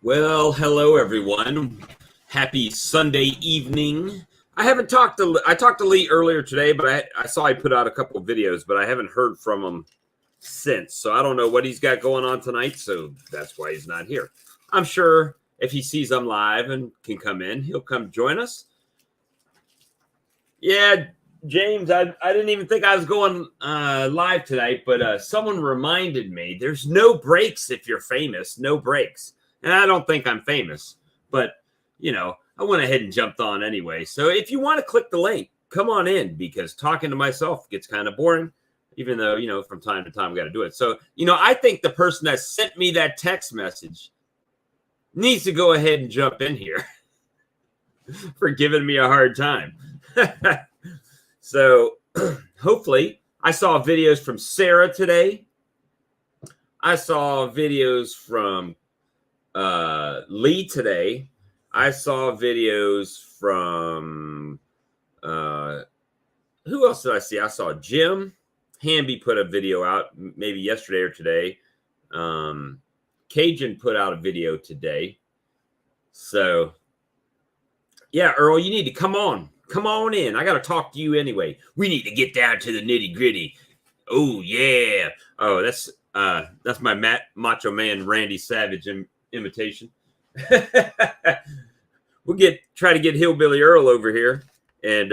Well, hello everyone. Happy Sunday evening. I talked to Lee earlier today, but I saw he put out a couple of videos, but I haven't heard from him since. So I don't know what he's got going on tonight, so that's why he's not here. I'm sure if he sees I'm live and can come in, he'll come join us. Yeah, James, I didn't even think I was going live tonight, but someone reminded me there's no breaks if you're famous, no breaks. And I don't think I'm famous, but, you know, I went ahead and jumped on anyway. So if you want to click the link, come on in, because talking to myself gets kind of boring, even though, you know, from time to time, we got to do it. So, you know, I think the person that sent me that text message needs to go ahead and jump in here for giving me a hard time. So hopefully I saw videos from Sarah today. I saw videos from Lee today. I saw videos from who else did I see? I saw Jim Hamby put a video out maybe yesterday or today. Cajun put out a video today. So yeah, Earl, you need to come on in. I got to talk to you anyway. We need to get down to the nitty gritty. Oh yeah. Oh, that's my Macho Man Randy Savage imitation. We'll try to get Hillbilly Earl over here, and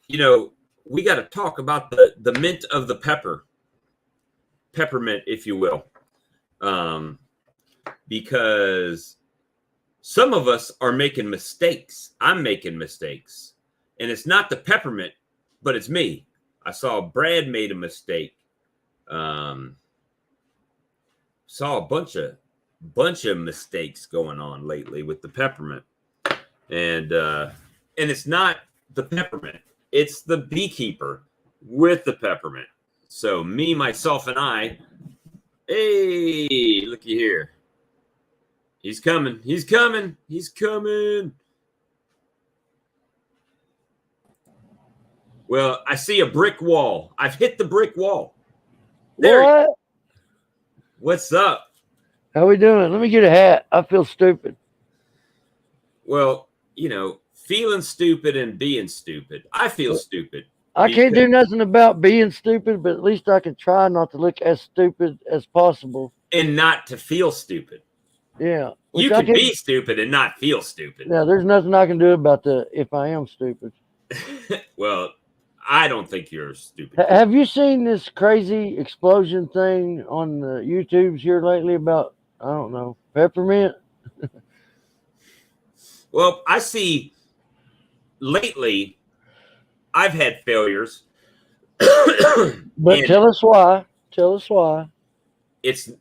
you know, we got to talk about the mint of the peppermint, if you will, because some of us are making mistakes. I'm making mistakes, and it's not the peppermint, but it's me. I saw Brad made a mistake. Saw a bunch of mistakes going on lately with the peppermint, and it's not the peppermint, it's the beekeeper with the peppermint. So me, myself, and I. Hey, looky here. He's coming. Well, I see a brick wall. I've hit the brick wall. There. What's up? How we doing? Let me get a hat. I feel stupid. Well, you know, feeling stupid and being stupid. I feel stupid. I can't do nothing about being stupid, but at least I can try not to look as stupid as possible. And not to feel stupid. Yeah. You can be stupid and not feel stupid. Yeah, there's nothing I can do about if I am stupid. Well, I don't think you're stupid. Have you seen this crazy explosion thing on the YouTubes here lately about, I don't know, peppermint? Well, I see lately I've had failures, But and tell us why. Tell us why. it's Don't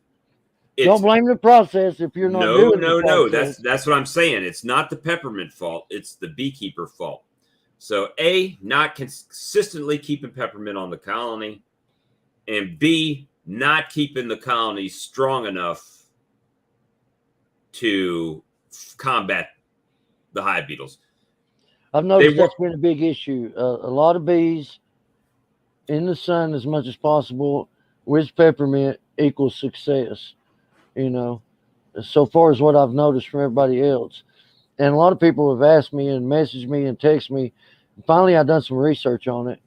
it's blame the process if you're not no, doing the no, no. That's process. that's what I'm saying. It's not the peppermint fault. It's the beekeeper fault. So A, not consistently keeping peppermint on the colony, and B, not keeping the colony strong enough to combat the hive beetles. I've They noticed were that's been a big issue. A lot of bees in the sun as much as possible with peppermint equals success. You know, so far as what I've noticed from everybody else. And a lot of people have asked me and messaged me and texted me. Finally, I done some research on it,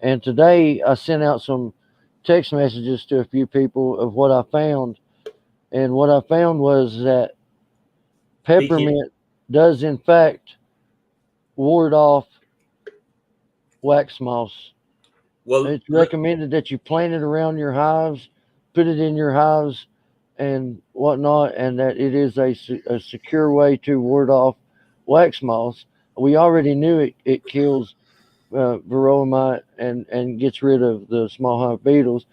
and today I sent out some text messages to a few people of what I found. And what I found was that beekeeper. peppermint does in fact ward off wax moths. Well, It's recommended that you plant it around your hives, put it in your hives and whatnot, and that it is a secure way to ward off wax moths. We already knew it kills varroa mite and gets rid of the small hive beetles.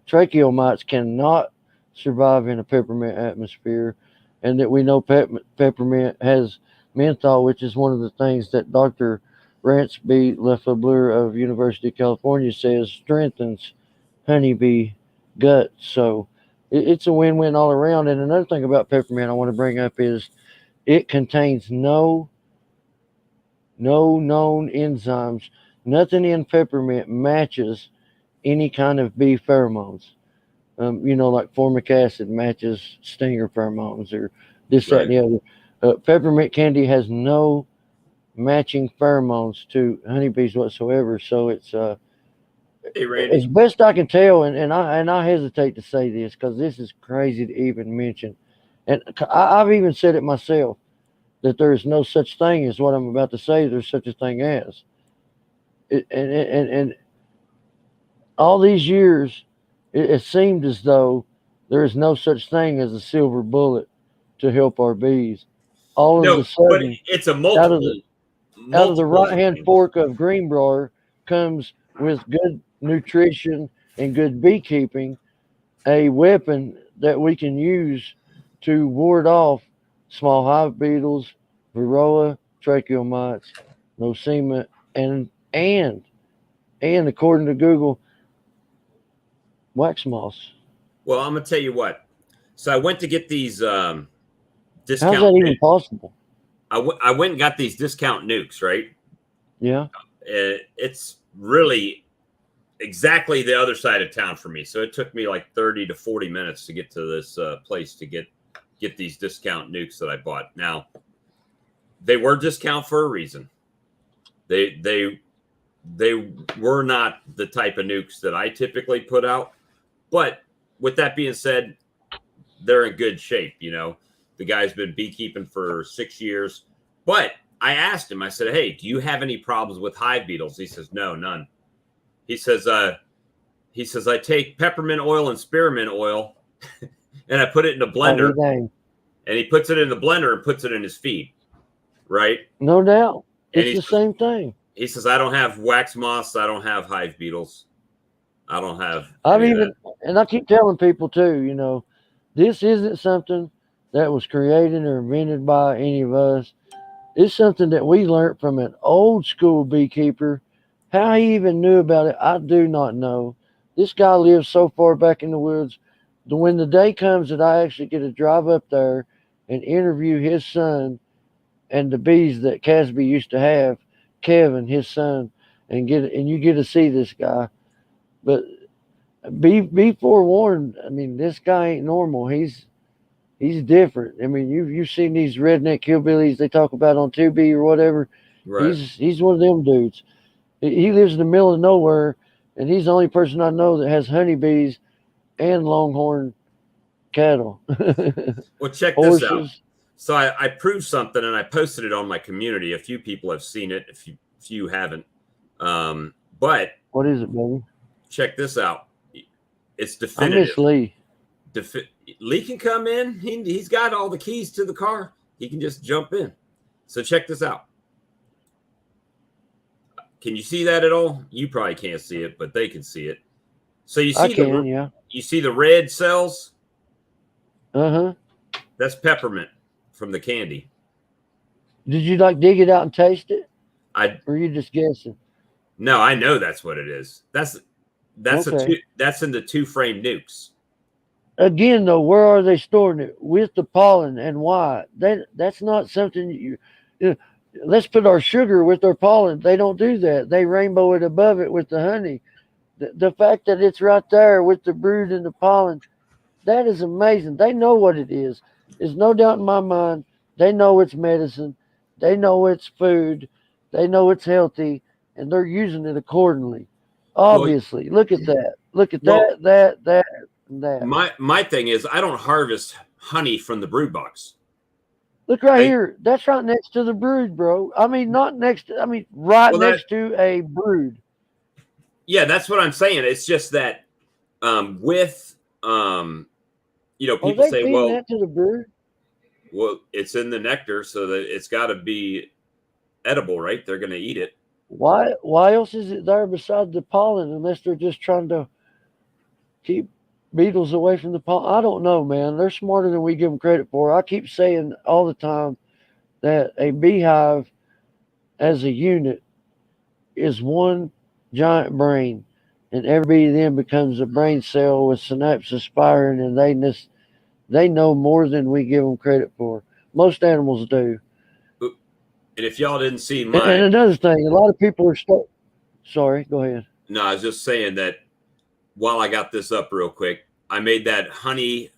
Tracheal mites cannot survive in a peppermint atmosphere, and that we know peppermint has menthol, which is one of the things that Dr. Ransby Lefebvre of University of California says strengthens honeybee gut. So it's a win-win all around. And another thing about peppermint I want to bring up is it contains no known enzymes. Nothing in peppermint matches any kind of bee pheromones. Like formic acid matches stinger pheromones or this, that, and right. the other. Peppermint candy has no matching pheromones to honeybees whatsoever. So it's Hey, as Randy. best I can tell, and I hesitate to say this because this is crazy to even mention, and I've even said it myself that there is no such thing as what I'm about to say. There's such a thing as and all these years, it seemed as though there is no such thing as a silver bullet to help our bees. All of No, a but sudden, it's a out of the multiple right hand things. fork of Greenbrier comes with good nutrition and good beekeeping, a weapon that we can use to ward off small hive beetles, varroa, tracheal mites, nosema, and and and according to Google, wax moths. Well, I'm gonna tell you what. So I went to get these How's discount. that even possible? I went and got these discount nukes. Right. Yeah. It's really exactly the other side of town for me. So it took me like 30 to 40 minutes to get to this place to get these discount nukes that I bought. Now they were discount for a reason. They were not the type of nukes that I typically put out. But with that being said, they're in good shape. The guy's been beekeeping for 6 years. But I asked him, I said, "Hey, do you have any problems with hive beetles?" He says, "No, none." He says, I take peppermint oil and spearmint oil and I put it in a blender, Every day. and he puts it in the blender and puts it in his feed. Right. No doubt. And It's the same thing. he says, I don't have wax moths. I don't have hive beetles. I don't have I've any of that. even, and I keep telling people too, this isn't something that was created or invented by any of us. It's something that we learned from an old school beekeeper. How he even knew about it, I do not know. This guy lives so far back in the woods. When the day comes that I actually get to drive up there and interview his son and the bees that Casby used to have, Kevin, his son, and you get to see this guy. But be forewarned. I mean, this guy ain't normal. He's different. I mean, you've seen these redneck hillbillies they talk about on 2B or whatever. Right. He's one of them dudes. He lives in the middle of nowhere, and he's the only person I know that has honeybees and longhorn cattle, Well, check this out. horses. So I proved something and I posted it on my community. A few people have seen it. If you haven't, but What is it, baby? check this out. It's I miss definitive. Lee. Lee can come in. He's got all the keys to the car. He can just jump in. So check this out. Can you see that at all? You probably can't see it, but they can see it. So you I see can, yeah. you see the red cells? Uh-huh. That's peppermint from the candy. Did you like dig it out and taste it? I Or are you just guessing? No, I know that's what it is. Okay. That's in the two frame nukes. Again, though, where are they storing it? With the pollen, and why? That's not something you let's put our sugar with our pollen. They don't do that. They rainbow it above it with the honey. The fact that it's right there with the brood and the pollen, that is amazing. They know what it is. There's no doubt in my mind. They know it's medicine. They know it's food. They know it's healthy, and they're using it accordingly. Well, Obviously, look at that. Look at well, that, and that. my thing is I don't harvest honey from the brood box. Look right I here. That's right next to the brood, bro. I mean, not next to, I mean, right well that next to a brood. yeah, that's what I'm saying. It's just that with Are people they say, feeding that to the brood? well, it's in the nectar, so that it's got to be edible, right? They're going to eat it. Why else is it there besides the pollen unless they're just trying to keep beetles away from the pollen? I don't know, man. They're smarter than we give them credit for. I keep saying all the time that a beehive as a unit is one giant brain, and every bee then becomes a brain cell with synapses firing, and they know more than we give them credit for. Most animals do. And if y'all didn't see And my, another thing, a lot of people are sorry. Go ahead. no, I was just saying that while I got this up real quick, I made that honey.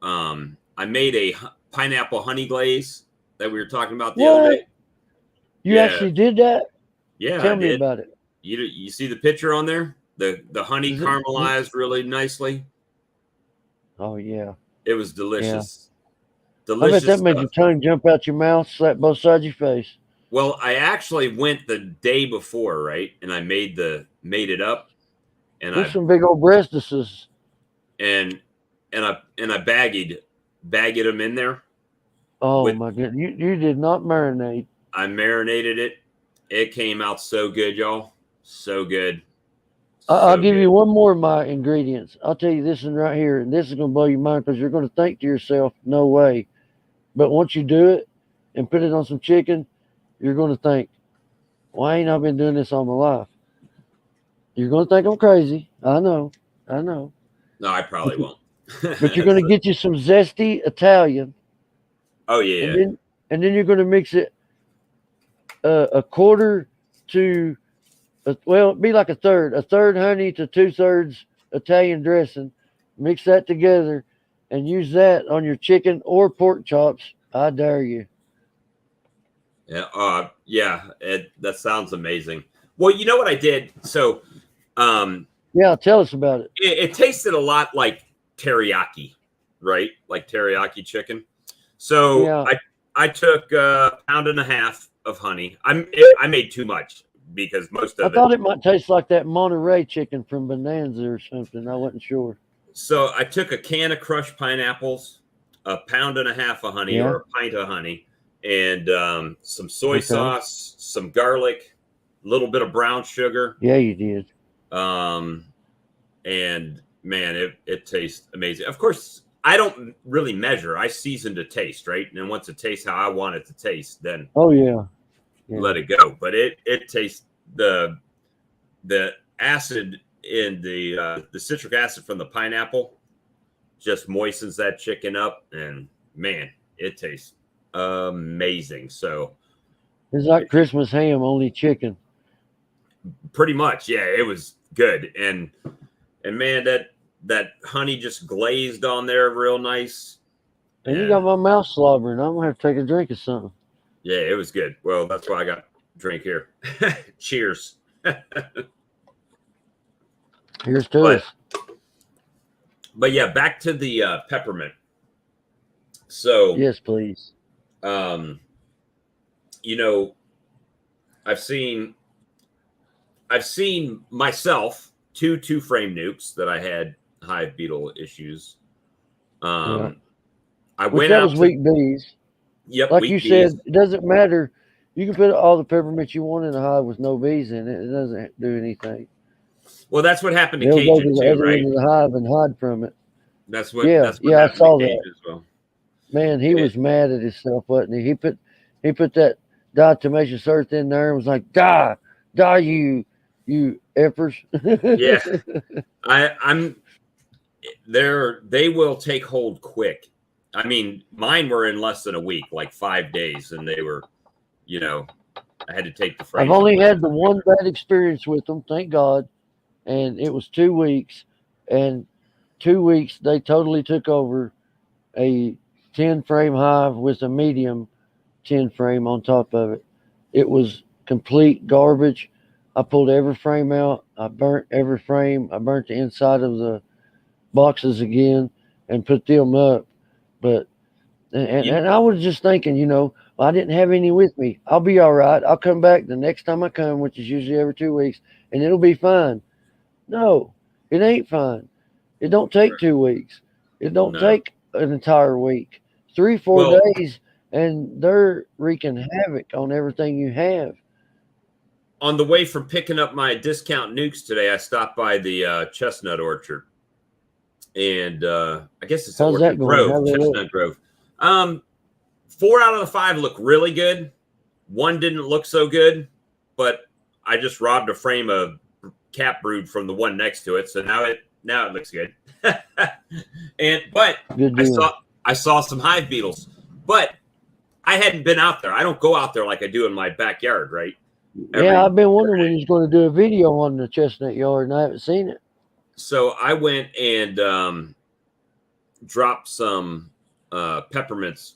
I made a pineapple honey glaze that we were talking about the other What? day. You Yeah, actually did that? yeah, I Tell me did. about it. You see the picture on there? The honey Is it? caramelized really nicely. Oh yeah, It was yeah. delicious. I bet Delicious that made stuff. your tongue jump out your mouth, slap both sides of your face. Well, I actually went the day before, right? And I made it up and There's some big old breastises. and I bagged them in there Oh with my goodness, you did not marinate. I marinated it. It came out so good, y'all. So good. I'll So give good. you one more of my ingredients. I'll tell you this one right here, and this is going to blow your mind because you're going to think to yourself, "No way!" But once you do it and put it on some chicken, you're going to think, "Why ain't I been doing this all my life?" You're going to think I'm crazy. I know. No, I But, probably won't. but you're going to get you some zesty Italian, Oh and yeah. then you're going to mix it a quarter to well, it'd be like a third honey to 2/3 Italian dressing. Mix that together and use that on your chicken or pork chops. I dare you. Yeah. Yeah. That sounds amazing. Well, you know what I did? So, um, Yeah, tell us about it. it tasted a lot like teriyaki, right? Like teriyaki chicken. So Yeah, I took a pound and a half of honey. I made too much because most I of it. thought it might taste like that Monterey chicken from Bonanza or something. I wasn't sure. So I took a can of crushed pineapples, a pound and a half of honey Yeah. or a pint of honey, and some soy Okay. sauce, some garlic, a little bit of brown sugar, Yeah, you did. um, and man, it tastes amazing. Of course, I don't really measure. I season to taste, right? And once it tastes how I want it to taste, then Oh yeah. Yeah. let it go. But it tastes the acid in the citric acid from the pineapple just moistens that chicken up, and man, it tastes amazing. So It's like Christmas ham, only chicken. pretty much, yeah, it was good, and man, that honey just glazed on there real nice, And you got and my mouth slobbering. I'm gonna have to take a drink of something. yeah, it was good. Well, that's why I got a drink here. Cheers. Here's to but us. but yeah, back to the peppermint. So Yes, please. um, you know, I've seen myself two frame nukes that I had hive beetle issues. Yeah. I Which went that out was to weak bees. yep Like you week said, bees. it doesn't matter You can put all the peppermint you want in a hive with no bees in it. It doesn't do anything. Well, that's what happened to They'll go to Cajun the too, other right? end of the hive and hide from it. That's what Yeah, that's what yeah, I happened to saw that. Cajun as well. Man, he It, was mad at himself, wasn't he? He put that diatomaceous earth in there and was like, "Die, die, you effers." yeah, I'm they will take hold quick. I mean, mine were in less than a week, like 5 days, and they were, you know, I had to take the I've frames only apart. had the one bad experience with them, thank God, and it was 2 weeks. And 2 weeks they totally took over a 10 frame hive with a medium 10 frame on top of it. It was complete garbage. I pulled every frame out. I burnt every frame. I burnt the inside of the boxes again and put them up. But You, and I was just thinking, I didn't have any with me. I'll be all right. I'll come back the next time I come, which is usually every 2 weeks, and it'll be fine. No, it ain't fine. It don't take 2 weeks. It don't no. take an entire week. 3, four Well, days, and they're wreaking havoc on everything you have. on the way from picking up my discount nukes today, I stopped by the chestnut orchard, and I guess it's How's that Orchard going? Grove, How they look? Chestnut Grove. Um, 4 out of the 5 look really good. One didn't look so good, but I just robbed a frame of cap brood from the one next to it, so now it looks good. But Good I deal. saw I saw some hive beetles, but I hadn't been out there. I don't go out there like I do in my backyard, right? Yeah, Every I've been wondering when he's going to do a video on the chestnut yard, and I haven't seen it. So I went and dropped some peppermints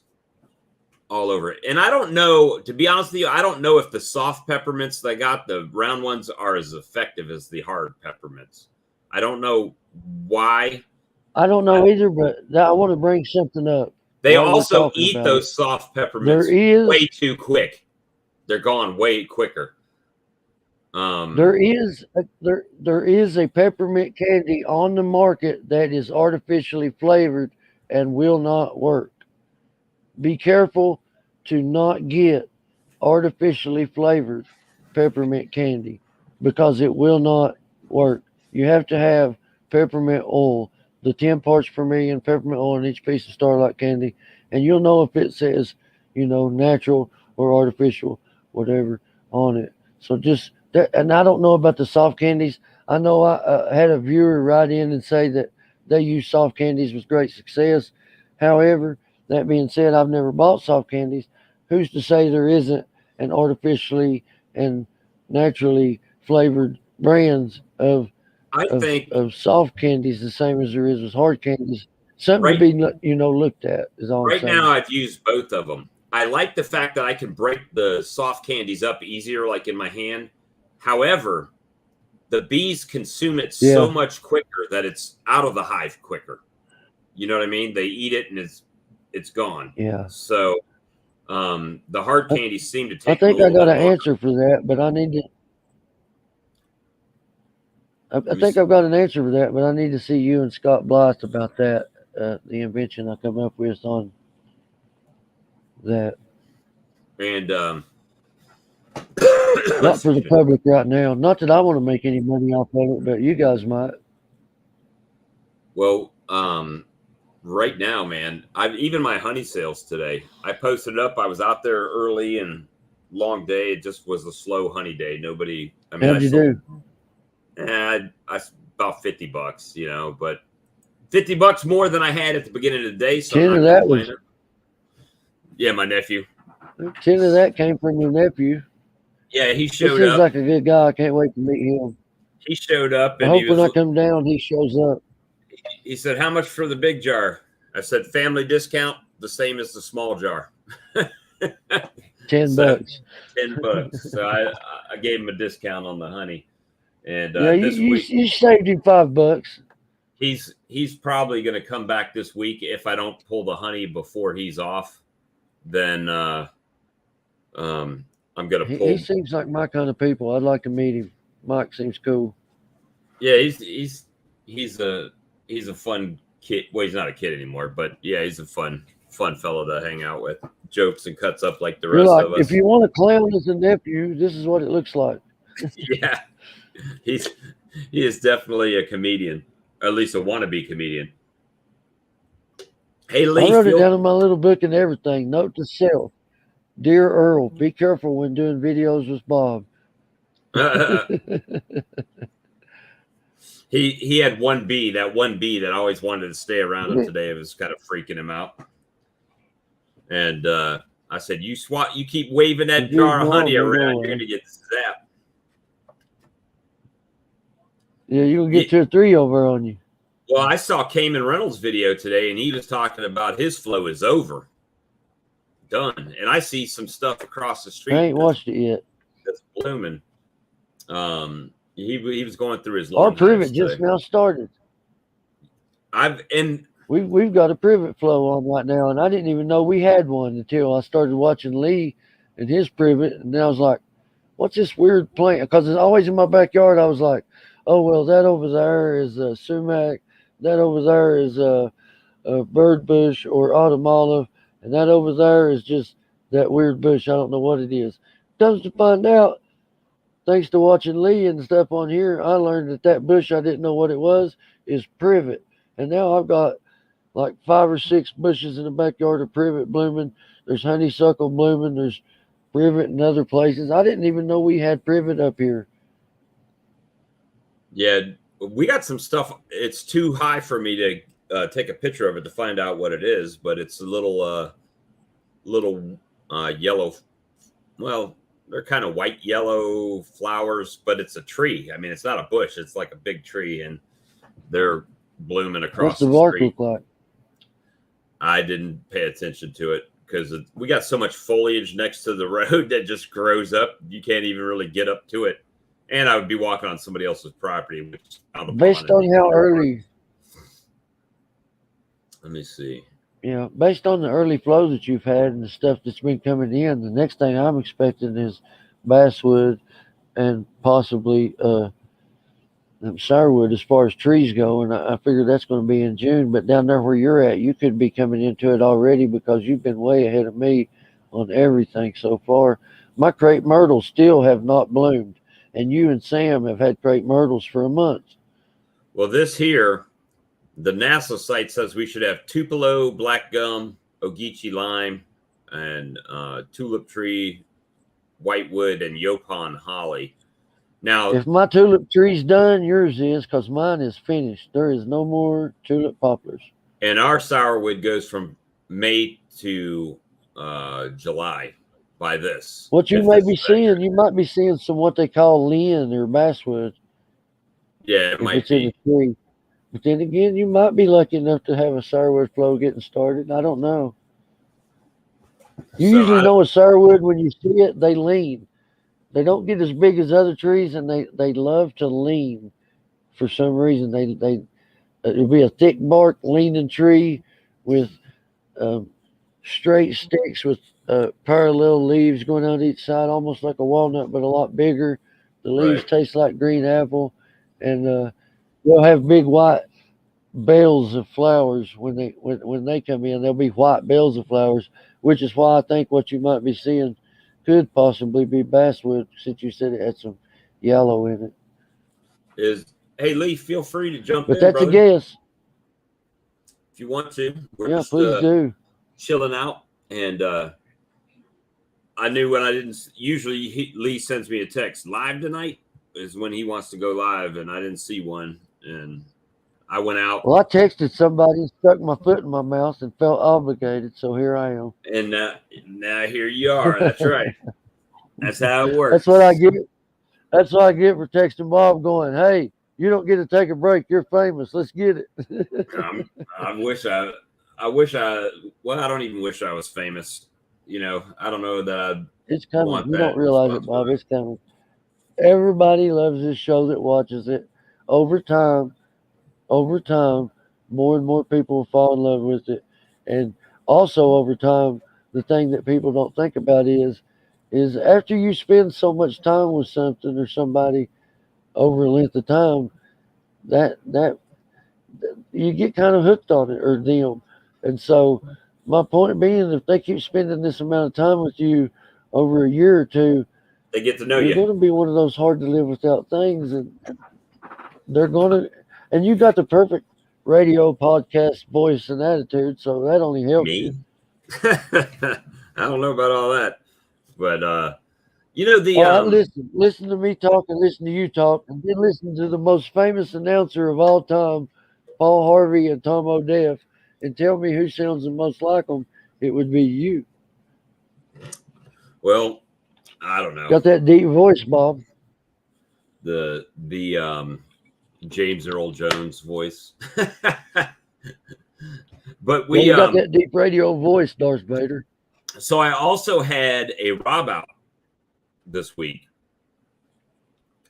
all over it. And I don't know, to be honest with you, I don't know if the soft peppermints that I got, the round ones, are as effective as the hard peppermints. I don't know why. I don't know either, but I want to bring something up They while we're also talking eat about it. those soft There peppermints way is too quick. They're gone way quicker. there is there is a peppermint candy on the market that is artificially flavored and will not work. Be careful to not get artificially flavored peppermint candy because it will not work. You have to have peppermint oil, the 10 parts per million peppermint oil in each piece of Starlight candy, and you'll know if it says, natural or artificial, whatever, on it. So just that, and I don't know about the soft candies. I know I had a viewer write in and say that they use soft candies with great success. However, that being said, I've never bought soft candies. Who's to say there isn't an artificially and naturally flavored brands I think of soft candies the same as there is with hard candies? Something to right be looked at is all I'm right now saying. I've used both of them. I like the fact that I can break the soft candies up easier, like in my hand. However, the bees consume it so Yeah, much quicker that it's out of the hive quicker. You know what I mean? They eat it and it's gone. yeah. So the hard I, candies seem to I take a think I little got bit an longer. answer for that, but I need to. I Let me think see. I've got an answer for that, but I need to see you and Scott Blythe about that. The invention I come up with on that. And Not for the excuse me. public right now. Not that I want to make any money off of it, but you guys might. Well, right now, man, I've even my honey sales today. I posted it up. I was out there early and long day. It just was a slow honey day. Nobody. I mean, I How'd you sold. do? I about $50, but $50 more than I had at the beginning of the day, so I'm 10 of not that was complaining. Yeah, my nephew. 10 of that came from your nephew. Yeah, he He showed seems up. like a good guy. I can't wait to meet him. He showed up I and he hope when was. I come down, he shows up. He said, "How much for the big jar?" I said, "Family discount, the same as the small jar." 10 So bucks. $10. So I gave him a discount on the honey, and Yeah, this week you saved him $5. he's probably going to come back this week. If I don't pull the honey before he's off, then I'm going to He pull. seems like my kind of people. I'd like to meet him. Mike seems cool. Yeah, he's a fun kid. Well, he's not a kid anymore, but yeah, he's a fun fellow to hang out with. jokes and cuts up like the You're rest like, of if us. you want a clown as a nephew, this is what it looks like. Yeah, he is definitely a comedian, or at least a wannabe comedian. Hey, I Lee, wrote it feel down in my little book and everything. Note to self: Dear Earl, be careful when doing videos with Bob. he had one bee, that always wanted to stay around him today. It was kind of freaking him out. And I said, you keep waving that If you jar of ignore honey them, they go around, you're away. gonna get zapped. Yeah, you'll Yeah, get 2 or 3 over on you. well, I saw Cayman Reynolds' video today, and he was talking about his flow is over, done. And I see some stuff across the I street ain't watched it yet. that's blooming. He was going through his Our long hives privet just today. now started. And We've got a privet flow on right now, and I didn't even know we had one until I started watching Lee and his privet, and then I was like, "What's this weird plant?" Because it's always in my backyard. I was like, "Oh well, that over there is sumac, that over there is a bird bush or autumn olive, and that over there is just that weird bush. I don't know what it is." Comes to find out, thanks to watching Lee and stuff on here, I learned that bush I didn't know what it was is privet, and now I've got like 5 or 6 bushes in the backyard of privet blooming. There's honeysuckle blooming. There's privet in other places. I didn't even know we had privet up here. yeah, we got some stuff. It's too high for me to take a picture of it to find out what it is, but it's a little yellow. Well, they're kind of white yellow flowers, but it's a tree. I mean, it's not a bush. It's like a big tree, and they're blooming What's across the the bark street. look like? I didn't pay attention to it because we got so much foliage next to the road that just grows up. You can't even really get up to it. And I would be walking on somebody else's property, which is down the pond. Based on how early, Let me see. based on the early flow that you've had and the stuff that's been coming in, the next thing I'm expecting is basswood and possibly sourwood as far as trees go, and I figure that's going to be in June. But down there where you're at, you could be coming into it already because you've been way ahead of me on everything so far. My crepe myrtles still have not bloomed, and you and Sam have had crepe myrtles for a month. Well, this here, the NASA site says we should have tupelo, black gum, ogeechee lime, and tulip tree, whitewood, and yopon holly. Now, If my tulip tree's done, yours is, because mine is finished. There is no more tulip poplars. and our sourwood goes from May to July by this. What you If may this be is accurate. seeing, you might be seeing some what they call lin or basswood Yeah, it if might it's in be. a tree. But then again, you might be lucky enough to have a sourwood flow getting started. I don't know. You So usually know a sourwood when you see it, they lean. They don't get as big as other trees, and they love to lean for some reason. It'll be a thick bark leaning tree with um, straight sticks with parallel leaves going on each side, almost like a walnut, but a lot bigger. The leaves right. taste like green apple, and they'll have big white bells of flowers when they come in. There'll be white bells of flowers, which is why I think what you might be seeing could possibly be basswood, since you said it had some yellow in it. Is Hey Lee, feel free to jump But in, that's a brother, guess. if you want to. We're Yeah, just please do. chilling out, and I knew when I didn't. Usually, Lee sends me a text. Live tonight is when he wants to go live, and I didn't see one, and I went out, Well, I texted somebody and stuck my foot in my mouth and felt obligated, so here I am. and now here you are. That's right. That's how it That's what I works. get. That's what I get for texting Bob, going, "Hey, you don't get to take a break. You're famous. Let's get it." I wish I wish I. Well, I don't even wish I was famous. I don't know that I It's coming. want You don't that realize it, Bob. responsibility. It's coming. Everybody loves this show that watches it. Over time, over time, more and more people will fall in love with it. And also over time, the thing that people don't think about is after you spend so much time with something or somebody over a length of time, that you get kind of hooked on it or them. And so My point being, if they keep spending this amount of time with you over a year or two, They get to know you're you. going to be one of those hard to live without things, and they're going to. And you got the perfect radio podcast voice and attitude, so that only helps you. Me? I don't know about all that, but you know the All right, listen to me talk and listen to you talk, and then listen to the most famous announcer of all time, Paul Harvey and Tom O'Def, and tell me who sounds the most like them. It would be you. well, I don't know Got that deep voice, Bob. the James Earl Jones voice, but Yeah, we you got that deep radio voice, Darth Vader. so I also had a Rob out this week.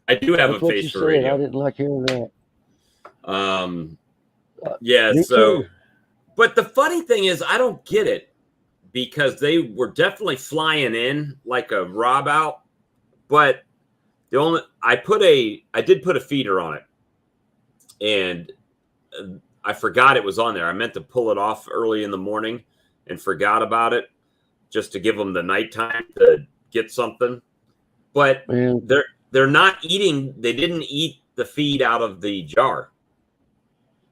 I do have That's a what you face for said. I radio. didn't like hearing that. Um, yeah. Me So, too. but the funny thing is, I don't get it because they were definitely flying in like a Rob out, but the only I did put a feeder on it, and I forgot it was on there. I meant to pull it off early in the morning and forgot about it just to give them the nighttime to get something. But Man, they're not eating. They didn't eat the feed out of the jar.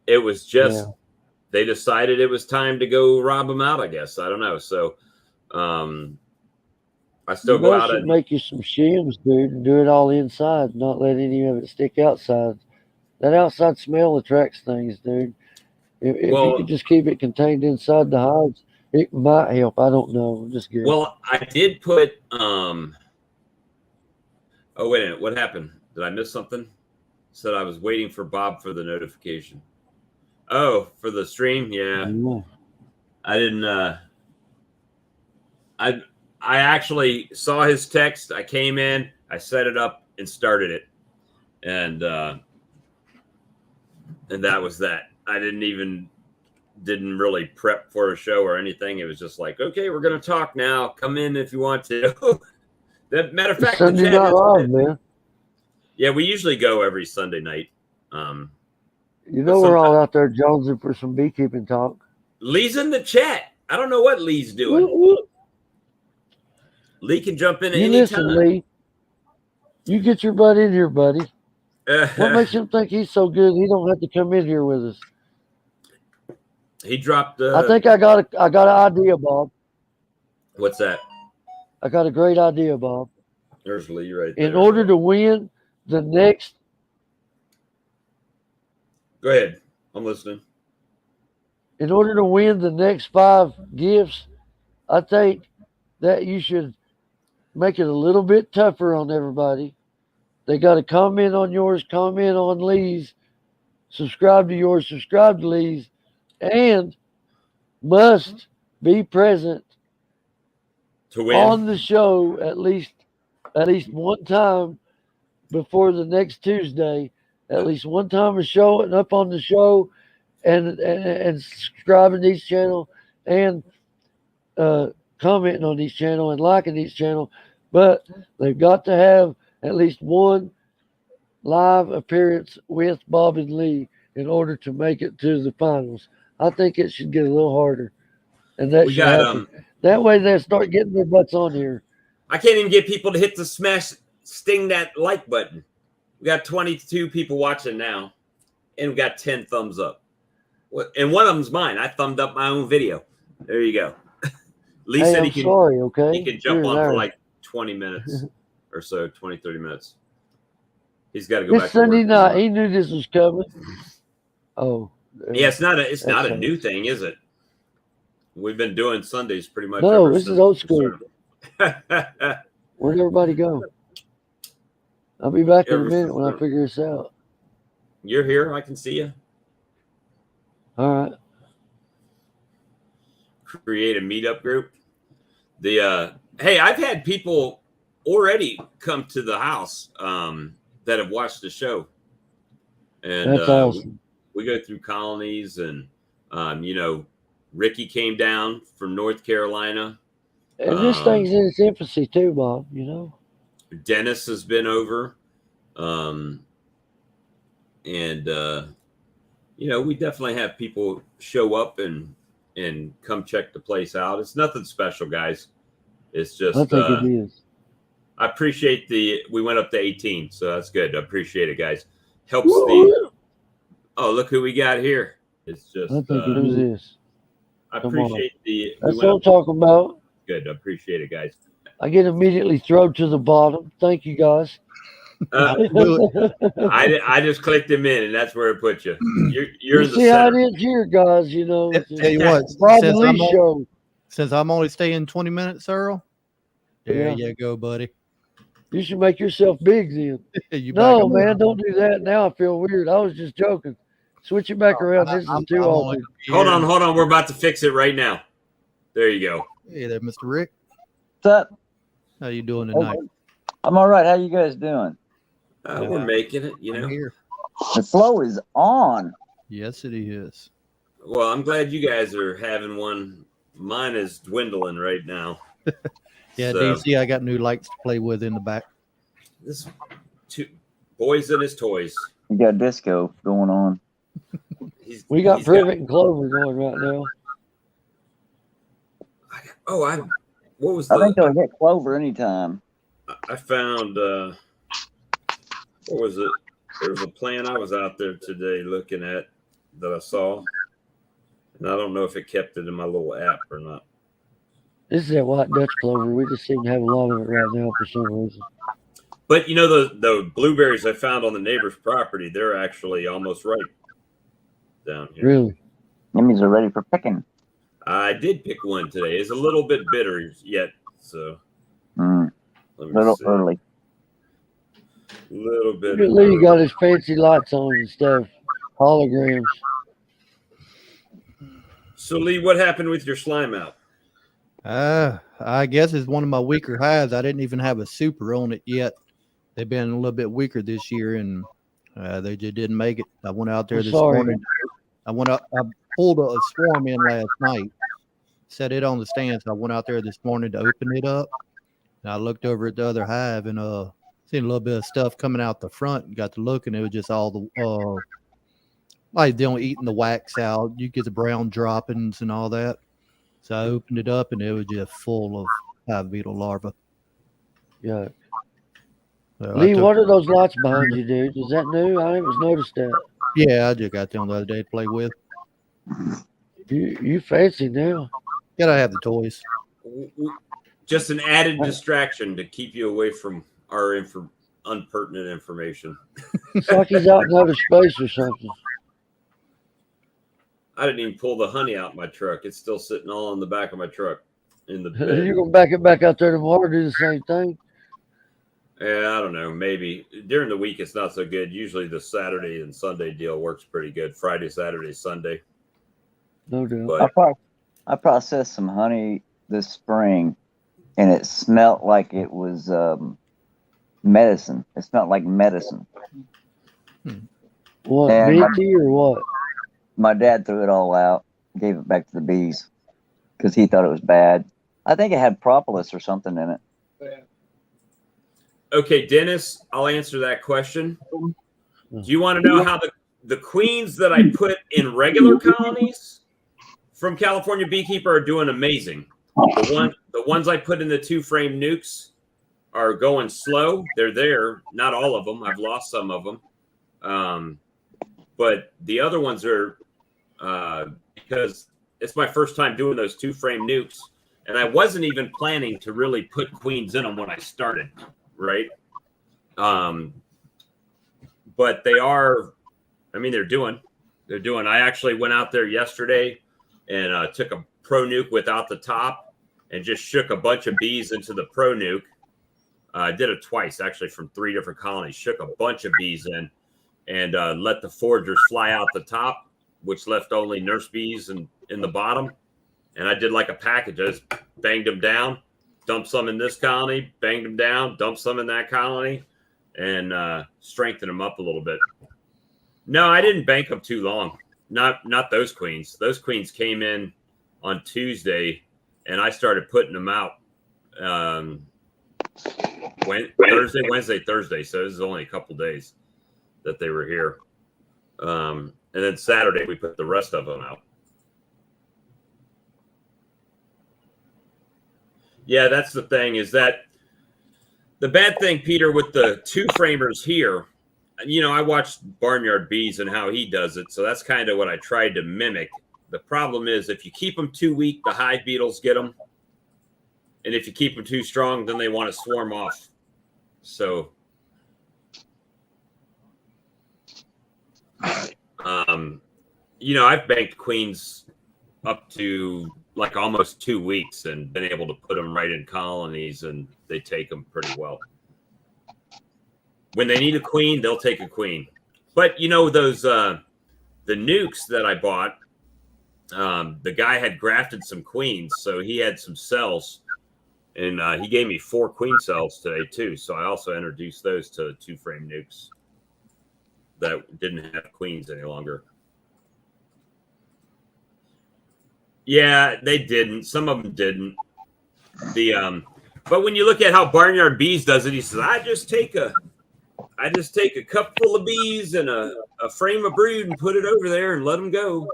It was yeah. just they decided it was time to go rob them out. I guess I don't know. So I You still go know, out should and make you some shims, dude, and do it all inside, not let any of it stick outside. That outside smell attracts things, dude. If you well, could just keep it contained inside the hives, it might help. I don't know. I'm just guessing. I did put oh wait a minute, what happened? Did I miss something? Said I was waiting for Bob for the notification. Oh, for the stream? Yeah. Yeah. I didn't I I actually saw his text. I came in, I set it up and started it. And that was that. I didn't really prep for a show or anything. It was just like, okay, we're gonna talk now. Come in if you want to. That matter of It's fact, the Sunday chat Night is Live, man. yeah, we usually go every Sunday night. You But know we're sometimes all out there jonesing for some beekeeping talk. Lee's in the chat. I don't know what Lee's Woo, doing. woo. Lee can jump in at You any listen, time. Lee. You get your butt in here, buddy. What makes him think he's so good he don't have to come in here with us? He dropped I think I got an idea, Bob. what's that? I got a great idea, Bob. There's Lee right In there. order to win the next Go ahead. I'm listening. in order to win the next 5 gifts, I think that you should make it a little bit tougher on everybody. They got to comment on yours, comment on Lee's, subscribe to yours, subscribe to Lee's, and must be present To win. on the show at least one time before the next Tuesday. At least one time a show and up on the show and subscribing to each channel and commenting on each channel and liking each channel. But they've got to have at least one live appearance with Bob and Lee in order to make it to the finals. I think it should get a little harder, and that We should got happen. That way they'll start getting their butts on here. I can't even get people to hit the sting that like button. We got 22 people watching now, and we got 10 thumbs up. And one of them's mine. I thumbed up my own video. There you go. Lee Hey, said I'm sorry, okay? he can jump Here and on for there. like 20 minutes or so, 20, 30 minutes. He's got to go This back to work Sunday night, tomorrow. he knew this was coming. Oh, Yeah, it's not a hurts. new thing, is it? We've been doing Sundays pretty much. No, ever this since is old we school. started. Where'd everybody go? I'll be back in a Ever minute since when I then. figure this out. You're here. I can see you. All right. Create a meetup group. Hey, I've had people already come to the house that have watched the show, and That's awesome. we go through colonies, and Ricky came down from North Carolina. And this thing's in its infancy too, Bob, you know? Dennis has been over. And we definitely have people show up and and come check the place out. It's nothing special, guys. It's just I think it is. I appreciate we went up to 18, so that's good. I appreciate it, guys. Helps the oh, look who we got here. It's just I think it is. I appreciate That's what I'm talking about. Good. I appreciate it, guys. I get immediately thrown to the bottom. Thank you, guys. I just clicked him in, and that's where it put you. You're in the see how center. it is here, guys. You know, Tell you what, since I'm only staying 20 minutes, Earl, there you go, buddy. You should make yourself big then. No, man, don't do that. Now I feel weird. I was just joking. Switch it back around. This is too awkward. Hold on. We're about to fix it right now. There you go. Hey there, Mr. Rick. What's up? How you doing tonight? I'm all right. How you guys doing? We're making it, you know. Here. The flow is on. Yes, it is. Well, I'm glad you guys are having one. Mine is dwindling right now. Yeah, so, DC, I got new lights to play with in the back. This two boys and his toys. You got disco going on. We got Privet and Clover going right now. What was I think they'll hit Clover anytime. I found what was it? There was a plant I was out there today looking at that I saw, and I don't know if it kept it in my little app or not. This is that white Dutch clover. We just seem to have a lot of it right now for some reason. But you know the blueberries I found on the neighbor's property, they're actually almost ripe down here. Really? That means they're ready for picking. I did pick one today. It's a little bit bitter yet, so a little early. Little bit. Look at Lee got his fancy lights on and stuff, holograms. So Lee, what happened with your slime out? I guess it's one of my weaker hives. I didn't even have a super on it yet. They've been a little bit weaker this year, and they just didn't make it. I went out there this morning. I pulled a swarm in last night, set it on the stand. So I went out there this morning to open it up. And I looked over at the other hive and seen a little bit of stuff coming out the front. And got to look, and it was just all the like them eating the wax out. You get the brown droppings and all that. So I opened it up, and it was just full of hive beetle larvae. Yeah. So Lee, what are those lights behind you, dude? Is that new? I haven't noticed that. Yeah, I just got them the other day to play with. You fancy now. Gotta have the toys. Just an added distraction to keep you away from our unpertinent information. It's like he's out in outer space or something. I didn't even pull the honey out my truck. It's still sitting all on the back of my truck in the bed. You're gonna back it back out there tomorrow, do the same thing? Yeah, I don't know. Maybe during the week it's not so good. Usually the Saturday and Sunday deal works pretty good. Friday, Saturday, Sunday. No doubt. But I processed some honey this spring, and it smelled like it was medicine. It smelled like medicine. What, minty or what? My dad threw it all out, gave it back to the bees because he thought it was bad. I think it had propolis or something in it. okay, Dennis, I'll answer that question. Do you want to know how the queens that I put in regular colonies from California Beekeeper are doing amazing? The ones I put in the 2-frame nukes are going slow. They're there. Not all of them. I've lost some of them. But the other ones are because it's my first time doing those 2-frame nukes, and I wasn't even planning to really put queens in them when I started, right? But they are, I mean, they're doing. I actually went out there yesterday and took a pro nuke without the top and just shook a bunch of bees into the pro nuke. I did it twice, actually, from 3 different colonies. Shook a bunch of bees in and let the foragers fly out the top, which left only nurse bees in the bottom. And I did like a package. I just banged them down, dumped some in this colony, banged them down, dumped some in that colony, and strengthened them up a little bit. No, I didn't bank them too long. Not those queens. Those queens came in on Tuesday, and I started putting them out Wednesday, Thursday. So this is only a couple days that they were here. And then Saturday we put the rest of them out. Yeah, that's the thing is that the bad thing, Peter, with the two framers here, I watched Barnyard Bees and how he does it. So that's kind of what I tried to mimic. The problem is if you keep them too weak, the hive beetles get them. And if you keep them too strong, then they want to swarm off. So, I've banked queens up to like almost 2 weeks and been able to put them right in colonies, and they take them pretty well. When they need a queen, they'll take a queen. But those the nukes that I bought, the guy had grafted some queens, so he had some cells, and he gave me 4 queen cells today too. So I also introduced those to 2-frame nukes that didn't have queens any longer. Yeah, they didn't. Some of them didn't. But when you look at how Barnyard Bees does it, he says, I just take a cup full of bees and a frame of brood and put it over there and let them go.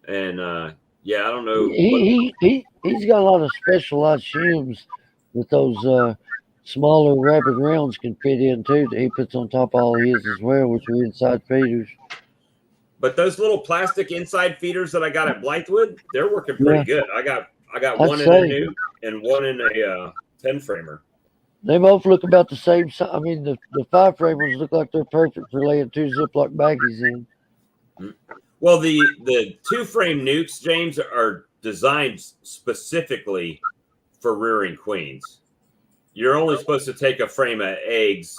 And I don't know. He's got a lot of specialized shims that those smaller rapid rounds can fit in too. That he puts on top of all his as well, which are inside feeders. But those little plastic inside feeders that I got at Blythewood, they're working pretty good. I got one in a nuke and one in a 10-framer. They both look about the same size. I mean, the 5-framers look like they're perfect for laying 2 Ziploc baggies in. Well, the 2-frame nukes, James, are designed specifically for rearing queens. You're only supposed to take a frame of eggs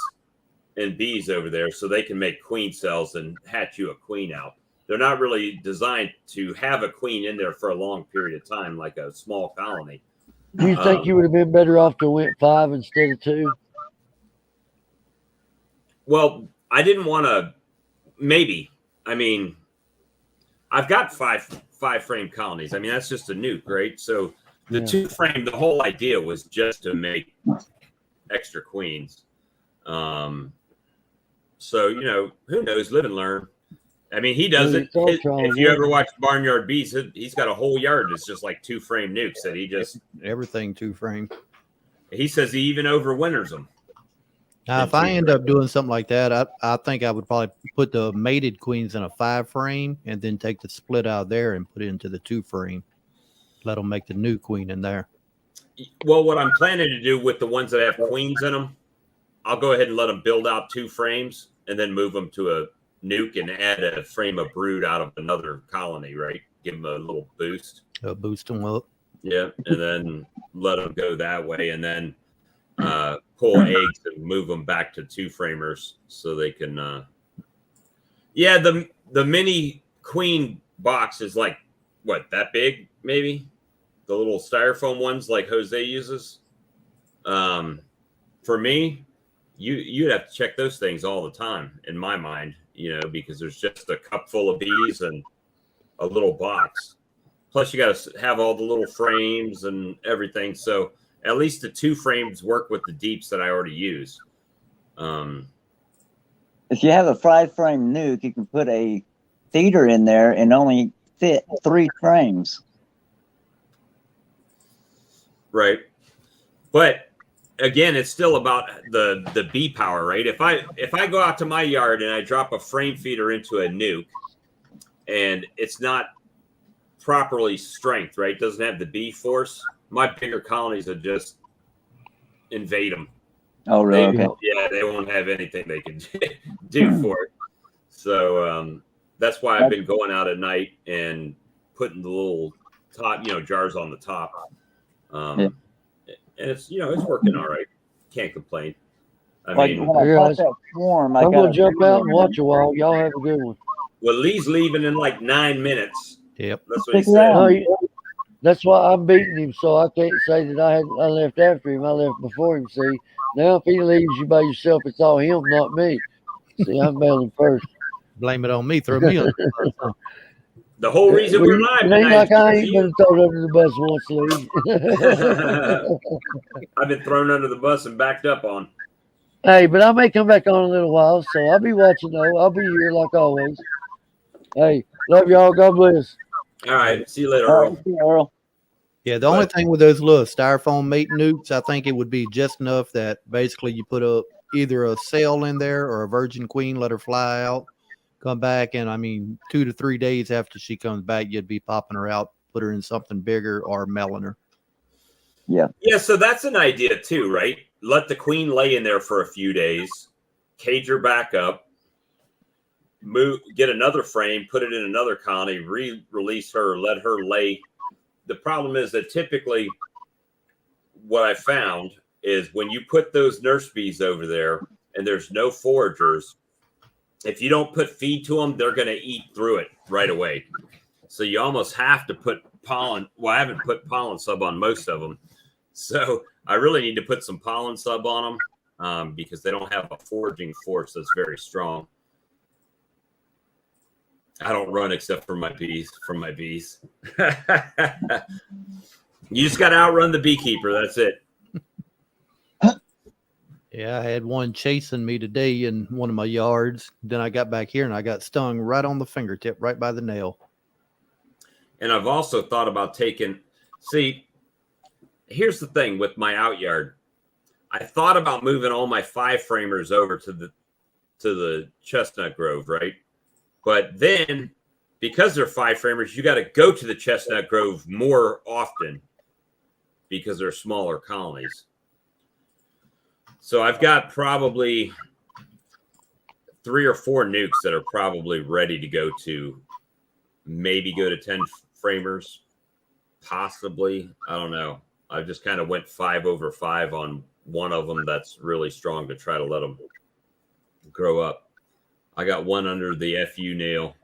and bees over there so they can make queen cells and hatch you a queen out. They're not really designed to have a queen in there for a long period of time like a small colony. Do you think you would have been better off to went 5 instead of 2? Well, I didn't want to. Maybe. I mean, I've got 5-frame colonies. I mean, that's just a nuke, right? So the 2-frame, the whole idea was just to make extra queens. So, who knows? Live and learn. I mean, he does it. If you ever watch Barnyard Bees, he's got a whole yard that's just like 2-frame nukes that he just everything 2-frame. He says he even overwinters them. Now, if I end up doing something like that, I think I would probably put the mated queens in a 5-frame and then take the split out of there and put it into the 2-frame. Let them make the new queen in there. Well, what I'm planning to do with the ones that have queens in them, I'll go ahead and let them build out 2 frames and then move them to a nuke and add a frame of brood out of another colony, right? Give them a little boost. Boost them up. Yeah, and then let them go that way, and then pull eggs and move them back to 2-framers so they can. The mini queen box is like what, that big, maybe? The little styrofoam ones like Jose uses. For me, you'd have to check those things all the time in my mind, because there's just a cup full of bees and a little box. Plus, you got to have all the little frames and everything. So at least the 2 frames work with the deeps that I already use. If you have a 5-frame nuke, you can put a feeder in there and only fit 3 frames. Right. But again, it's still about the bee power, right? If I go out to my yard and I drop a frame feeder into a nuke and it's not properly strength, right? Doesn't have the bee force, my bigger colonies would just invade them. Oh, really? Okay. Yeah, they won't have anything they can do for it. So that's why I've been going out at night and putting the little top, jars on the top. And it's working all right. Can't complain. I mean, when I caught that swarm, I'm gonna jump out and watch a while. Y'all have a good one. Well, Lee's leaving in like 9 minutes. Yep, that's what he said. No, that's why I'm beating him, so I can't say that I left after him. I left before him. See, now if he leaves you by yourself, it's all him, not me. See, I'm bailing first. Blame it on me. Throw me on. The whole reason we're live tonight. It ain't like I ain't been thrown under the bus once, Lee. I've been thrown under the bus and backed up on. Hey, but I may come back on a little while, so I'll be watching though. I'll be here like always. Hey, love y'all. God bless. All right. See you later, Earl. See you, Earl. Yeah, the only thing with those little styrofoam mate nukes, I think it would be just enough that basically you put either a cell in there or a virgin queen, let her fly out, come back, and I mean 2 to 3 days after she comes back, you'd be popping her out, put her in something bigger or mailing her. Yeah. Yeah, so that's an idea too, right? Let the queen lay in there for a few days, cage her back up, get another frame, put it in another colony, release her, let her lay. The problem is that typically what I found is when you put those nurse bees over there and there's no foragers, if you don't put feed to them, they're going to eat through it right away. So you almost have to put pollen. Well, I haven't put pollen sub on most of them. So I really need to put some pollen sub on them because they don't have a foraging force that's very strong. I don't run except for my bees. You just got to outrun the beekeeper. That's it. Yeah, I had one chasing me today in one of my yards. Then I got back here and I got stung right on the fingertip, right by the nail. And I've also thought about see, here's the thing with my out yard. I thought about moving all my 5-framers over to the chestnut grove, right? But then because they're 5-framers, you got to go to the chestnut grove more often because they're smaller colonies. So I've got probably 3 or 4 nukes that are probably ready to go to, maybe go to 10 framers, possibly. I don't know. I just kind of went 5 over 5 on one of them that's really strong to try to let them grow up. I got one under the FU nail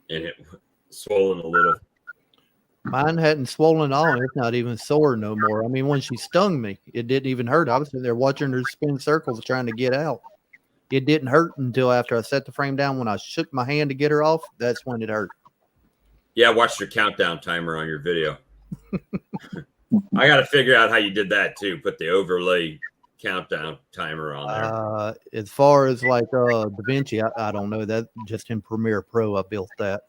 and it swollen a little. Mine hadn't swollen at all. It's not even sore no more. I mean, when she stung me, it didn't even hurt. I was sitting there watching her spin circles trying to get out. It didn't hurt until after I set the frame down. When I shook my hand to get her off, that's when it hurt. Yeah, I watched your countdown timer on your video. I got to figure out how you did that too. Put the overlay countdown timer on there. As far as like DaVinci, I don't know. That just in Premiere Pro, I built that.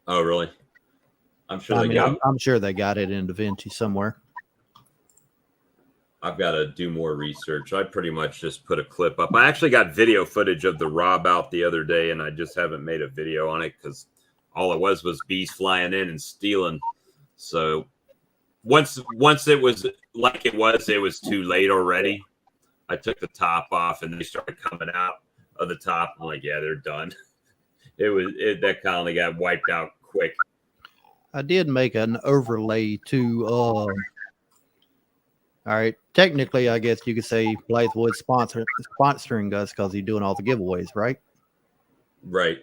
Oh, really? I'm sure I'm sure they got it in DaVinci somewhere. I've got to do more research. I pretty much just put a clip up. I actually got video footage of the rob out the other day, and I just haven't made a video on it because all it was bees flying in and stealing. So once it was like it was too late already. I took the top off, and they started coming out of the top. I'm like, yeah, they're done. That colony got wiped out quick. I did make an overlay to all right. Technically, I guess you could say Blythewood's sponsoring us because he's doing all the giveaways, right? Right.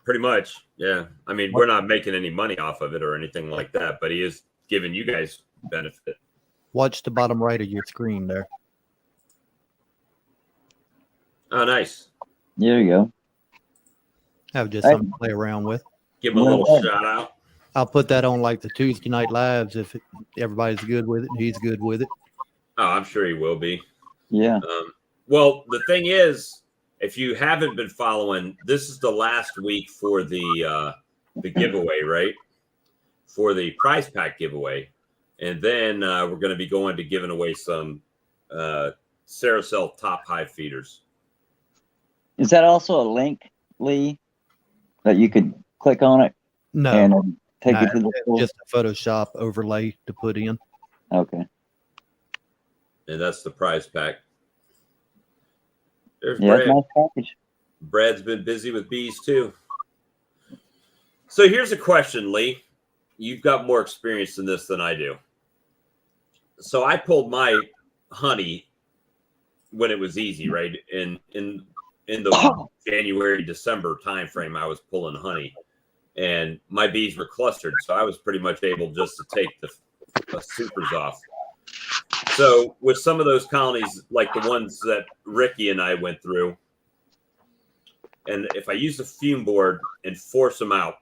Pretty much. Yeah. I mean, we're not making any money off of it or anything like that, but he is giving you guys benefit. Watch the bottom right of your screen there. Oh, nice. There you go. Have just something to play around with. Give him a little shout out. I'll put that on like the Tuesday night lives if everybody's good with it and he's good with it. Oh, I'm sure he will be. Yeah. Well, the thing is, if you haven't been following, this is the last week for the giveaway, right? For the prize pack giveaway. And then we're going to be going to giving away some Saracel top hive feeders. Is that also a link, Lee, that you could click on it? No. And take it to the store? Just a Photoshop overlay to put in. Okay. And that's the prize pack. There's Yeah, Brad. nice package. Brad's been busy with bees too. So here's a question, Lee. You've got more experience in this than I do. So I pulled my honey when it was easy, right? In the January, December timeframe, I was pulling honey, and my bees were clustered, so I was pretty much able just to take the supers off. So with some of those colonies, like the ones that Ricky and I went through, and if I use a fume board and force them out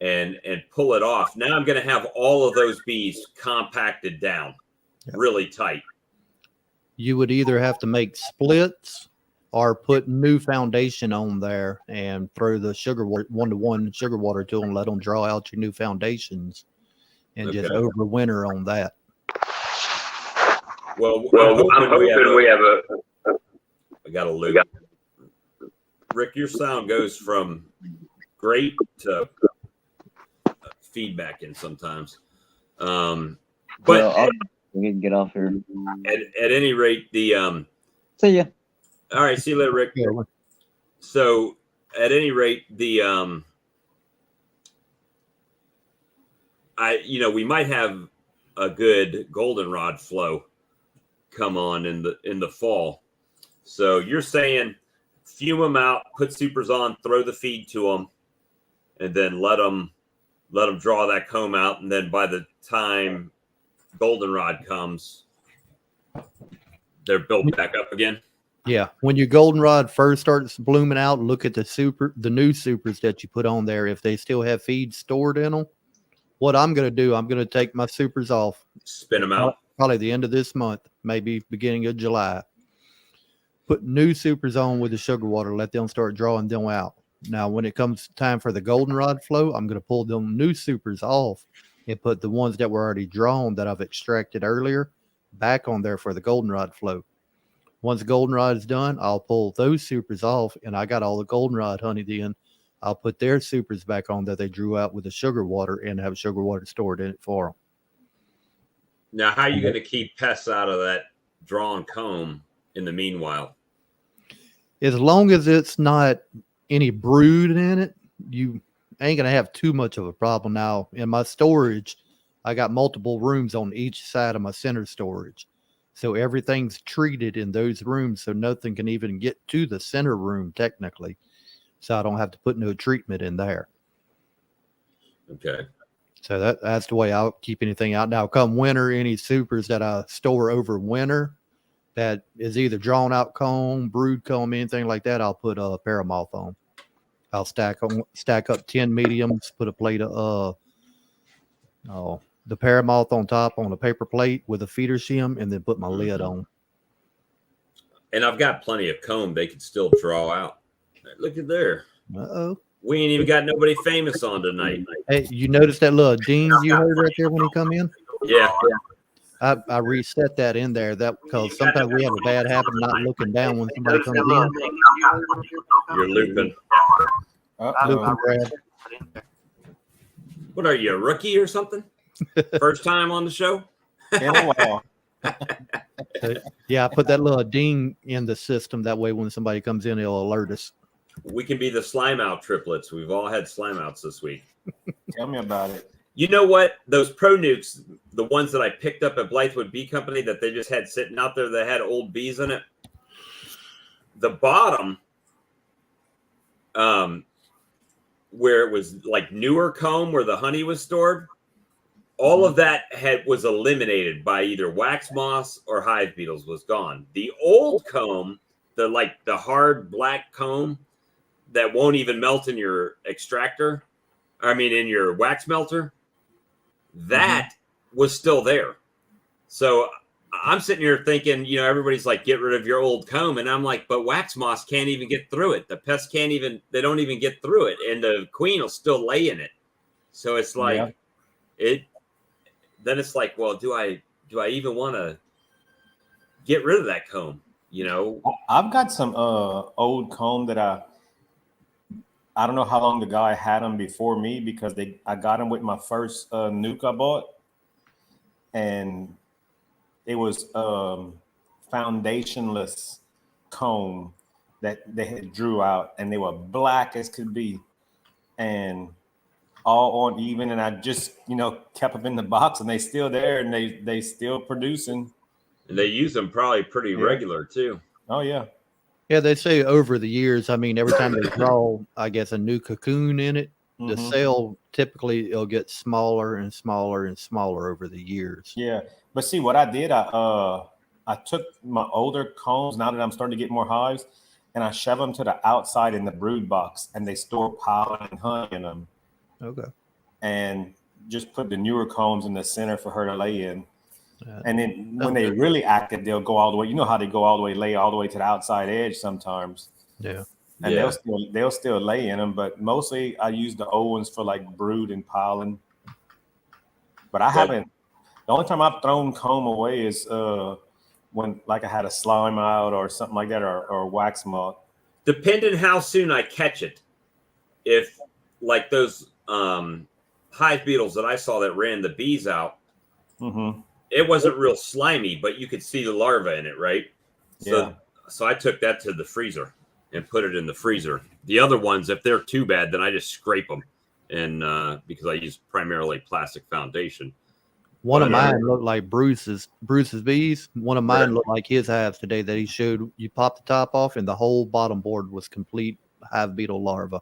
and pull it off, now I'm going to have all of those bees compacted down really tight. You would either have to make splits or put new foundation on there and throw the sugar water 1-to-1 sugar water to them, let them draw out your new foundations, and just overwinter on that. Well, I'm hoping we have a. I got a loop. Rick, your sound goes from great to feedback in sometimes. But well, we can get off here. At any rate, the See ya. All right, see you later, Rick. Yeah. So at any rate, the we might have a good goldenrod flow come on in the fall. So you're saying fume them out, put supers on, throw the feed to them, and then let them draw that comb out, and then by the time goldenrod comes, they're built back up again. Yeah, when your goldenrod first starts blooming out, look at the new supers that you put on there. If they still have feed stored in them, what I'm going to do, I'm going to take my supers off, spin them out, probably the end of this month, maybe beginning of July. Put new supers on with the sugar water, let them start drawing them out. Now, when it comes time for the goldenrod flow, I'm going to pull them new supers off and put the ones that were already drawn that I've extracted earlier back on there for the goldenrod flow. Once goldenrod is done, I'll pull those supers off, and I got all the goldenrod honey then. I'll put their supers back on that they drew out with the sugar water and have sugar water stored in it for them. Now, how are you going to keep pests out of that drawn comb in the meanwhile? As long as it's not any brood in it, you ain't going to have too much of a problem. Now, in my storage, I got multiple rooms on each side of my center storage. So everything's treated in those rooms, so nothing can even get to the center room technically. So I don't have to put no treatment in there. Okay. So that's the way I'll keep anything out. Now, come winter, any supers that I store over winter that is either drawn out comb, brood comb, anything like that, I'll put a paramoth on. I'll stack up 10 mediums, put a plate of the paramoth on top on a paper plate with a feeder shim, and then put my lid on. And I've got plenty of comb they can still draw out. Look at there. Uh-oh. We ain't even got nobody famous on tonight. Hey, you noticed that little ding you heard right there when he come in? Yeah. I reset that in there because sometimes we have a bad habit of not looking down when somebody comes in. You're looping. Looping, Brad. What are you, a rookie or something? First time on the show? In a while. Yeah, I put that little ding in the system. That way when somebody comes in, it'll alert us. We can be the slime out triplets. We've all had slime outs this week. Tell me about it. You know what? Those Pro Nukes, the ones that I picked up at Blythewood Bee Company that they just had sitting out there that had old bees in it. The bottom, where it was like newer comb where the honey was stored, all of that was eliminated by either wax moths or hive beetles was gone. The old comb, the hard black comb that won't even melt in your extractor, in your wax melter, that was still there. So I'm sitting here thinking, everybody's like, get rid of your old comb. And I'm like, but wax moths can't even get through it. The pests they don't even get through it. And the queen will still lay in it. So it's like, then it's like, well, do I even want to get rid of that comb? I've got some old comb that I don't know how long the guy had them before me because I got them with my first nuke I bought, and it was foundationless comb that they had drew out, and they were black as could be, and all uneven. And I just kept them in the box, and they still there, and they still producing. And they use them probably pretty regular too. Oh yeah. Yeah, they say over the years, every time they draw, I guess, a new cocoon in it, the cell typically it'll get smaller and smaller and smaller over the years. Yeah. But see what I did, I took my older combs now that I'm starting to get more hives, and I shove them to the outside in the brood box, and they store pollen and honey in them. Okay. And just put the newer combs in the center for her to lay in. And then when they really active, they'll go all the way. You know how they go all the way, lay all the way to the outside edge sometimes. Yeah. And they'll still lay in them, but mostly I use the old ones for like brood and pollen. But I haven't. The only time I've thrown comb away is when like I had a slime out or something like that, or wax moth. Depending how soon I catch it. If like those hive beetles that I saw that ran the bees out, it wasn't real slimy, but you could see the larva in it, right? So I took that to the freezer and put it in the freezer. The other ones, if they're too bad, then I just scrape them, and because I use primarily plastic foundation. One of mine looked like Bruce's bees. One of mine looked like his hives today that he showed. You pop the top off, and the whole bottom board was complete hive beetle larva.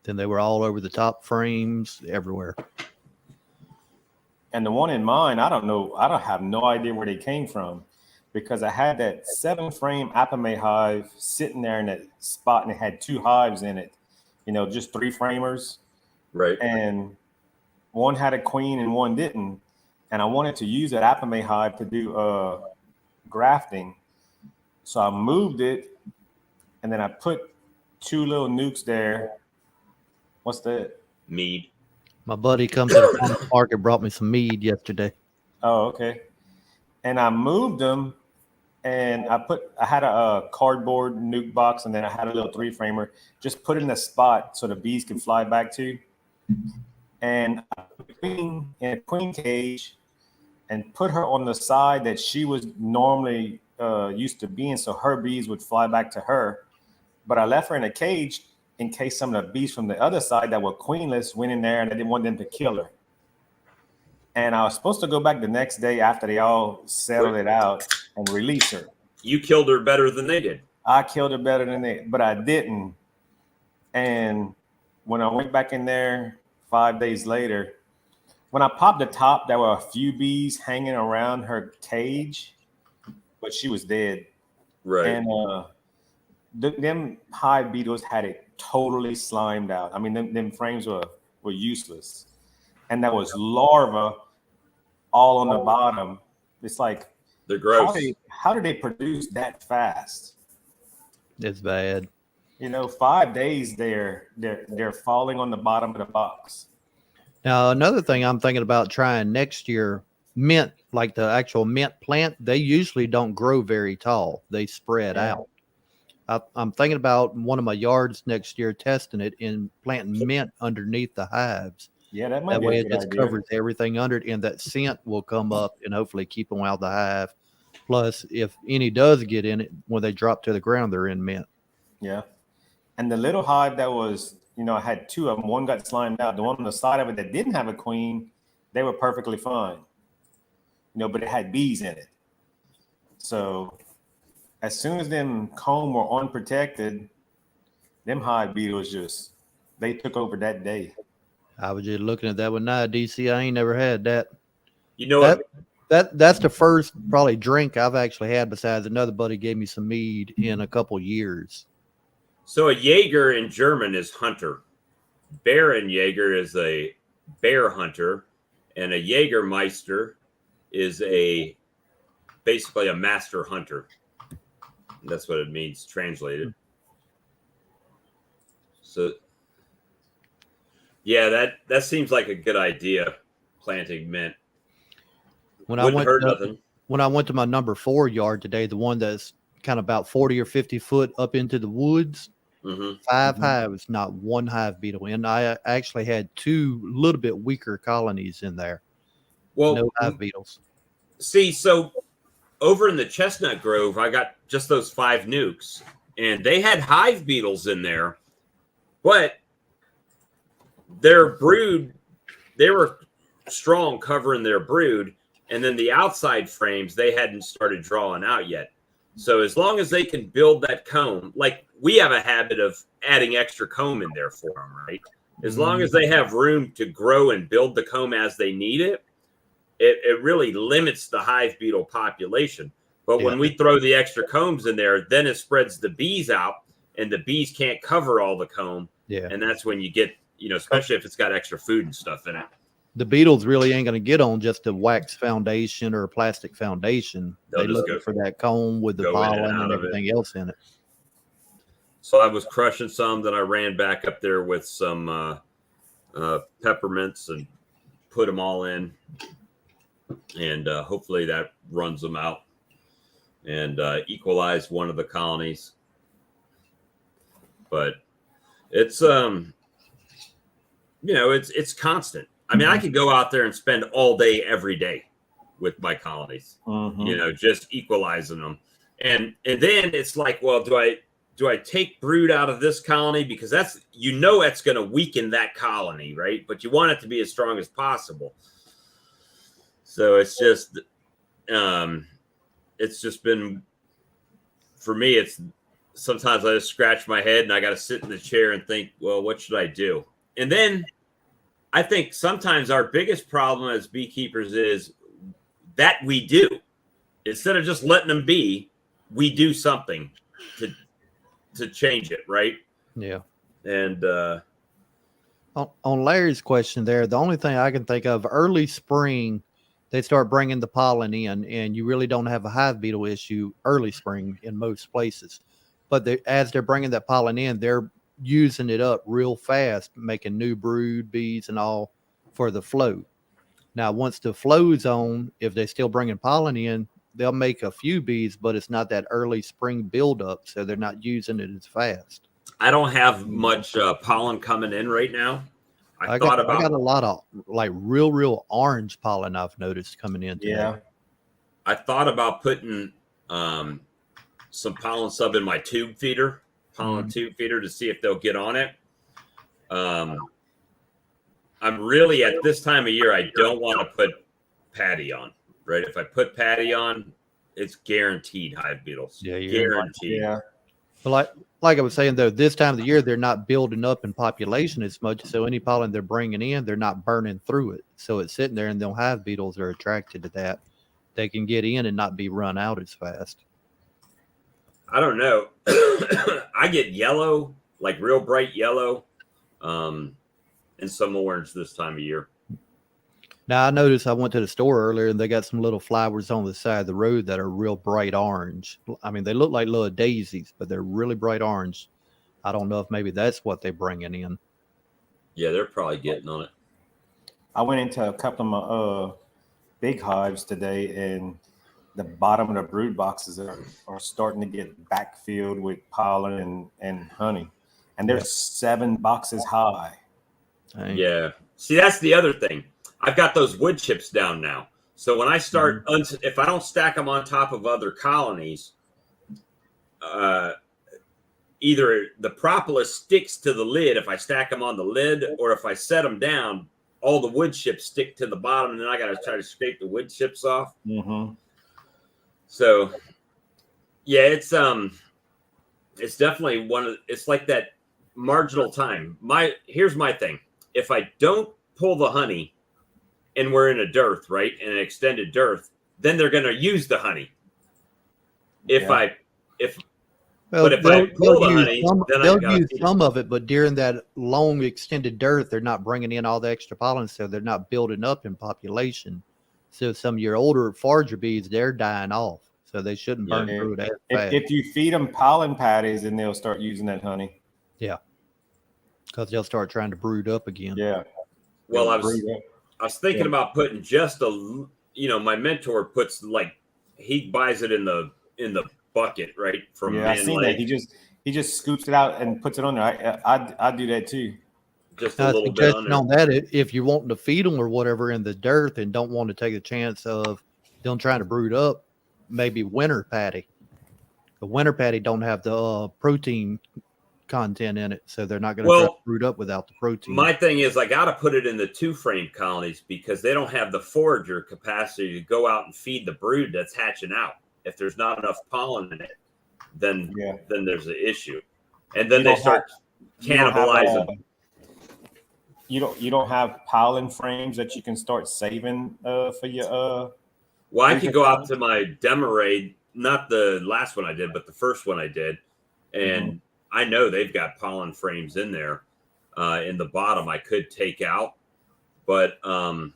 Then they were all over the top frames, everywhere. And the one in mine, I don't know. I don't have no idea where they came from, because I had that 7-frame Apame hive sitting there in that spot, and it had 2 hives in it. You know, just 3 framers. Right. And one had a queen and one didn't. And I wanted to use that Apame hive to do grafting. So I moved it, and then I put 2 little nukes there. What's that? Mead. My buddy comes to the farmer's market, brought me some mead yesterday. Oh, okay. And I moved them, and I had a cardboard nuke box, and then I had a little 3-framer. Just put it in a spot so the bees can fly back to. And I put the queen in a queen cage and put her on the side that she was normally used to be in, so her bees would fly back to her. But I left her in a cage in case some of the bees from the other side that were queenless went in there, and I didn't want them to kill her. And I was supposed to go back the next day after they all settled it out and release her. You killed her better than they did. I killed her better than they, but I didn't. And when I went back in there 5 days later, when I popped the top, there were a few bees hanging around her cage, but she was dead. Right. And them hive beetles had it totally slimed out. I mean, them frames were useless. And there was larvae all on the bottom. It's like, they're gross. How did they produce that fast? It's bad. You know, 5 days they're falling on the bottom of the box. Now, another thing I'm thinking about trying next year, mint, like the actual mint plant, they usually don't grow very tall. They spread out. I'm thinking about one of my yards next year, testing it and planting mint underneath the hives. Yeah, that might that be way a it good just idea. covers everything under it, and that scent will come up and hopefully keep them out of the hive. Plus, if any does get in it, when they drop to the ground, they're in mint. Yeah. And the little hive that was, you know, I had 2 of them. One got slimed out. The one on the side of it that didn't have a queen, they were perfectly fine. You know, but it had bees in it. So as soon as them comb were unprotected, them hive beetles they took over that day. I was just looking at that one now, DC. I ain't never had that. You know what? That's the first probably drink I've actually had, besides another buddy gave me some mead in a couple years. So a Jaeger in German is hunter. Bärenjäger is a bear hunter, and a Jägermeister is basically a master hunter. That's what it means translated. So yeah, that seems like a good idea, planting mint. When Wouldn't hurt nothing. When I went to my number 4 yard today, the one that's kind of about 40 or 50 foot up into the woods, 5 hives, not one hive beetle. And I actually had 2 little bit weaker colonies in there. Well, no hive beetles. See, so over in the Chestnut Grove, I got just those 5 nukes, and they had hive beetles in there, but their brood, they were strong covering their brood, and then the outside frames, they hadn't started drawing out yet. So as long as they can build that comb, like we have a habit of adding extra comb in there for them, right? As long as they have room to grow and build the comb as they need it, it really limits the hive beetle population. But when we throw the extra combs in there, then it spreads the bees out, and the bees can't cover all the comb. Yeah. And that's when you get, you know, especially if it's got extra food and stuff in it. the beetles really ain't going to get on just a wax foundation or a plastic foundation. They look for that comb with the pollen and everything else in it. So I was crushing some, then I ran back up there with some peppermints and put them all in, and hopefully that runs them out and equalize one of the colonies. But it's it's constant. I mean, I could go out there and spend all day every day with my colonies, just equalizing them, and then it's like, well, do I take brood out of this colony, because that's going to weaken that colony, right? But you want it to be as strong as possible. So it's just been, for me, it's sometimes I just scratch my head and I got to sit in the chair and think, well, what should I do? And then I think sometimes our biggest problem as beekeepers is that we do, instead of just letting them be, we do something to change it, right? Yeah. And on Larry's question there, the only thing I can think of, early spring, they start bringing the pollen in, and you really don't have a hive beetle issue early spring in most places. But as they're bringing that pollen in, they're using it up real fast, making new brood bees and all for the flow. Now, once the flow's on, if they're still bringing pollen in, they'll make a few bees, but it's not that early spring buildup, so they're not using it as fast. I don't have much pollen coming in right now. I got a lot of like real orange pollen I've noticed coming in today. Yeah. I thought about putting some pollen sub in my tube feeder to see if they'll get on it. I'm really, at this time of year, I don't want to put patty on, right? If I put patty on, it's guaranteed hive beetles. Yeah, guaranteed. Yeah. But like I was saying, though, this time of the year, they're not building up in population as much. So any pollen they're bringing in, they're not burning through it. So it's sitting there, and they'll have beetles that are attracted to that. They can get in and not be run out as fast. I don't know. I get yellow, like real bright yellow, and some orange this time of year. Now, I noticed I went to the store earlier, and they got some little flowers on the side of the road that are real bright orange. I mean, they look like little daisies, but they're really bright orange. I don't know if maybe that's what they're bringing in. Yeah, they're probably getting on it. I went into a couple of my big hives today, and the bottom of the brood boxes are starting to get backfilled with pollen and honey. And they're 7 boxes high. Dang. Yeah. See, that's the other thing. I've got those wood chips down now. So when I start, if I don't stack them on top of other colonies, either the propolis sticks to the lid if I stack them on the lid, or if I set them down, all the wood chips stick to the bottom, and then I got to try to scrape the wood chips off. Mm-hmm. So, yeah, it's definitely it's like that marginal time. Here's my thing. If I don't pull the honey and we're in a dearth, right, in an extended dearth, then they're going to use the honey. If I pull the honey, then they'll use some of it, but during that long extended dearth, they're not bringing in all the extra pollen, so they're not building up in population. So some of your older forager bees, they're dying off, so they shouldn't burn through that fast. If you feed them pollen patties, then they'll start using that honey. Yeah, because they'll start trying to brood up again. Yeah. Well, I was thinking about putting just my mentor puts, like, he buys it in the bucket, right? From I've seen that. He just scoops it out and puts it on there. I do that too. Just a little bit on that. If you want to feed them or whatever in the dearth and don't want to take a chance of them trying to brood up, maybe winter patty. The winter patty don't have the protein content in it, so they're not going to brood up without the protein. My thing is, I got to put it in the 2-frame colonies because they don't have the forager capacity to go out and feed the brood that's hatching out. If there's not enough pollen in it, then there's an issue, and then they start cannibalizing. You don't have pollen frames that you can start saving for your. Well, I could go out to my Demerade, not the last one I did, but the first one I did, and I know they've got pollen frames in there. In the bottom, I could take out, but I'm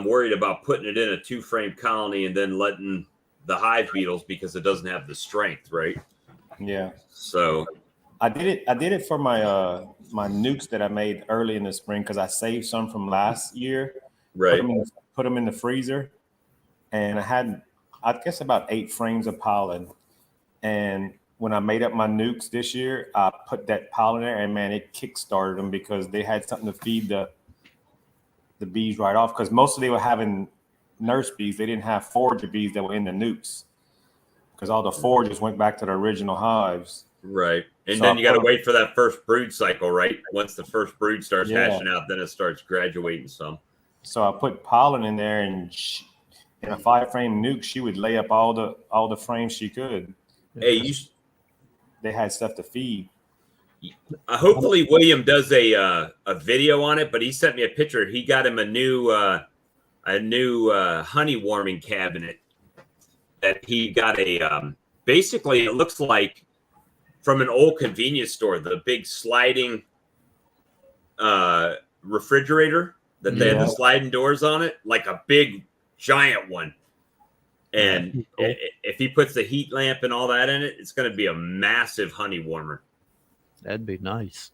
worried about putting it in a 2-frame colony and then letting the hive beetles, because it doesn't have the strength, right? Yeah. So I did it for my my nukes that I made early in the spring because I saved some from last year. right. Put them in the freezer, and I had, I guess, about 8 frames of pollen. And when I made up my nukes this year, I put that pollen there, and man, it kickstarted them because they had something to feed the bees right off. Because most of they were having nurse bees, they didn't have forager bees that were in the nukes because all the foragers went back to the original hives. Right. And So then I you got to put 'em- wait for that first brood cycle, right? Once the first brood starts Yeah. hatching out, then it starts graduating some. So I put pollen in there, and in a 5-frame nuke, she would lay up all the frames she could. Hey, They had stuff to feed. hopefully William does a video on it, but he sent me a picture. He got him a new honey warming cabinet that he got basically it looks like from an old convenience store, the big sliding refrigerator that they have the sliding doors on it, like a big giant one. And if he puts the heat lamp and all that in it, it's going to be a massive honey warmer. That'd be nice.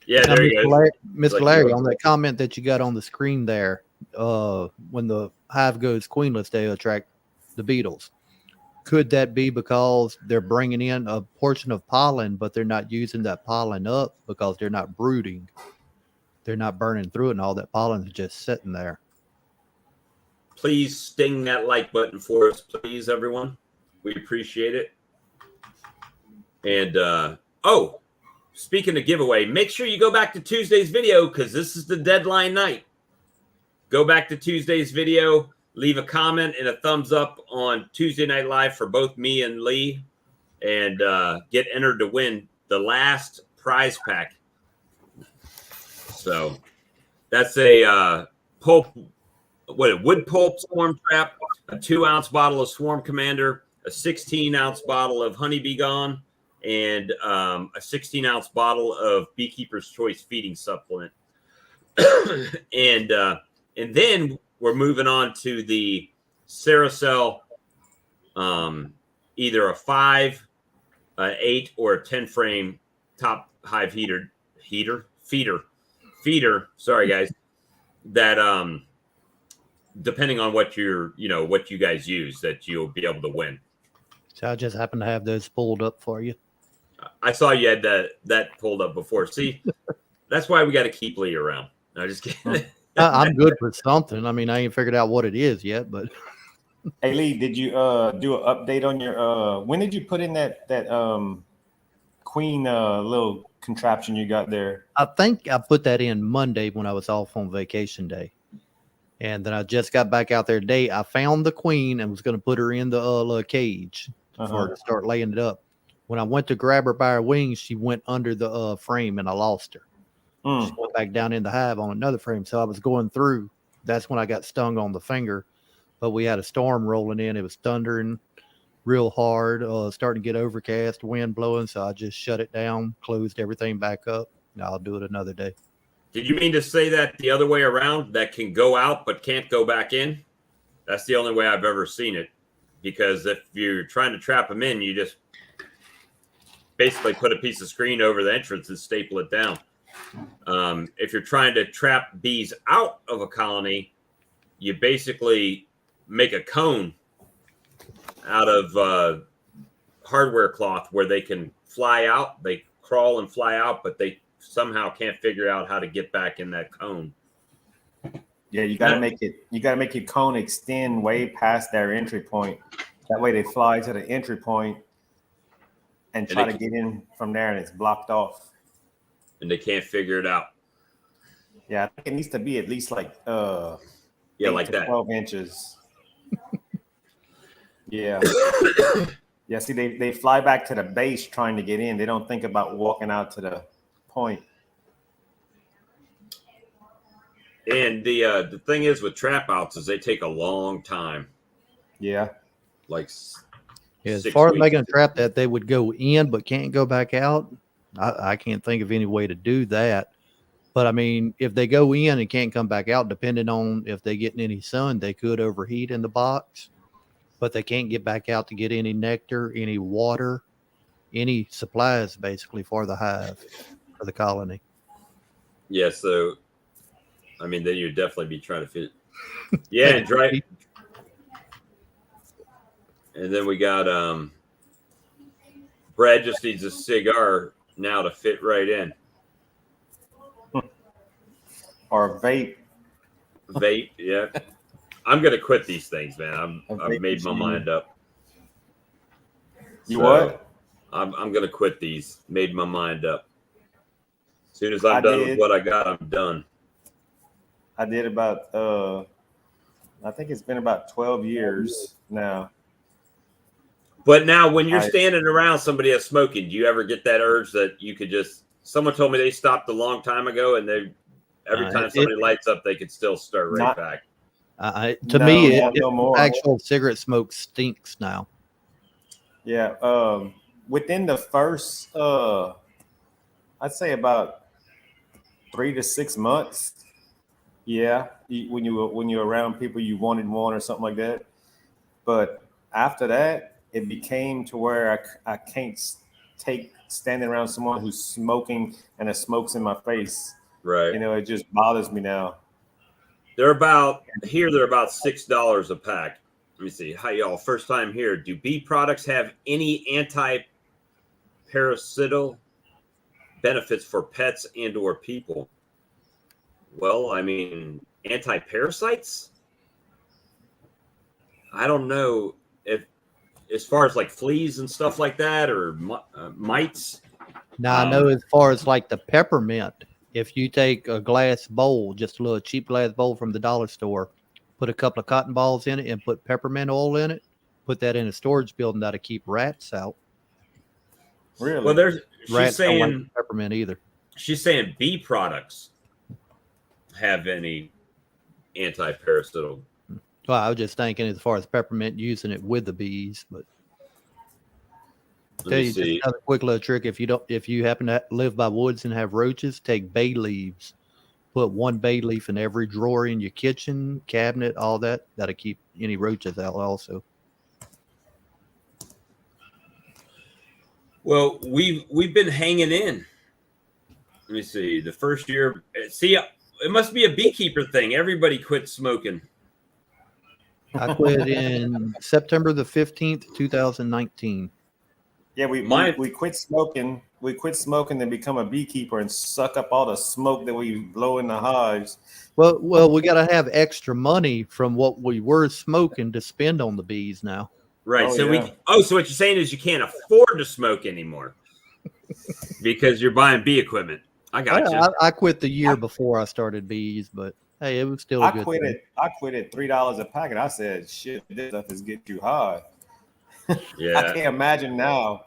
Yeah, now, there you go. Mr. Larry, on that comment that you got on the screen there, when the hive goes queenless, they attract the beetles. Could that be because they're bringing in a portion of pollen, but they're not using that pollen up because they're not brooding? They're not burning through it, and all that pollen is just sitting there. Please sting that like button for us, please, everyone. We appreciate it. And speaking of giveaway, make sure you go back to Tuesday's video because this is the deadline night. Go back to Tuesday's video, leave a comment and a thumbs up on Tuesday Night Live for both me and Lee, and get entered to win the last prize pack. So that's a wood pulp swarm trap, a 2-ounce bottle of Swarm Commander, a 16-ounce bottle of Honeybee Gone, and a 16-ounce bottle of Beekeeper's Choice feeding supplement. and then we're moving on to the Ceracell, either a 5, 8, or a 10-frame top hive feeder. Sorry, guys. That depending on what what you guys use, that you'll be able to win. So I just happen to have those pulled up for you. I saw you had that pulled up before. See, that's why we got to keep Lee around. No, just kidding. I'm good for something. I mean, I ain't figured out what it is yet, but Hey Lee, did you do an update on your when did you put in that queen little contraption you got there? I think I put that in Monday when I was off on vacation day. And then I just got back out there today. I found the queen and was going to put her in the little cage for her to start laying it up. When I went to grab her by her wings, she went under the frame and I lost her. She went back down in the hive on another frame. So I was going through. That's when I got stung on the finger. But we had a storm rolling in. It was thundering real hard, starting to get overcast, wind blowing. So I just shut it down, closed everything back up. I'll do it another day. Did you mean to say that the other way around, that can go out but can't go back in? That's the only way I've ever seen it. Because if you're trying to trap them in, you just basically put a piece of screen over the entrance and staple it down. If you're trying to trap bees out of a colony, you basically make a cone out of hardware cloth where they can fly out. They crawl and fly out, but they somehow can't figure out how to get back in that cone. Yeah, you gotta make it. You gotta make your cone extend way past their entry point. That way, they fly to the entry point and try to get in from there, and it's blocked off. And they can't figure it out. Yeah, I think it needs to be at least like 8 like to that, 12 inches. Yeah. Yeah. See, they fly back to the base trying to get in. They don't think about walking out to the point. And the thing is with trap outs is they take a long time. Yeah. Like as far as making a trap that they would go in but can't go back out, I can't think of any way to do that. But I mean, if they go in and can't come back out, depending on if they get any sun, they could overheat in the box. But they can't get back out to get any nectar, any water, any supplies basically for the hive, for the colony. Yeah, so I mean, then you'd definitely be trying to fit. Yeah, and dry. And then we got Brad just needs a cigar now to fit right in. Or a vape. Vape, yeah. I'm gonna quit these things, man. I've made my mind up. You what? I'm gonna quit these. Made my mind up. As soon as I'm done with what I got, I'm done. I did about I think it's been about 12 years now. But now when you're standing around somebody that's smoking, do you ever get that urge that you could just, someone told me they stopped a long time ago and they every time somebody lights up, they could still start right back. To me, actual cigarette smoke stinks now. Yeah. Within the first, I'd say about 3 to 6 months. Yeah. When you're around people you wanted one or something like that. But after that, it became to where I can't take standing around someone who's smoking and the smoke's in my face. Right. You know, it just bothers me now. They're about $6 a pack. Let me see. Hi, y'all. First time here. Do bee products have any anti-parasital benefits for pets and or people? Well, I mean, anti-parasites? I don't know if, as far as like fleas and stuff like that, or mites. Now, I know as far as like the peppermint, if you take a glass bowl, just a little cheap glass bowl from the dollar store, put a couple of cotton balls in it and put peppermint oil in it, put that in a storage building, that'll keep rats out. Really? Well, she's saying don't like peppermint either. She's saying bee products have any anti-parasital. Well, I was just thinking as far as peppermint, using it with the bees, but tell you just another quick little trick. If you happen to live by woods and have roaches, take bay leaves. Put one bay leaf in every drawer in your kitchen, cabinet, all that. That'll keep any roaches out also. Well, we've been hanging in. Let me see. The first year, it must be a beekeeper thing. Everybody quit smoking. I quit in September the 15th, 2019. Yeah, we quit smoking. We quit smoking and become a beekeeper and suck up all the smoke that we blow in the hives. Well, we got to have extra money from what we were smoking to spend on the bees now. Right. So what you're saying is you can't afford to smoke anymore because you're buying bee equipment. I got you. I quit the year before I started bees, but hey, it was still a good thing. I quit at $3 a packet. I said, shit, this stuff is getting too high. Yeah. I can't imagine now.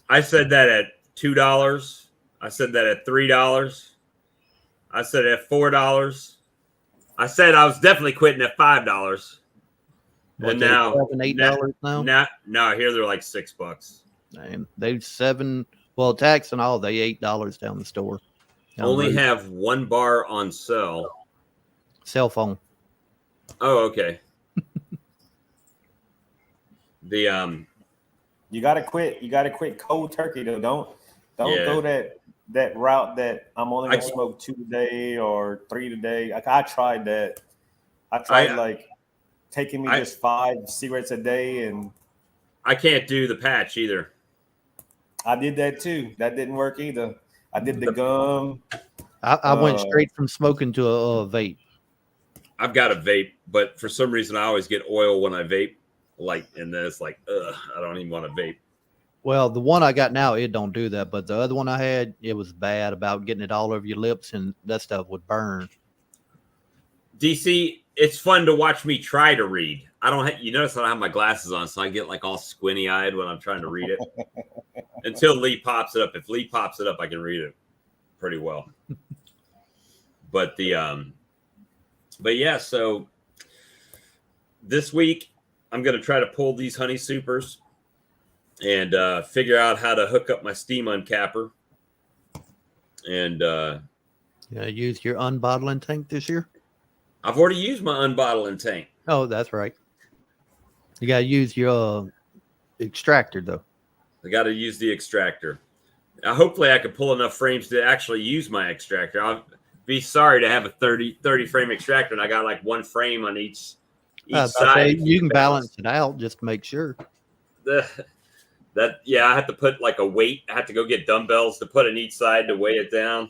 I said that at $2. I said that at $3. I said at $4. I said I was definitely quitting at $5. And now $7, $8 now here they're like $6. And they've $7. Well, tax and all, they $8 down the store. Only have one bar on sale. Cell phone. Oh, okay. You gotta quit. You gotta quit cold turkey though. Don't go that route that I'm only gonna smoke 2 today or 3 today. Like I tried that. I tried taking me just 5 cigarettes a day, and I can't do the patch either. I did that too. That didn't work either. I did the gum. I went straight from smoking to a vape. I've got a vape, but for some reason I always get oil when I vape. And then it's like, I don't even want to vape. Well, the one I got now, it don't do that. But the other one I had, it was bad about getting it all over your lips, and that stuff would burn. DC, it's fun to watch me try to read. You notice I don't have my glasses on, so I get like all squinty eyed when I'm trying to read it. Until Lee pops it up. If Lee pops it up, I can read it pretty well. But so this week I'm going to try to pull these honey supers and figure out how to hook up my steam uncapper and You use your unbottling tank this year? I've already used my unbottling tank. Oh, that's right. You got to use your extractor, though. I got to use the extractor. Hopefully, I could pull enough frames to actually use my extractor. I'll be sorry to have a 30 frame extractor, and I got like one frame on each side. You can balance it out just to make sure. I have to put like a weight. I have to go get dumbbells to put on each side to weigh it down,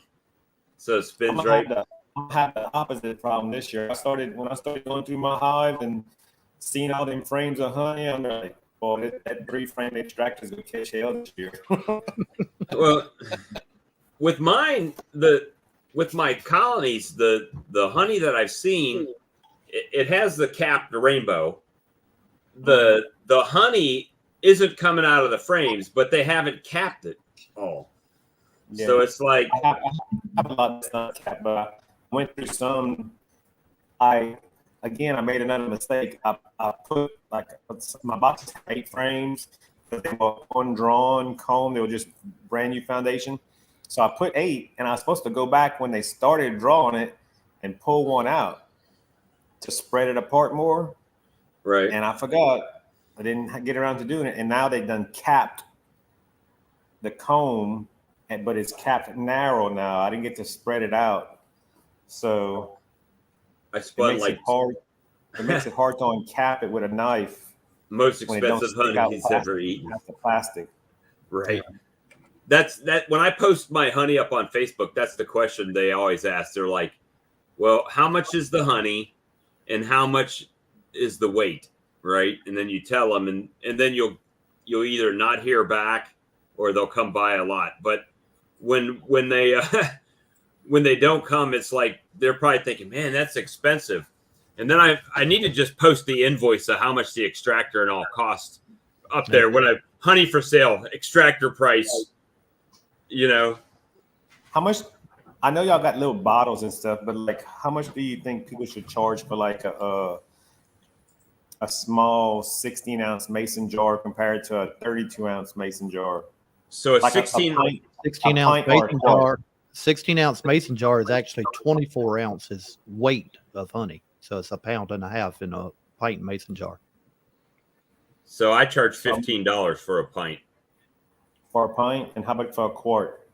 so it spins right. I had the opposite problem this year. When I started going through my hive and seeing all them frames of honey, I'm like, "Boy, that 3-frame extractor is gonna catch hell this year." Well, with mine, with my colonies, the honey that I've seen, it has the cap, the rainbow. The honey isn't coming out of the frames, but they haven't capped it all. Yeah. So it's like I have a lot that's not capped, but I went through some. I made another mistake. I put like my boxes had 8 frames, but they were undrawn comb. They were just brand new foundation. So I put 8, and I was supposed to go back when they started drawing it and pull one out to spread it apart more. Right. And I forgot. I didn't get around to doing it, and now they've done capped the comb, but it's capped narrow now. I didn't get to spread it out, so I spun like hard. It makes it hard to uncap it with a knife. Most expensive honey he's ever eaten. That's the plastic, right? That's when I post my honey up on Facebook. That's the question they always ask. They're like, "Well, how much is the honey, and how much is the weight?" Right, and then you tell them, and then you'll either not hear back or they'll come by a lot. But when they when they don't come, it's like they're probably thinking, "Man, that's expensive." And then I need to just post the invoice of how much the extractor and all cost up there. When honey for sale, extractor price, how much? I know y'all got little bottles and stuff, but like, how much do you think people should charge for like a small 16-ounce mason jar compared to a 32-ounce mason jar? So like 16-ounce mason jar. 16-ounce mason jar is actually 24 ounces weight of honey. So it's 1.5 pounds in a pint mason jar. So I charge $15 for a pint. For a pint, and how about for a quart?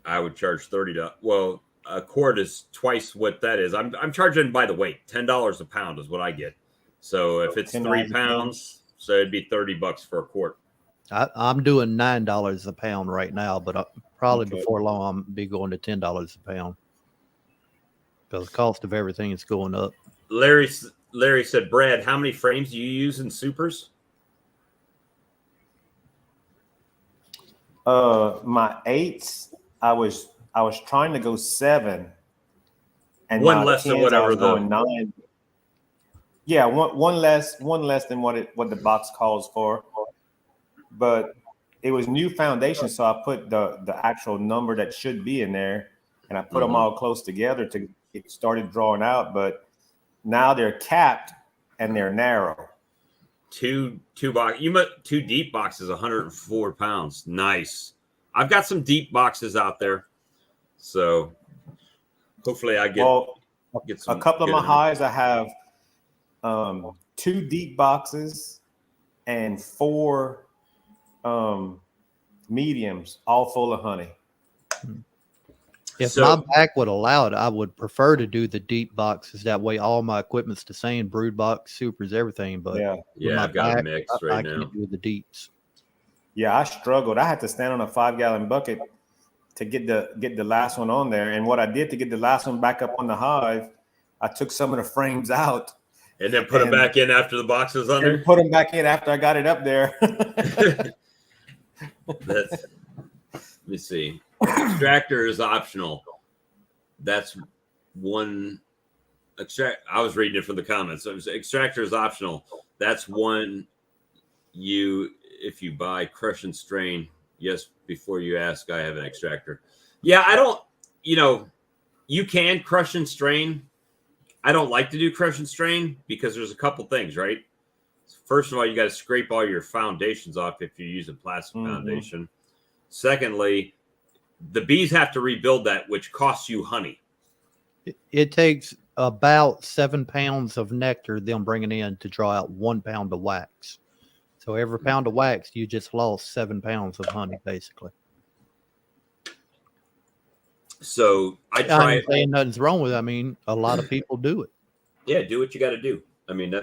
I would charge $30. Well, a quart is twice what that is. I'm charging by the weight. $10 a pound is what I get. So if it's 3 pounds, so it'd be $30 for a quart. I'm doing $9 a pound right now, but probably before long I'll be going to $10 a pound because the cost of everything is going up. Larry said, "Brad, how many frames do you use in supers?" My 8s, I was trying to go 7, and one less than whatever the 9. Yeah, one less than what the box calls for, but it was new foundation, so I put the actual number that should be in there, and I put them all close together to get started drawing out. But now they're capped and they're narrow. Two deep boxes, 104 pounds. Nice. I've got some deep boxes out there, so hopefully I get some. A couple of my hives, I have 2 deep boxes and 4 mediums, all full of honey. If my back would allow it, I would prefer to do the deep boxes. That way, all my equipment's the same: brood box, supers, everything. But yeah, I've got a mix right now. I can't do the deeps. Yeah, I struggled. I had to stand on a 5-gallon bucket to get the last one on there. And what I did to get the last one back up on the hive, I took some of the frames out and then put them back in after the box was on there. Put them back in after I got it up there. Let me see. Extractor is optional. That's one. I was reading it from the comments. So extractor is optional. That's one if you buy crush and strain. Yes, before you ask, I have an extractor. Yeah, I don't. You can crush and strain. I don't like to do crush and strain because there's a couple things, right? First of all, you got to scrape all your foundations off if you're using plastic foundation. Secondly, the bees have to rebuild that, which costs you honey. It takes about 7 pounds of nectar them bringing in to draw out 1 pound of wax. So every pound of wax, you just lost 7 pounds of honey, basically. So I try. I'm saying nothing's wrong with it. I mean, a lot of people do it. Yeah, do what you got to do. I mean,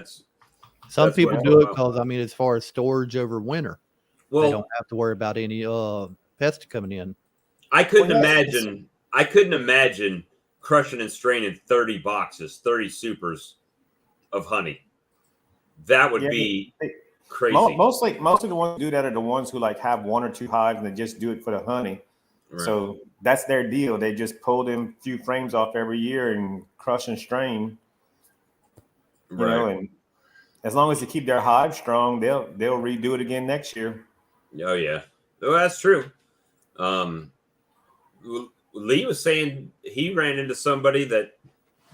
some people do it because, I mean, as far as storage over winter, they don't have to worry about any pests coming in. I couldn't imagine crushing and straining 30 boxes, 30 supers of honey. That would be crazy. Most of the ones who do that are the ones who like have 1 or 2 hives and they just do it for the honey. Right. So that's their deal. They just pull them few frames off every year and crush and strain. You know, and as long as they keep their hive strong, they'll redo it again next year. Oh yeah, well, that's true. Lee was saying he ran into somebody that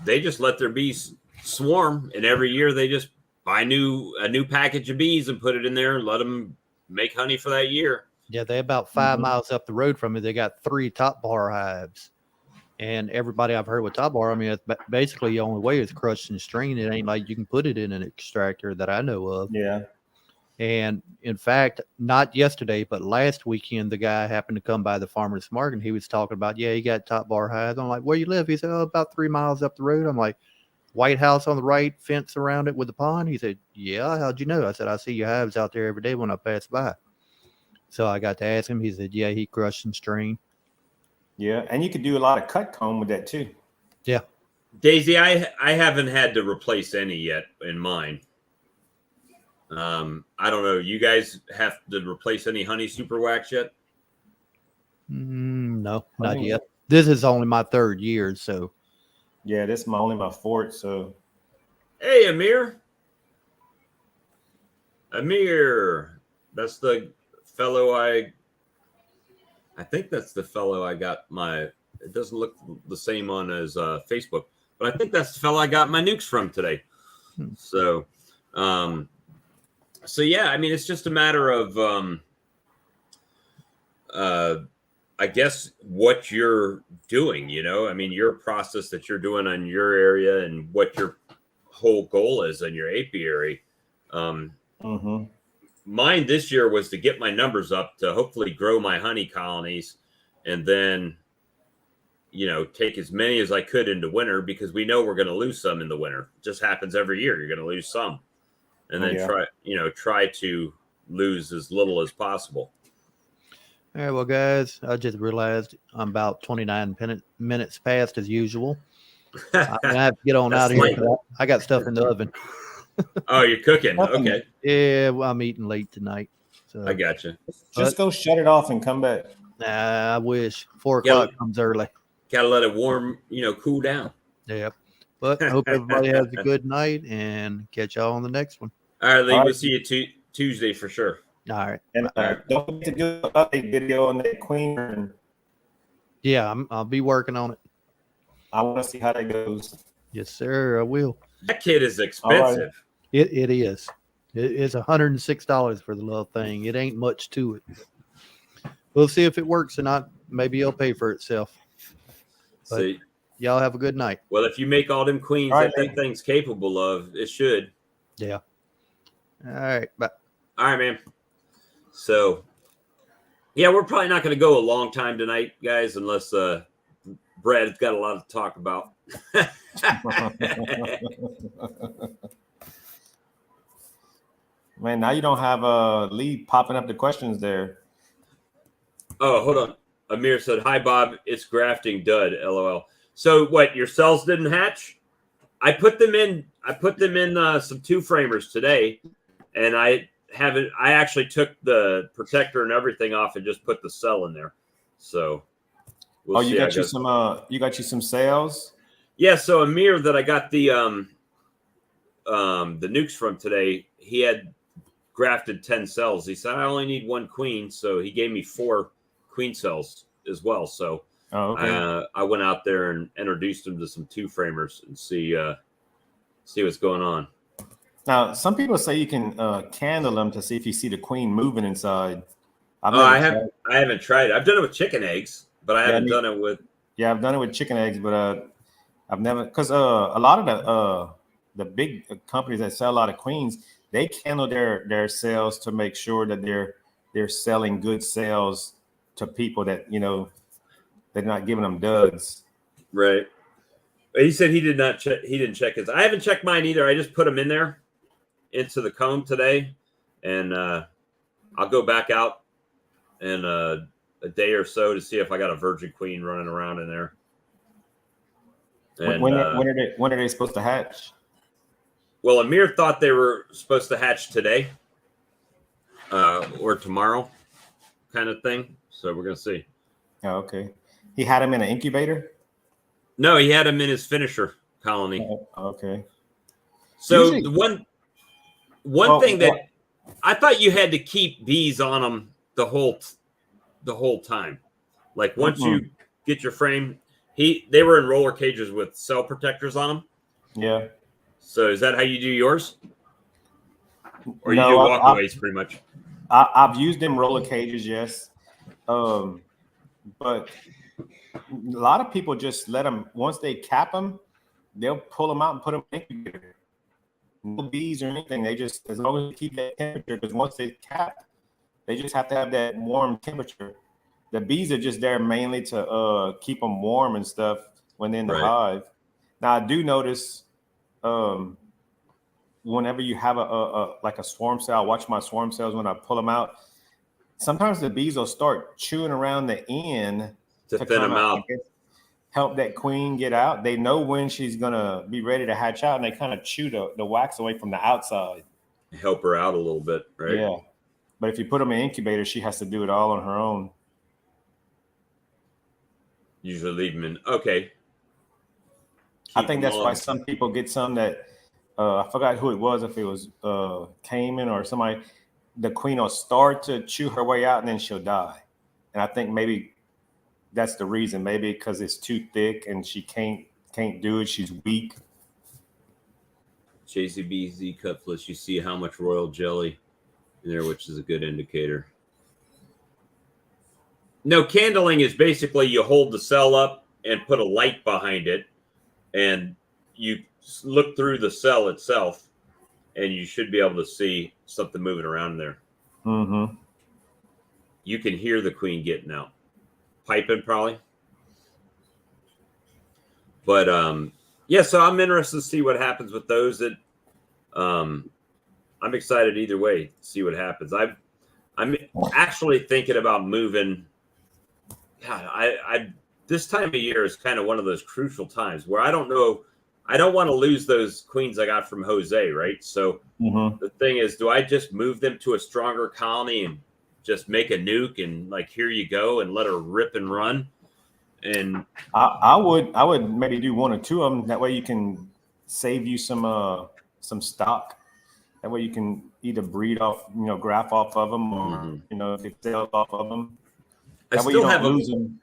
they just let their bees swarm, and every year they just buy a new package of bees and put it in there and let them make honey for that year. Yeah, they about 5 miles up the road from me. They got 3 top bar hives, and everybody I've heard with top bar, I mean, it's basically the only way is crush and strain. It ain't like you can put it in an extractor that I know of. Yeah. And in fact, not yesterday, but last weekend, the guy happened to come by the farmer's market. And he was talking about, yeah, he got top bar hives. I'm like, where you live? He said, about 3 miles up the road. I'm like, White House on the right, fence around it with a pond. He said, yeah, how'd you know? I said, I see your hives out there every day when I pass by. So I got to ask him. He said, yeah, he crushed and strained. Yeah, and you could do a lot of cut comb with that too. Yeah. Daisy, I haven't had to replace any yet in mine. I don't know. You guys have to replace any honey super wax yet? No, not yet. This is only my 3rd year, so. Yeah, this is only my 4th, so. Hey, Amir. That's the fellow I think that's the fellow I got it doesn't look the same on as Facebook, but I think that's the fellow I got my nukes from today. So, yeah, I mean, it's just a matter of, I guess what you're doing, you know, I mean, your process that you're doing on your area and what your whole goal is in your apiary. Mine this year was to get my numbers up to hopefully grow my honey colonies and then, you know, take as many as I could into winter, because we know we're going to lose some in the winter. It just happens every year. You're going to lose some. And then try to lose as little as possible. All right, well, guys, I just realized I'm about 29 minutes past as usual. I'm going to have to get on out of here. I got stuff in the oven. Oh, you're cooking. Okay. Yeah, well, I'm eating late tonight. So. I got you. Just go shut it off and come back. Nah, I wish. 4 o'clock comes early. Got to let it warm, cool down. Yep. But I hope everybody has a good night and catch y'all on the next one. All right, Lee. We'll see you Tuesday for sure. All right. And don't forget to do an update video on that queen. Yeah, I'll be working on it. I want to see how that goes. Yes, sir. I will. That kid is expensive. Right. It is. It's $106 for the little thing. It ain't much to it. We'll see if it works or not. Maybe it'll pay for itself. But see, y'all have a good night. Well, if you make all them queens that thing's capable of, it should. Yeah. All right. Bye. All right, man. So, yeah, we're probably not going to go a long time tonight, guys, unless Brad's got a lot to talk about. Man, now you don't have a lead popping up the questions there. Oh, hold on. Amir said, "Hi, Bob. It's grafting dud. LOL." So, what? Your cells didn't hatch? I put them in. Some 2-framers today, and I actually took the protector and everything off and just put the cell in there. So, you got you some sales? Yeah. So Amir, that I got the nukes from today, he had grafted 10 cells. He said I only need 1 queen, so he gave me 4 queen cells as well. So I went out there and introduced him to some 2-framers and see what's going on. Now, some people say you can candle them to see if you see the queen moving inside. I haven't tried it. I've done it with chicken eggs. but I haven't done it with. Yeah, I've done it with chicken eggs, but I've never, because a lot of the big companies that sell a lot of queens, they handle their sales to make sure that they're selling good sales to people that they're not giving them duds. Right. He said he did not check. He didn't check his. I haven't checked mine either. I just put them in there into the comb today, and I'll go back out in a day or so to see if I got a virgin queen running around in there. And, when are they supposed to hatch? Well, Amir thought they were supposed to hatch today or tomorrow, kind of thing. So we're gonna see. Oh, okay. He had them in an incubator. No, he had them in his finisher colony. Oh, okay. So usually, the one thing that I thought you had to keep bees on them the whole time. Like once you get your frame, they were in roller cages with cell protectors on them. Yeah. So is that how you do yours? Or no, you do walkaways pretty much? I've used them roller cages, yes. But a lot of people just let them, once they cap them, they'll pull them out and put them in the incubator. No bees or anything. They just, as long as they keep that temperature, because once they cap, they just have to have that warm temperature. The bees are just there mainly to keep them warm and stuff when they're in the hive. Now I do notice whenever you have like a swarm cell, I watch my swarm cells when I pull them out. Sometimes the bees will start chewing around the end to thin them out, help that queen get out. They know when she's gonna be ready to hatch out, and they kind of chew the wax away from the outside. Help her out a little bit, right? Yeah. But if you put them in an incubator, she has to do it all on her own. Usually leave them in. Okay. I think that's why some people get some that I forgot who it was, if it was Cayman or somebody. The queen will start to chew her way out and then she'll die. And I think maybe that's the reason. Maybe because it's too thick and she can't do it. She's weak. JCBZ cutlass. You see how much royal jelly in there, which is a good indicator. No, candling is basically you hold the cell up and put a light behind it, and you look through the cell itself, and you should be able to see something moving around there. Mm-hmm. You can hear the queen getting out, piping probably. But yeah, so I'm interested to see what happens with those. That I'm excited either way to see what happens. I'm actually thinking about moving. God, I this time of year is kind of one of those crucial times where I don't know. I don't want to lose those queens I got from Jose, right? So the thing is, do I just move them to a stronger colony and just make a nuke and like, here you go, and let her rip and run? And I would maybe do one or two of them. That way you can save you some stock. That way you can either breed off, graft off of them, or get sales off of them. That way you don't lose them.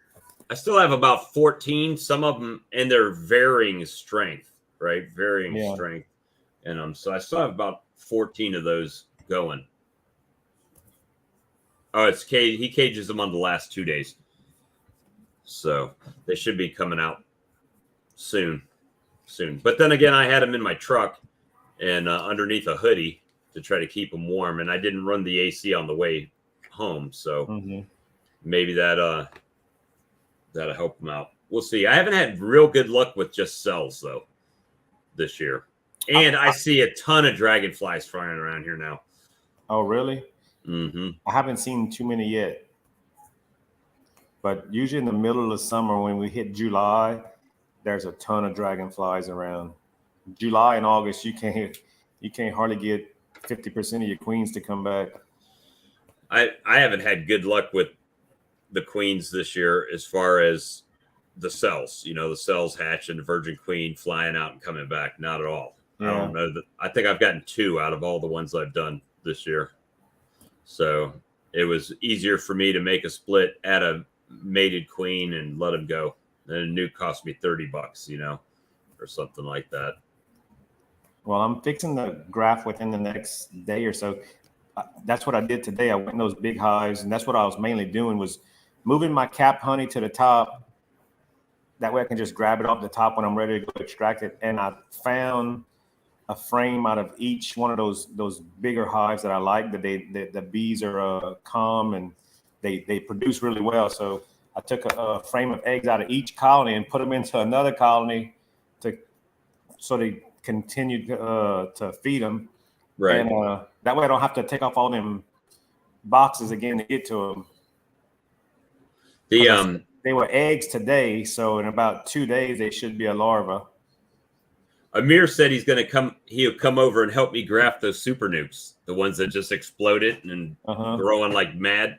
I still have about 14, some of them, and they're varying strength, right? Varying strength in them. So I still have about 14 of those going. Oh, he cages them on the last 2 days. So they should be coming out soon. But then again, I had them in my truck and underneath a hoodie to try to keep them warm. And I didn't run the AC on the way home. So maybe that'll help them out. We'll see. I haven't had real good luck with just cells, though, this year. And I see a ton of dragonflies flying around here now. Oh, really? Mm-hmm. I haven't seen too many yet. But usually in the middle of the summer, when we hit July, there's a ton of dragonflies around. July and August, you can't hardly get 50% of your queens to come back. I haven't had good luck with the queens this year as far as the cells. The cells hatch and the virgin queen flying out and coming back. Not at all. Yeah. I don't know that. I think I've gotten 2 out of all the ones I've done this year. So it was easier for me to make a split at a mated queen and let them go. And a nuke cost me $30, or something like that. Well, I'm fixing the graph within the next day or so. That's what I did today. I went in those big hives, and that's what I was mainly doing was moving my cap honey to the top. That way I can just grab it off the top when I'm ready to go extract it. And I found a frame out of each one of those bigger hives that I like, that the bees are calm and they produce really well. So I took a frame of eggs out of each colony and put them into another colony so they continue to feed them. Right. And that way I don't have to take off all them boxes again to get to them. They were eggs today, so in about 2 days they should be a larva. Amir said he'll come over and help me graft those super nukes, the ones that just exploded and growing like mad.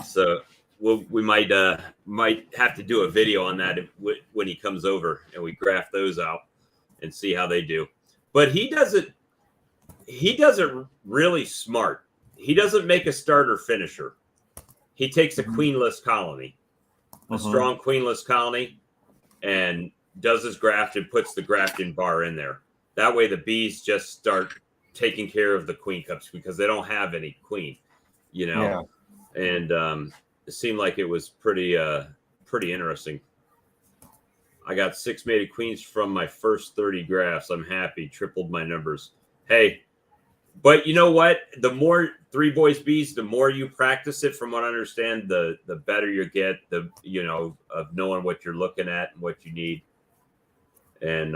So we might have to do a video on that when he comes over and we graft those out and see how they do. But he does it really smart. He doesn't make a starter finisher. He takes a queenless colony, a strong queenless colony, and does his graft and puts the grafting bar in there. That way the bees just start taking care of the queen cups because they don't have any queen, Yeah. And it seemed like it was pretty interesting. I got 6 mated queens from my first 30 grafts. I'm happy. Tripled my numbers. Hey, but you know what? The more Three Boys Bees, the more you practice it, from what I understand, the better you get, of knowing what you're looking at and what you need. And,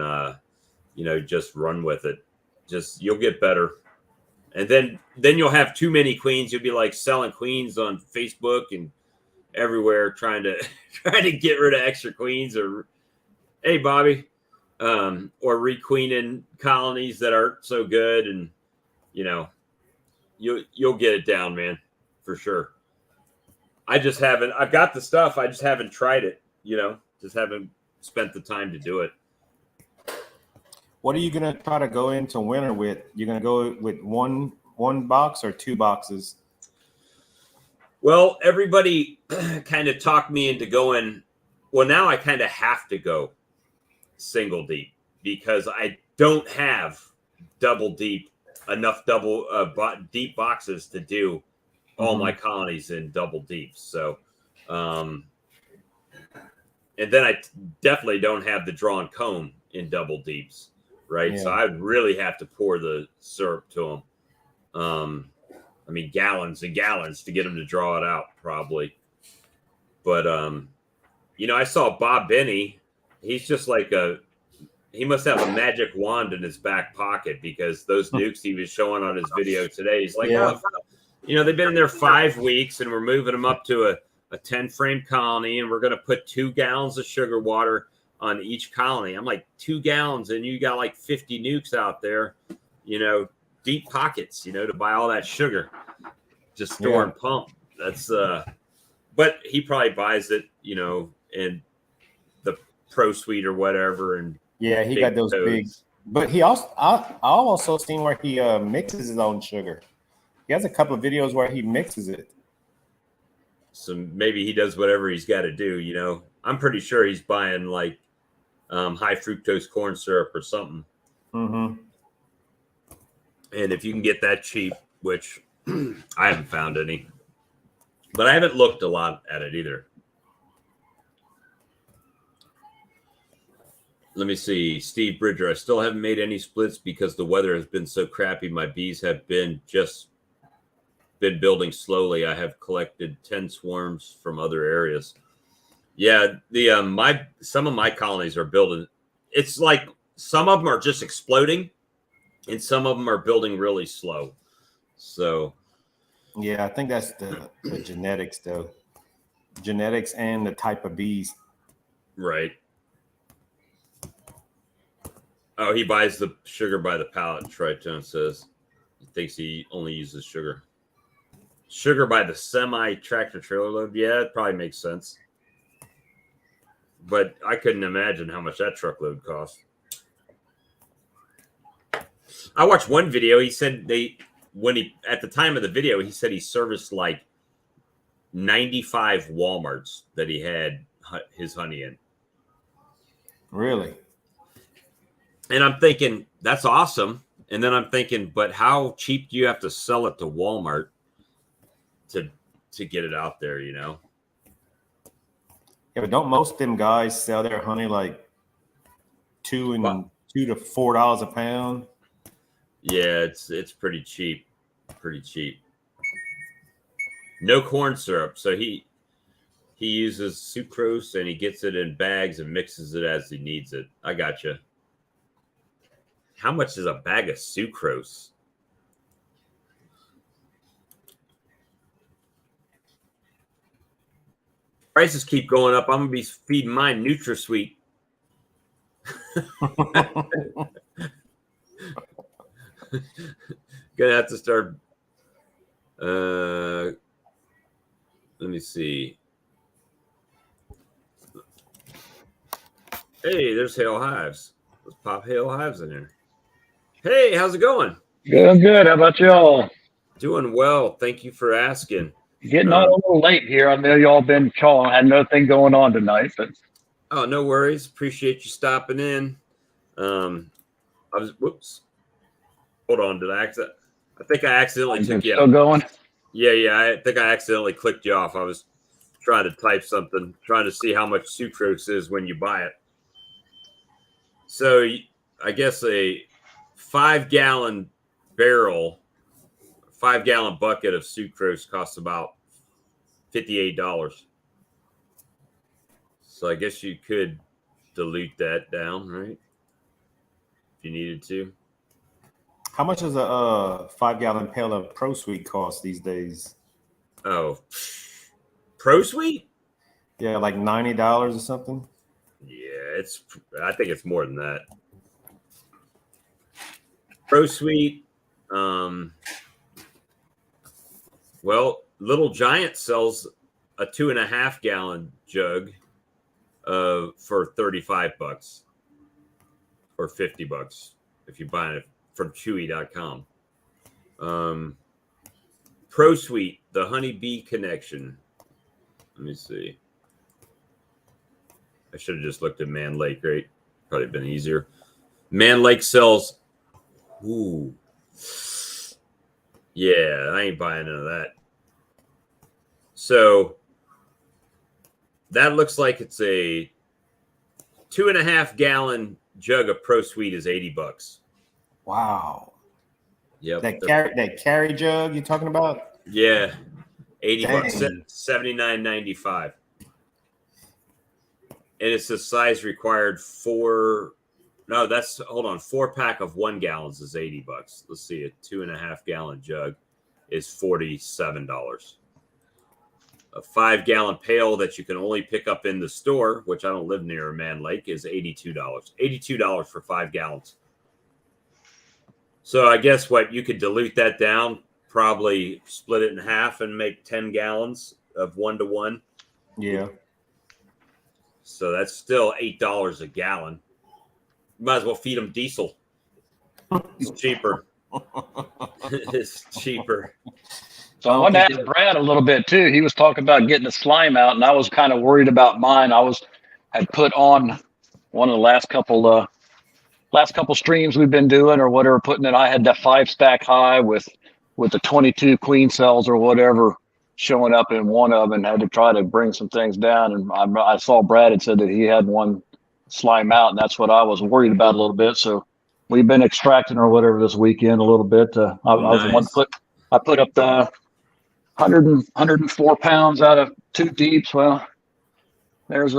just run with it. You'll get better. And then you'll have too many queens. You'll be like selling queens on Facebook and everywhere, trying to get rid of extra queens, or, hey, Bobby, or requeening colonies that aren't so good. And, you'll get it down, man, for sure. I've got the stuff. I just haven't tried it, just haven't spent the time to do it. What are you going to try to go into winter with? You're going to go with one box or 2 boxes? Well, everybody kind of talked me into going. Well, now I kind of have to go single deep because I don't have enough deep boxes to do all my colonies in double deep. So, and then I definitely don't have the drawn comb in double deeps. Right. Yeah. So I'd really have to pour the syrup to them. Gallons and gallons to get them to draw it out, probably. But, I saw Bob Benny. He's just like he must have a magic wand in his back pocket, because those nukes he was showing on his video today, he's like, they've been in there 5 weeks and we're moving them up to a 10 frame colony, and we're going to put 2 gallons of sugar water on each colony. I'm like, 2 gallons, and you got like 50 nukes out there, deep pockets, to buy all that sugar, just store and pump. That's but he probably buys it, in the Pro Suite or whatever. And he got those big. But he also, I also seen where he mixes his own sugar. He has a couple of videos where he mixes it. So maybe he does whatever he's got to do. I'm pretty sure he's buying like high fructose corn syrup or something. And if you can get that cheap, which I haven't found any, but I haven't looked a lot at it either. Let me see. Steve Bridger, I still haven't made any splits because the weather has been so crappy. My bees have been building slowly. I have collected 10 swarms from other areas. Yeah, some of my colonies are building. It's like some of them are just exploding, and some of them are building really slow. So, yeah, I think that's the genetics, though. Genetics and the type of bees. Right. Oh, he buys the sugar by the pallet. Triton says he thinks he only uses sugar. Sugar by the semi-tractor trailer load. Yeah, it probably makes sense. But I couldn't imagine how much that truckload cost. I watched one video. He said at the time of the video, he said he serviced like 95 Walmarts that he had his honey in. Really? And I'm thinking, that's awesome. And then I'm thinking, but how cheap do you have to sell it to Walmart to get it out there, Yeah, but don't most of them guys sell their honey like $2 to $4 a pound? Yeah, it's pretty cheap. Pretty cheap. No corn syrup. So he uses sucrose and he gets it in bags and mixes it as he needs it. I gotcha. How much is a bag of sucrose? Prices keep going up. I'm gonna be feeding mine NutraSweet. Gonna have to start. Let me see. Hey, there's Hale Hives. Let's pop Hale Hives in here. Hey, how's it going? Good. How about y'all? Doing well. Thank you for asking. Getting on a little late here. I know y'all been calling. I had nothing going on tonight, but oh, no worries. Appreciate you stopping in. Whoops. Hold on. Did I accident? I think I accidentally took you out. Still going? Yeah. I think I accidentally clicked you off. I was trying to type something, trying to see how much sucrose is when you buy it. So I guess a 5-gallon barrel, 5-gallon bucket of sucrose costs about $58. So I guess you could dilute that down, right? If you needed to. How much does a 5-gallon pail of ProSweet cost these days? Oh, ProSweet? Yeah, like $90 or something. Yeah, I think it's more than that. ProSweet. Well, Little Giant sells a 2.5-gallon jug for $35 or $50 if you buy it from Chewy.com. ProSweet, the Honey Bee Connection. Let me see. I should have just looked at Man Lake, right? Probably been easier. Man Lake sells. Ooh. Yeah, I ain't buying none of that. So that looks like it's a 2.5-gallon jug of ProSweet is $80. Wow. Yep. That carry jug you're talking about? Yeah. $80, Dang. $79.95. And it's the size required 4-pack of 1 gallons is $80. Let's see, a 2.5-gallon jug is $47. A 5-gallon pail that you can only pick up in the store, which I don't live near Man Lake, is $82. $82 for 5 gallons. So I guess you could dilute that down, probably split it in half and make 10 gallons of 1-to-1. Yeah. So that's still $8 a gallon. You might as well feed them diesel. It's cheaper. It's cheaper. so I wanted to ask Brad a little bit too. He was talking about getting the slime out, and I was kind of worried about mine. Had put on one of the last couple streams we've been doing or whatever, putting it. I had that 5-stack high with the 22 queen cells or whatever showing up in one of them, and had to try to bring some things down. And I saw Brad had said that he had one slime out, and that's what I was worried about a little bit. So we've been extracting or whatever this weekend a little bit. I was the one I put up the 104 pounds out of 2 deeps. Well, there's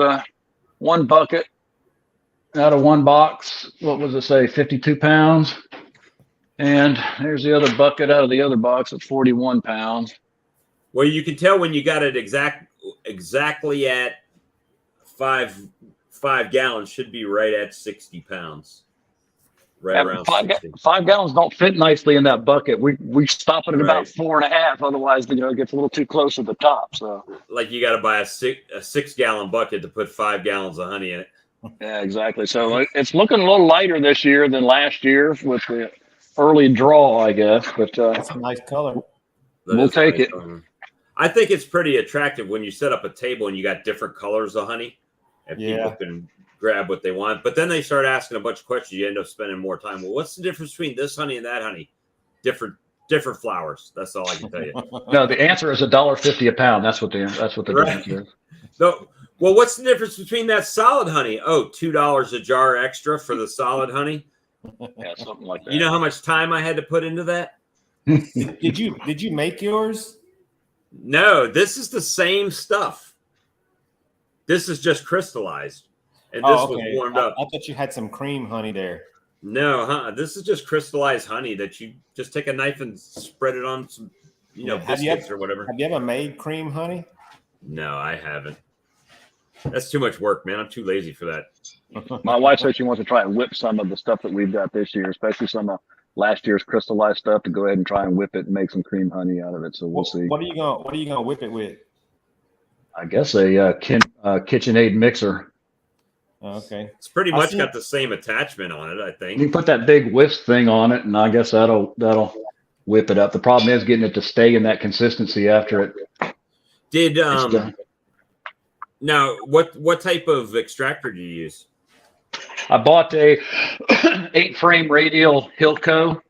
one bucket out of 1 box. What was it say? 52 pounds. And there's the other bucket out of the other box at 41 pounds. Well, you can tell when you got it exactly at 5 gallons, should be right at 60 pounds. Right around 60. 5 gallons don't fit nicely in that bucket. We stop it at about 4.5. Otherwise, it gets a little too close to the top. So, like, you got to buy a 6-gallon bucket to put 5 gallons of honey in it. Yeah, exactly. So it's looking a little lighter this year than last year with the early draw, I guess. But that's a nice color. We'll take it. I think it's pretty attractive when you set up a table and you got different colors of honey, and people can grab what they want. But then they start asking a bunch of questions. You end up spending more time. Well, what's the difference between this honey and that honey? Different flowers. That's all I can tell you. No, the answer is $1.50 a pound. That's what the difference is. So Well, what's the difference between that solid honey? Oh, $2 a jar extra for the solid honey. Yeah, something like that. You know how much time I had to put into that? Did you make yours? No, this is the same stuff. This is just crystallized, and this was warmed up. I thought you had some cream honey there. No, this is just crystallized honey that you just take a knife and spread it on some, biscuits or whatever. Have you ever made cream honey? No, I haven't. That's too much work, man. I'm too lazy for that. My wife said she wants to try and whip some of the stuff that we've got this year, especially some of last year's crystallized stuff, to go ahead and try and whip it and make some cream honey out of it. So we'll see. What are you gonna whip it with? I guess a KitchenAid mixer. Okay. It's pretty much got the same attachment on it, I think. You can put that big whisk thing on it, and I guess that'll whip it up. The problem is getting it to stay in that consistency after it. Now, what type of extractor do you use? I bought a 8-frame radial Hilco.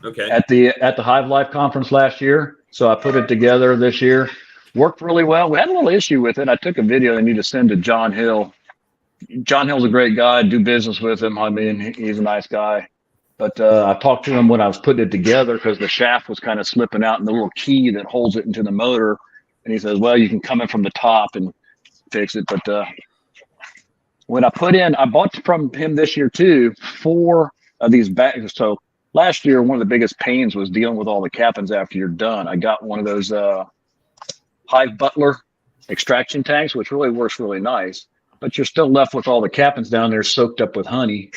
Okay. At the Hive Life conference last year, so I put it together this year. Worked really well. We had a little issue with it. I took a video I need to send to John Hill. John Hill's a great guy. I do business with him. I mean, he's a nice guy. But I talked to him when I was putting it together because the shaft was kind of slipping out and the little key that holds it into the motor. And he says, well, you can come in from the top and fix it. But when I bought from him this year too, 4 of these bags. So last year, one of the biggest pains was dealing with all the cappings after you're done. I got one of those Hive Butler extraction tanks, which really works really nice. But you're still left with all the cappings down there soaked up with honey.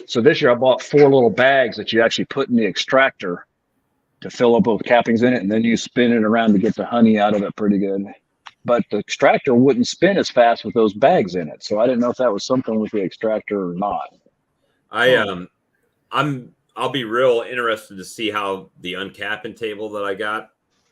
So this year I bought 4 little bags that you actually put in the extractor to fill up with cappings in it, and then you spin it around to get the honey out of it pretty good. But the extractor wouldn't spin as fast with those bags in it. So I didn't know if that was something with the extractor or not. I'll be real interested to see how the uncapping table that I got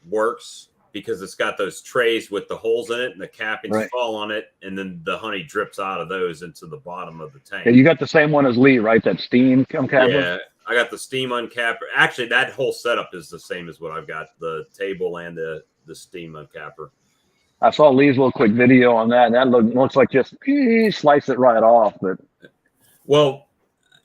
works, because it's got those trays with the holes in it and the cappings fall on it, and then the honey drips out of those into the bottom of the tank. And you got the same one as Lee, right? That steam uncapper? Yeah, I got the steam uncapper. Actually, that whole setup is the same as what I've got, the table and the steam uncapper. I saw Lee's little quick video on that, and that looks like just slice it right off. But well,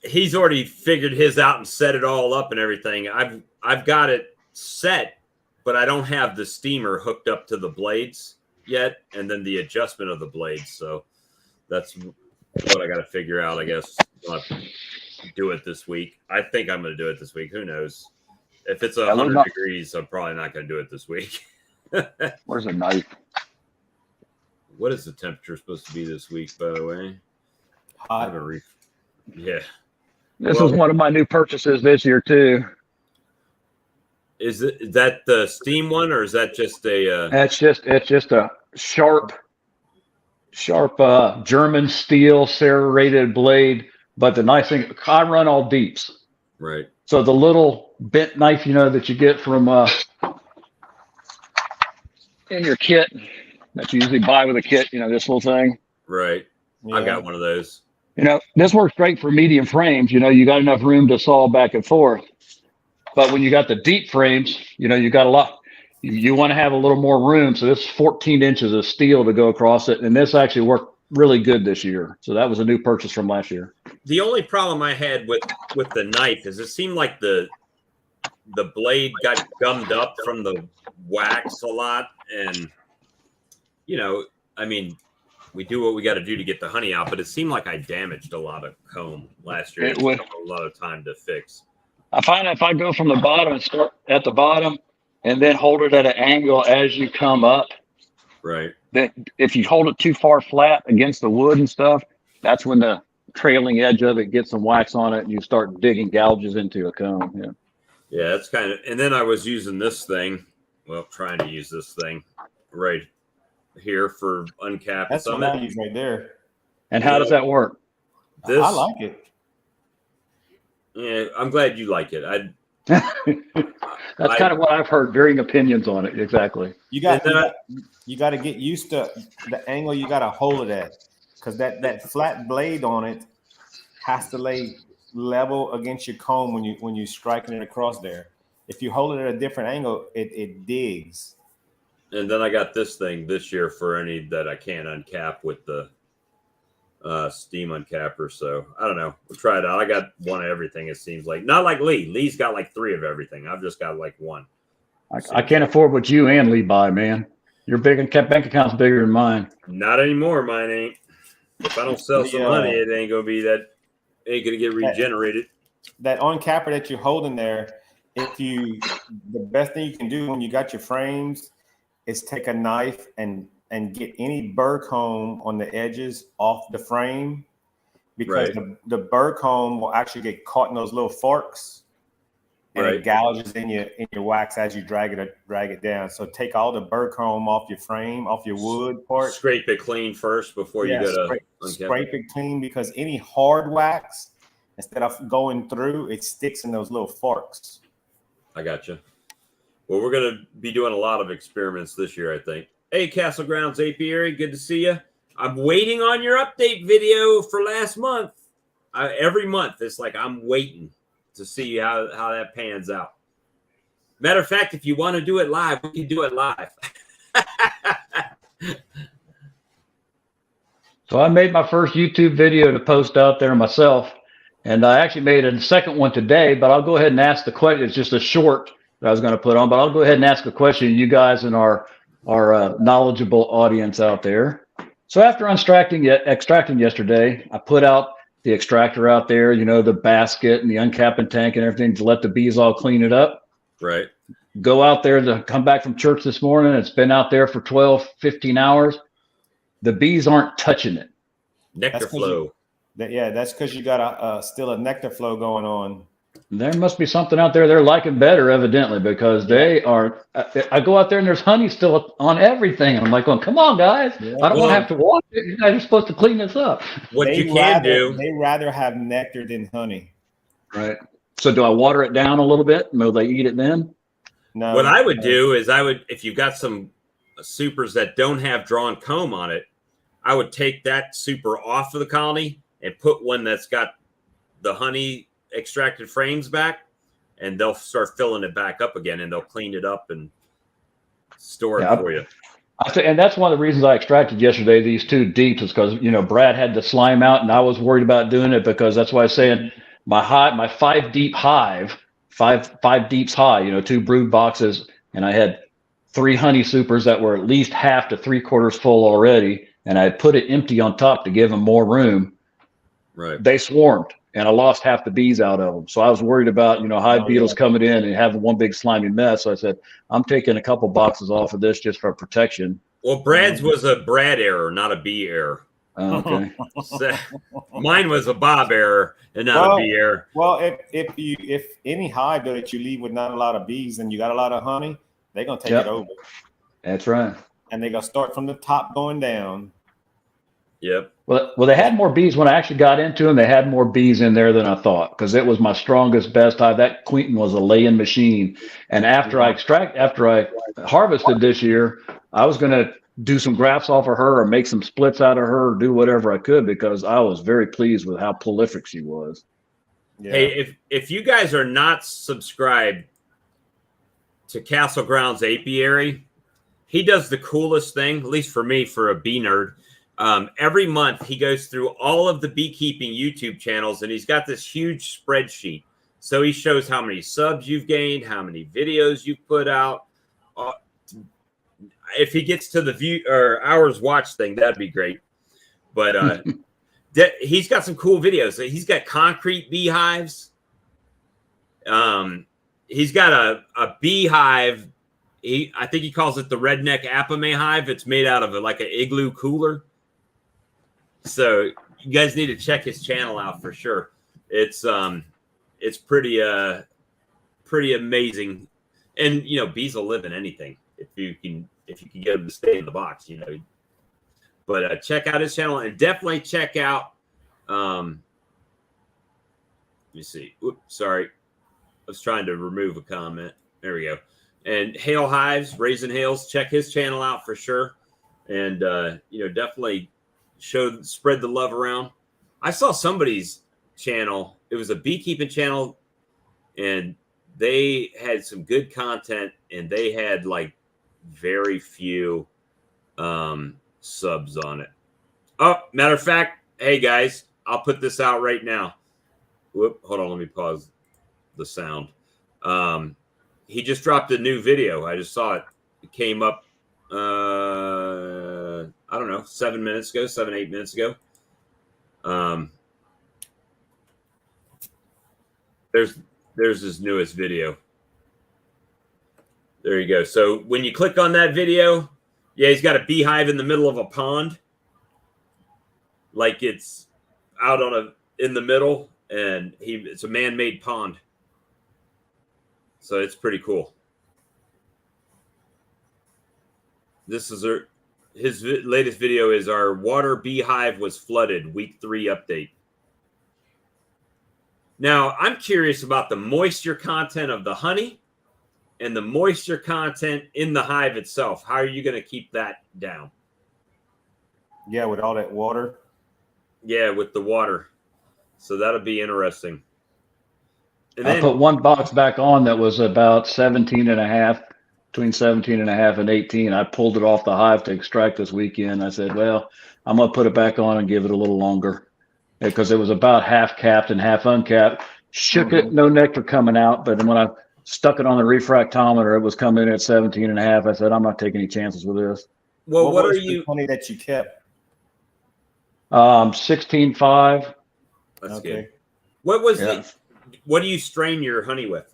he's already figured his out and set it all up and everything. I've got it set, but I don't have the steamer hooked up to the blades yet, and then the adjustment of the blades. So that's what I got to figure out, I guess. I'll have to do it this week. I think I'm going to do it this week. Who knows? If it's 100 degrees, I'm probably not going to do it this week. Where's a knife? What is the temperature supposed to be this week, by the way? Hot. Yeah. This is one of my new purchases this year, too. Is that the steam one, or is that just a? It's just a sharp German steel serrated blade. But the nice thing, I run all deeps. Right. So the little bent knife, that you get from in your kit that you usually buy with a kit, this little thing. Right. Yeah. I've got one of those. This works great for medium frames. You got enough room to saw back and forth. But when you got the deep frames, you got a lot. You want to have a little more room. So this is 14 inches of steel to go across it. And this actually worked really good this year. So that was a new purchase from last year. The only problem I had with the knife is it seemed like the blade got gummed up from the wax a lot. And, I mean, we do what we got to do to get the honey out, but it seemed like I damaged a lot of comb last year. It took a lot of time to fix. I find if I go from the bottom and start at the bottom and then hold it at an angle as you come up, right? That if you hold it too far flat against the wood and stuff, that's when the trailing edge of it gets some wax on it and you start digging gouges into a comb. Yeah. Yeah, that's kind of, and then I was using this thing, trying to use this thing right here for uncap. That's what I use right there. And how does that work? I like it. Yeah, I'm glad you like it. That's kind of what I've heard. Varying opinions on it. Exactly. You got to get used to the angle you got to hold it at, because that flat blade on it has to lay level against your comb when you're striking it across there. If you hold it at a different angle, it digs. And then I got this thing this year for any that I can't uncap with the steam uncapper. So I don't know. We'll try it out. I got one of everything, it seems like. Not like Lee. Lee's got like 3 of everything. I've just got like 1. I can't afford what you and Lee buy, man. Your bank account's bigger than mine. Not anymore. Mine ain't. If I don't sell some honey, it ain't gonna be that. Ain't gonna get regenerated. That uncapper that you're holding there, the best thing you can do when you got your frames is take a knife and get any burr comb on the edges off the frame, because the burr comb will actually get caught in those little forks, and it gouges in your wax as you drag it down. So take all the burr comb off your frame, off your wood part. Scrape it clean first before you go to scrape it clean, because any hard wax, instead of going through, it sticks in those little forks. I gotcha. Well, we're going to be doing a lot of experiments this year, I think. Hey, Castle Grounds Apiary, good to see you. I'm waiting on your update video for last month. Every month, it's like I'm waiting to see how that pans out. Matter of fact, if you want to do it live, we can do it live. So I made my first YouTube video to post out there myself, and I actually made a second one today, but I'll go ahead and ask the question. It's just a short that I was going to put on, but I'll go ahead and ask a question, you guys and our knowledgeable audience out there. So after extracting yesterday, I put out the extractor out there, the basket and the uncapping tank and everything to let the bees all clean it up. Right. Go out there to come back from church this morning. It's been out there for 12, 15 hours. The bees aren't touching it. Nectar flow. That's because you got still a nectar flow going on. There must be something out there they're liking better, evidently, because they are. I go out there and there's honey still on everything. And I'm like, well, come on, guys. Yeah. I don't want to have to wash it. You guys are supposed to clean this up. They rather have nectar than honey. Right. So do I water it down a little bit? Will they eat it then? No. What I would do is if you've got some supers that don't have drawn comb on it, I would take that super off of the colony and put one that's got the honey extracted frames back, and they'll start filling it back up again, and they'll clean it up and store it for you. And that's one of the reasons I extracted yesterday these 2 deeps is because Brad had the slime out, and I was worried about doing it, because that's why I was saying my 5 deep hive, five deeps high, 2 brood boxes, and I had 3 honey supers that were at least half to 3/4 full already, and I put it empty on top to give them more room. Right. They swarmed, and I lost half the bees out of them. So I was worried about, hive beetles coming in and having one big slimy mess. So I said, I'm taking a couple boxes off of this just for protection. Well, Brad's was a Brad error, not a bee error. Oh, okay. So, mine was a Bob error and not a bee error. Well, if any hive that you leave with not a lot of bees and you got a lot of honey, they're gonna take it over. That's right. And they're gonna start from the top going down. Yep. Well, they had more bees when I actually got into them. They had more bees in there than I thought, because it was my strongest, best hive. That Queen was a laying machine. And after I harvested this year, I was going to do some grafts off of her or make some splits out of her or do whatever I could, because I was very pleased with how prolific she was. Yeah. Hey, if you guys are not subscribed to Castle Grounds Apiary, he does the coolest thing, at least for me, for a bee nerd. Every month he goes through all of the beekeeping YouTube channels, and he's got this huge spreadsheet. So he shows how many subs you've gained, how many videos you've put out. If he gets to the view or hours watched thing, that'd be great. But he's got some cool videos. He's got concrete beehives. He's got a beehive. I think he calls it the redneck Apame hive. It's made out of like an igloo cooler. So you guys need to check his channel out for sure. It's pretty amazing. And bees will live in anything if you can get them to stay in the box, But check out his channel, and definitely check out let me see. Oops, sorry. I was trying to remove a comment. There we go. And Hail Hives, Raising Hales, check his channel out for sure. And definitely spread the love around. I saw somebody's channel. It was a beekeeping channel, and they had some good content, and they had like very few subs on it. Oh, matter of fact, hey guys, I'll put this out right now. Whoop, hold on, let me pause the sound. He just dropped a new video. I just saw it. It came up I don't know, 7 minutes ago, 8 minutes ago. There's his newest video. There you go. So when you click on that video, yeah, he's got a beehive in the middle of a pond. Like it's out on in the middle, and it's a man-made pond. So it's pretty cool. This is his latest video is our water beehive was flooded, week 3 update. Now, I'm curious about the moisture content of the honey and the moisture content in the hive itself. How are you going to keep that down? Yeah, with all that water. Yeah, with the water. So that'll be interesting. And I put one box back on that was about 17 and a half, between 17 and a half and 18. I pulled it off the hive to extract this weekend. I said, well, I'm going to put it back on and give it a little longer because it was about half capped and half uncapped. Shook it, no nectar coming out. But when I stuck it on the refractometer, it was coming in at 17 and a half. I said, I'm not taking any chances with this. Well, what are the honey that you kept? 16.5. That's Okay. good. What was what do you strain your honey with?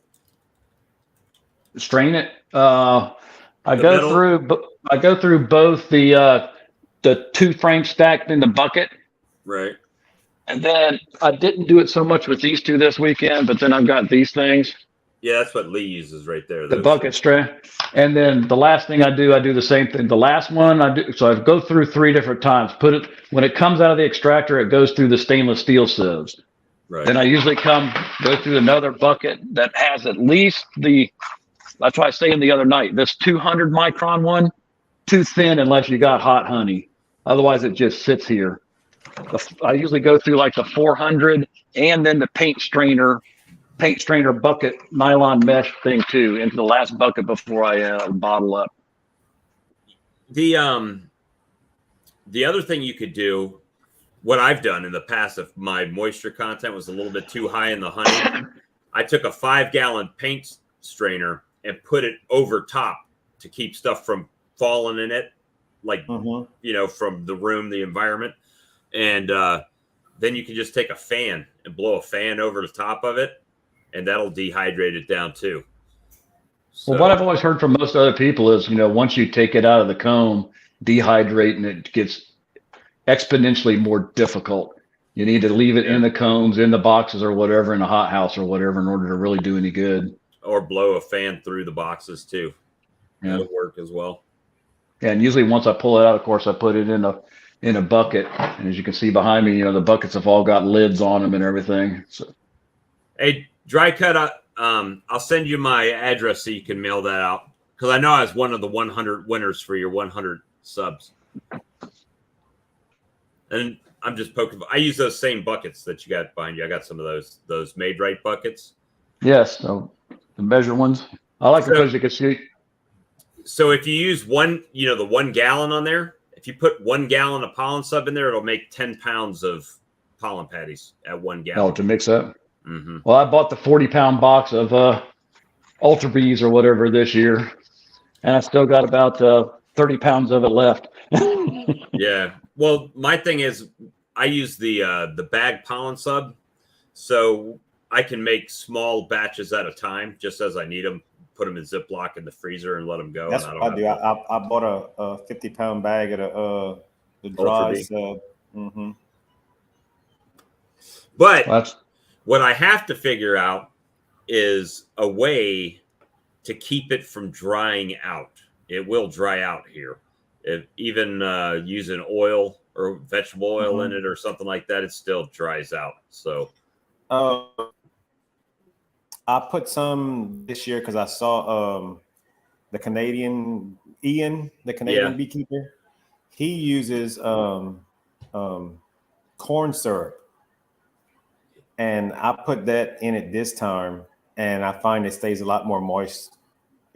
Strain it. I go through both the 2 frames stacked in the bucket. Right. And then I didn't do it so much with these 2 this weekend, but then I've got these things. Yeah, that's what Lee uses right there. The bucket strain. And then the last thing I do the same thing. The last one I do, so I go through 3 different times. When it comes out of the extractor, it goes through the stainless steel sieves. Right. Then I usually go through another bucket that has at least that's why I was saying the other night, this 200 micron one, too thin unless you got hot honey. Otherwise, it just sits here. I usually go through like the 400 and then the paint strainer bucket nylon mesh thing too into the last bucket before I bottle up. The other thing you could do, what I've done in the past, if my moisture content was a little bit too high in the honey, I took a 5-gallon paint strainer and put it over top to keep stuff from falling in it, like from the room, the environment, and then you can just take a fan and blow a fan over the top of it, and that'll dehydrate it down too. So, well, what I've always heard from most other people is, once you take it out of the comb, dehydrating it gets exponentially more difficult. You need to leave it in the combs, in the boxes or whatever, in a hot house or whatever, in order to really do any good. Or blow a fan through the boxes too. Yeah. That'll work as well. Yeah, and usually once I pull it out, of course, I put it in a bucket. And as you can see behind me, the buckets have all got lids on them and everything. So, hey, Dry Cut, I'll send you my address so you can mail that out, because I know I was one of the 100 winners for your 100 subs. And I'm just poking. I use those same buckets that you got behind you. I got some of those Made Right buckets. Yes, so the measure ones. I like them because you can see. So if you use the 1 gallon on there, if you put 1 gallon of pollen sub in there, it'll make 10 pounds of pollen patties at 1 gallon. Oh, to mix up. Mm-hmm. Well, I bought the 40-pound box of Ultra Bees or whatever this year, and I still got about 30 pounds of it left. Yeah. Well, my thing is I use the bag pollen sub, so I can make small batches at a time, just as I need them. Put them in Ziploc in the freezer and let them go. That's what I do. I bought a 50-pound bag of the dry sub. Mm-hmm. But what I have to figure out is a way to keep it from drying out. It will dry out here. If even using oil or vegetable oil in it or something like that, it still dries out. So I put some this year because I saw the Canadian beekeeper. He uses corn syrup, and I put that in it this time, and I find it stays a lot more moist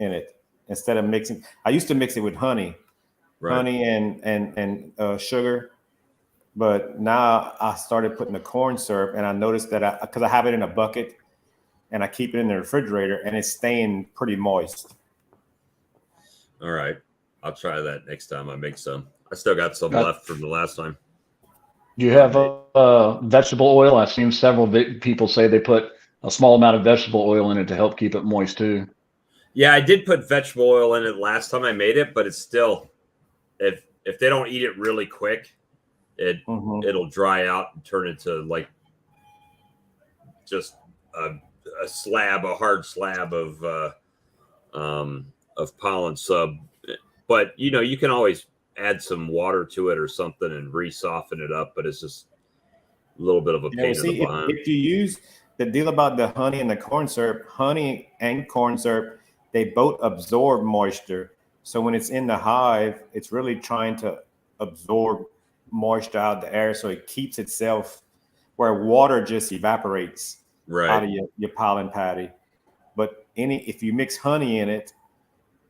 in it. instead of mixing. I used to mix it with honey, Right. honey and sugar. But now I started putting the corn syrup, and I noticed that because I have it in a bucket and I keep it in the refrigerator, and it's staying pretty moist. All right. I'll try that next time I make some. I still got some left from the last time. Do you have vegetable oil? I've seen several people say they put a small amount of vegetable oil in it to help keep it moist too. Yeah, I did put vegetable oil in it last time I made it, but it's still, if they don't eat it really quick, it'll dry out and turn into like just a hard slab of pollen sub. But you can always add some water to it or something and re-soften it up. But it's just a little bit of a pain in the behind. If you use the deal about the honey and the corn syrup, honey and corn syrup, they both absorb moisture. So when it's in the hive, it's really trying to absorb moisture out of the air, so it keeps itself, where water just evaporates out of your pollen patty. But if you mix honey in it,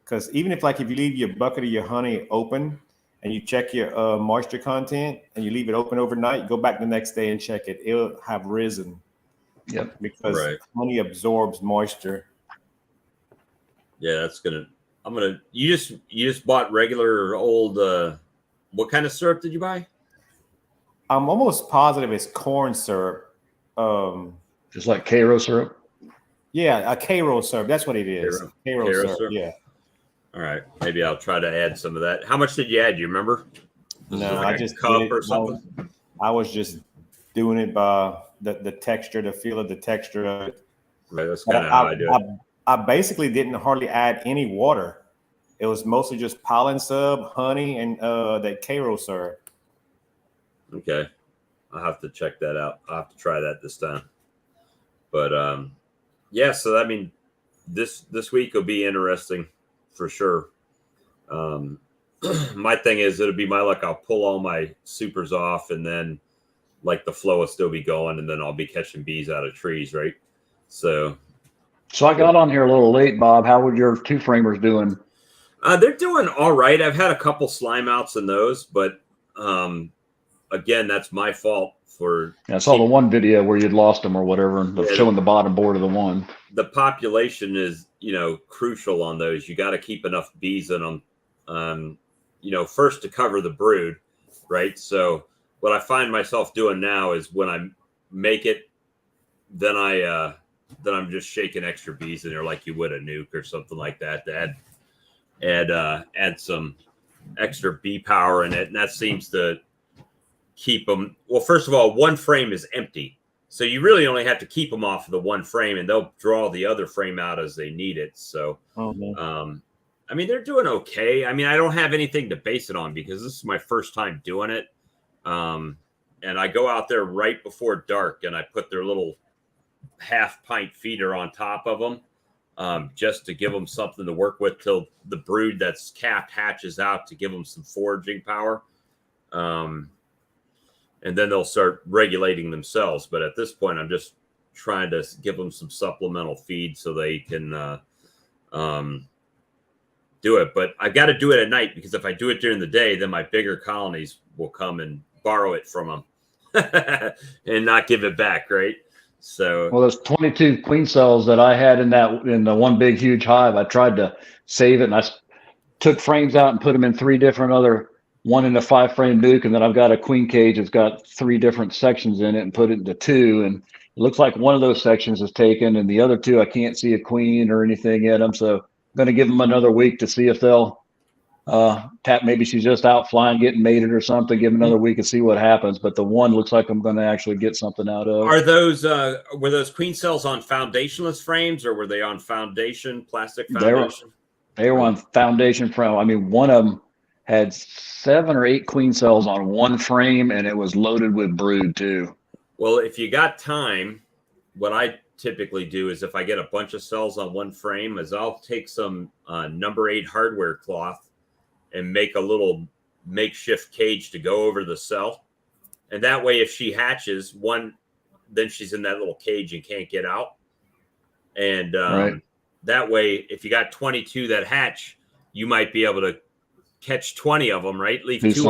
because even if you leave your bucket of your honey open and you check your moisture content and you leave it open overnight, you go back the next day and check it, it'll have risen. Yep. Because honey absorbs moisture. Yeah, you just bought regular old what kind of syrup did you buy? I'm almost positive it's corn syrup. Just like Karo syrup? Yeah, a Karo syrup. That's what it is. Karo syrup. Yeah. All right. Maybe I'll try to add some of that. How much did you add? Do you remember? No, I just did it. Or something? I was just doing it by the texture, the feel of the texture of it. Right, that's kind of how I do it. I basically didn't hardly add any water. It was mostly just pollen sub, honey, and that Karo syrup. Okay. I'll have to check that out. I'll have to try that this time. But yeah, so I mean, this week will be interesting for sure. My thing is, it'll be my luck. I'll pull all my supers off, and then the flow will still be going, and then I'll be catching bees out of trees, right? So I got on here a little late, Bob. How were your two framers doing? They're doing all right. I've had a couple slime outs in those, but again, that's my fault for. Yeah, I saw the one video where you'd lost them or whatever, and showing the bottom board of the one. The population is, crucial on those. You got to keep enough bees in them, first to cover the brood, right? So what I find myself doing now is when I make it, then I'm just shaking extra bees in there like you would a nuke or something like that to add some extra bee power in it, and that seems to keep them. Well, first of all, one frame is empty, so you really only have to keep them off of the one frame, and they'll draw the other frame out as they need it. So, I mean, they're doing okay. I mean, I don't have anything to base it on because this is my first time doing it, and I go out there right before dark, and I put their little half-pint feeder on top of them, just to give them something to work with till the brood that's capped hatches out, to give them some foraging power. And then they'll start regulating themselves. But at this point, I'm just trying to give them some supplemental feed so they can do it. But I've got to do it at night, because if I do it during the day, then my bigger colonies will come and borrow it from them and not give it back, right? So, well, those 22 queen cells that I had in the one big huge hive, I tried to save it, and I took frames out and put them in 3 different other, one in a 5-frame nuke, and then I've got a queen cage that's got 3 different sections in it, and put it into 2, and it looks like one of those sections is taken, and the other 2 I can't see a queen or anything in them. So I'm going to give them another week to see if they'll tap. Maybe she's just out flying, getting mated or something. Give them another week and see what happens. But the one looks like I'm going to actually get something out of. Are those were those queen cells on foundationless frames, or were they on plastic foundation? They were on foundation frame. I mean, one of them had 7 or 8 queen cells on one frame, and it was loaded with brood too. Well, if you got time, what I typically do is, if I get a bunch of cells on one frame, is I'll take some number 8 hardware cloth and make a little makeshift cage to go over the cell. And that way, if she hatches then she's in that little cage and can't get out. And right. that way, if you got 22 that hatch, you might be able to catch 20 of them, right? Leave two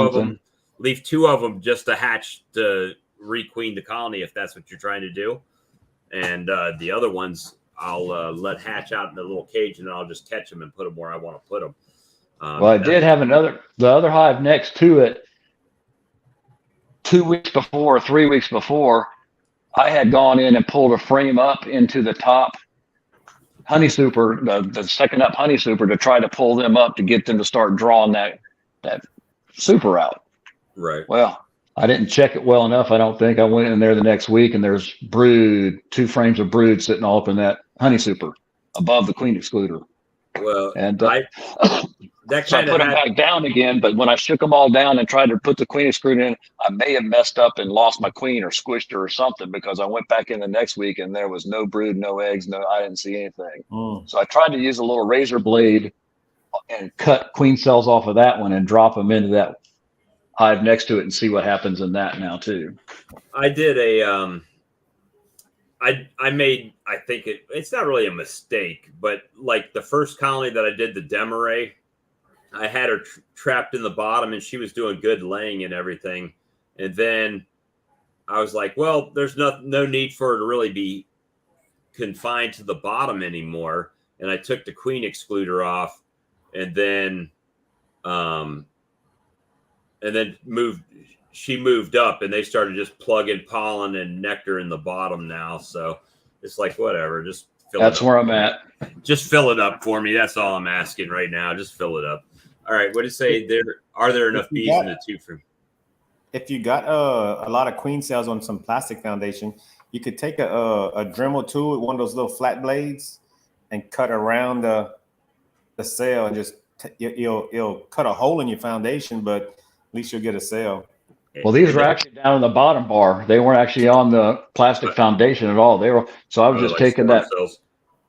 of them just to hatch to requeen the colony if that's what you're trying to do. And the other ones I'll let hatch out in the little cage, and then I'll just catch them and put them where I want to put them. Well, I did have the other hive next to it 2 weeks before, 3 weeks before. I had gone in and pulled a frame up into the top honey super, the second up honey super, to try to pull them up to get them to start drawing that super out. Right. Well, I didn't check it well enough. I don't think. I went in there the next week, and there's brood, 2 frames of brood sitting all up in that honey super above the queen excluder. Well, and I put them back down again. But when I shook them all down and tried to put the queen excluder in, I may have messed up and lost my queen or squished her or something, because I went back in the next week and there was no brood, no eggs, I didn't see anything. So I tried to use a little razor blade and cut queen cells off of that one and drop them into that hive next to it and see what happens in that now too. I did a I made, I think it's not really a mistake, but like the first colony that I did, the Demaray, I had her trapped in the bottom and she was doing good laying and everything. And then I was like, well, there's no need for her to really be confined to the bottom anymore. And I took the queen excluder off, and then she moved up, and they started just plugging pollen and nectar in the bottom now. So it's like, whatever, just fill it up. That's where I'm at. Just fill it up for me. That's all I'm asking right now. Just fill it up. All right. What do you say? Are there enough bees in the tube for? If you got a lot of queen cells on some plastic foundation, you could take a Dremel tool with one of those little flat blades and cut around the cell, and just it'll cut a hole in your foundation, but at least you'll get a cell. Well, these were actually down in the bottom bar. They weren't actually on the plastic foundation at all. They were. So I was just taking that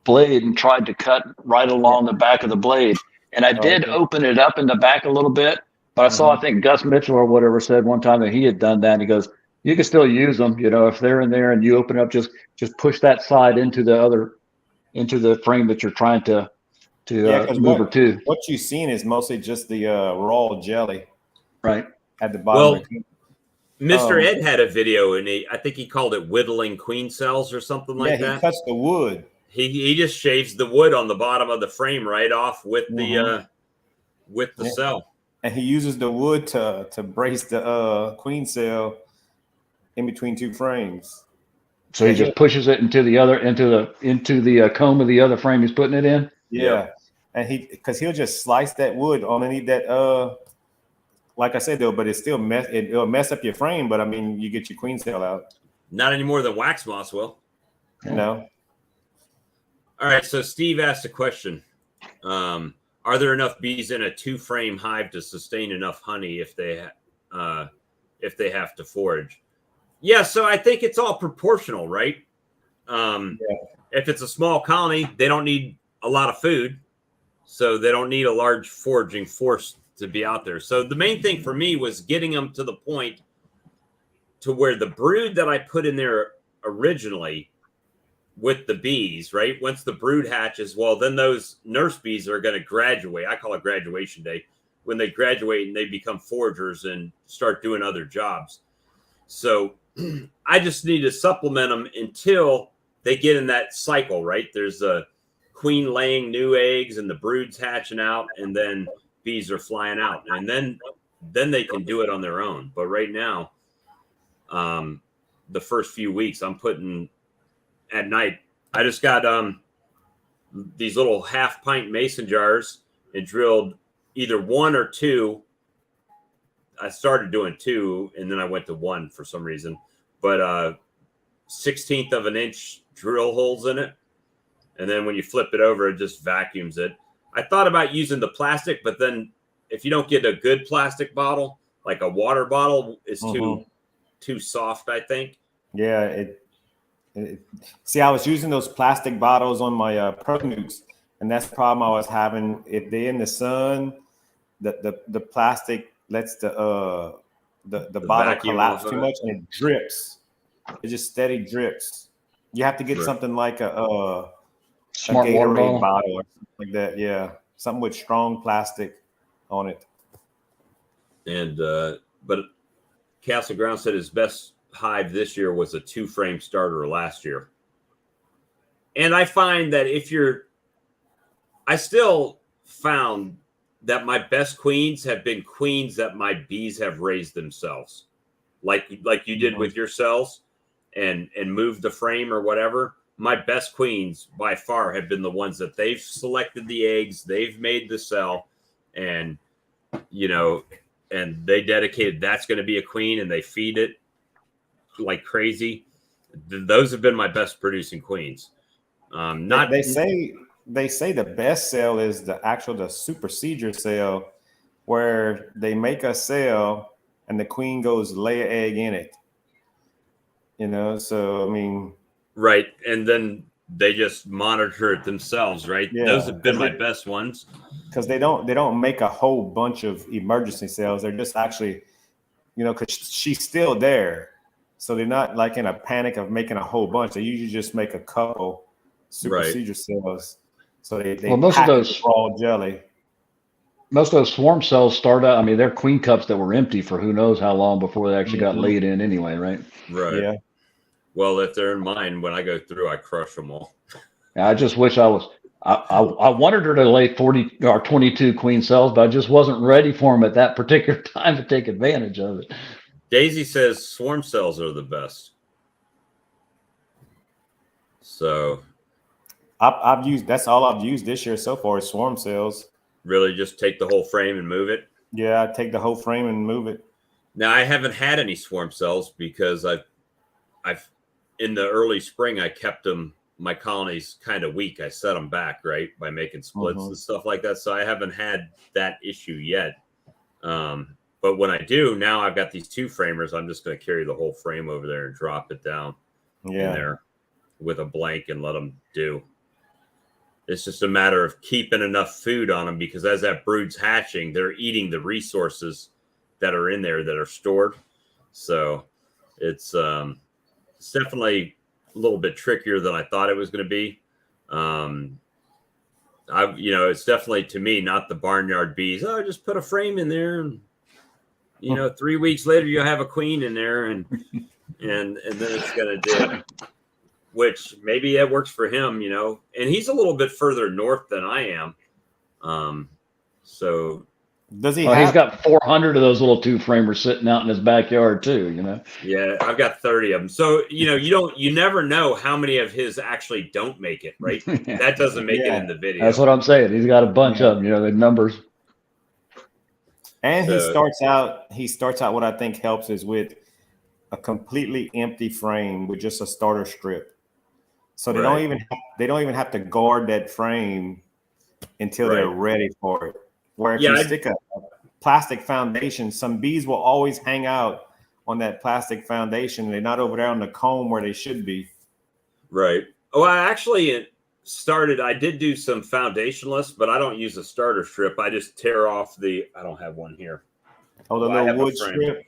blade and tried to cut right along the back of the blade. And I did open it up in the back a little bit, but I saw, I think Gus Mitchell or whatever said one time that he had done that. And he goes, you can still use them, if they're in there and you open up, just push that side into the frame that you're trying to move her to. What you've seen is mostly just the raw jelly, right, at the bottom. Well, Mr. Ed had a video, and I think he called it whittling queen cells or something like that. Yeah, he cuts the wood. He just shaves the wood on the bottom of the frame right off with the cell. And he uses the wood to brace the queen cell in between 2 frames. So he just pushes it into the comb of the other frame he's putting it in. Yeah. And he'll just slice that wood underneath that. Like I said though, but it'll mess up your frame. But I mean, you get your queen cell out. Not any more than wax moss will. No. All right. So Steve asked a question. Are there enough bees in a 2-frame hive to sustain enough honey if they have to forage? Yeah. So I think it's all proportional, right? If it's a small colony, they don't need a lot of food, so they don't need a large foraging force to be out there. So the main thing for me was getting them to the point to where the brood that I put in there originally with the bees, right? Once the brood hatches, well, then those nurse bees are going to graduate. I call it graduation day, when they graduate and they become foragers and start doing other jobs. So I just need to supplement them until they get in that cycle, right? There's a queen laying new eggs and the brood's hatching out, and then bees are flying out, and then they can do it on their own. But right now, the first few weeks I'm putting at night, I just got these little 1/2 pint mason jars and drilled either 1 or 2. I started doing 2 and then I went to 1 for some reason, but 1/16 of an inch drill holes in it. And then when you flip it over, it just vacuums it. I thought about using the plastic, but then if you don't get a good plastic bottle, like a water bottle, is too soft, I think. Yeah. See, I was using those plastic bottles on my Pro Nukes, and that's the problem I was having. If they're in the sun, the plastic lets the bottle collapse too much, and it drips. It just steady drips. You have to get something like a Smart a water Gatorade bottle. or something like that. Yeah, something with strong plastic on it. And but Castle Ground said his best hive this year was a 2-frame starter last year. And I find that I still found that my best queens have been queens that my bees have raised themselves, like you did with your cells, and moved the frame or whatever. My best queens by far have been the ones that they've selected the eggs, they've made the cell, and and they dedicated that's going to be a queen, and they feed it like crazy. Those have been my best producing queens. They say the best cell is the super procedure cell, where they make a cell and the queen goes lay an egg in it. So I mean, right, and then they just monitor it themselves, right? Yeah, those have been my best ones, because they don't make a whole bunch of emergency cells. They're just actually, because she's still there, so they're not like in a panic of making a whole bunch. They usually just make a couple super procedure cells. So they most of those raw jelly. Most of those swarm cells start out. I mean, they're queen cups that were empty for who knows how long before they actually got laid in anyway, right? Right. Yeah. Well, if they're in mine, when I go through, I crush them all. I just wish I was. I wanted her to lay 40 or 22 queen cells, but I just wasn't ready for them at that particular time to take advantage of it. Daisy says swarm cells are the best. So I've used, that's all I've used this year so far is swarm cells. Really just take the whole frame and move it? Yeah, I take the whole frame and move it. Now, I haven't had any swarm cells because I've in the early spring, I kept them, my colonies kind of weak. I set them back, right, by making splits and stuff like that. So I haven't had that issue yet. But when I do, now I've got these 2 framers. I'm just going to carry the whole frame over there and drop it down in there with a blank and let them do. It's just a matter of keeping enough food on them, because as that brood's hatching, they're eating the resources that are in there that are stored. So it's definitely a little bit trickier than I thought it was going to be. It's definitely, to me, not the barnyard bees. Oh, just put a frame in there, and 3 weeks later you'll have a queen in there, and then it's going to do. Which maybe that works for him, and he's a little bit further north than I am. So does he? He's got 400 of those little 2 framers sitting out in his backyard too. Yeah, I've got 30 of them. So you never know how many of his actually don't make it, right? That doesn't make it in the video. That's what I'm saying. He's got a bunch of them. The numbers. And he starts out. What I think helps is with a completely empty frame with just a starter strip. So they don't even have to guard that frame until they're ready for it. Where if you stick a plastic foundation, some bees will always hang out on that plastic foundation. They're not over there on the comb where they should be. Right. Oh, I did do some foundationless, but I don't use a starter strip. I just tear off I don't have one here. Oh, the little wood strip.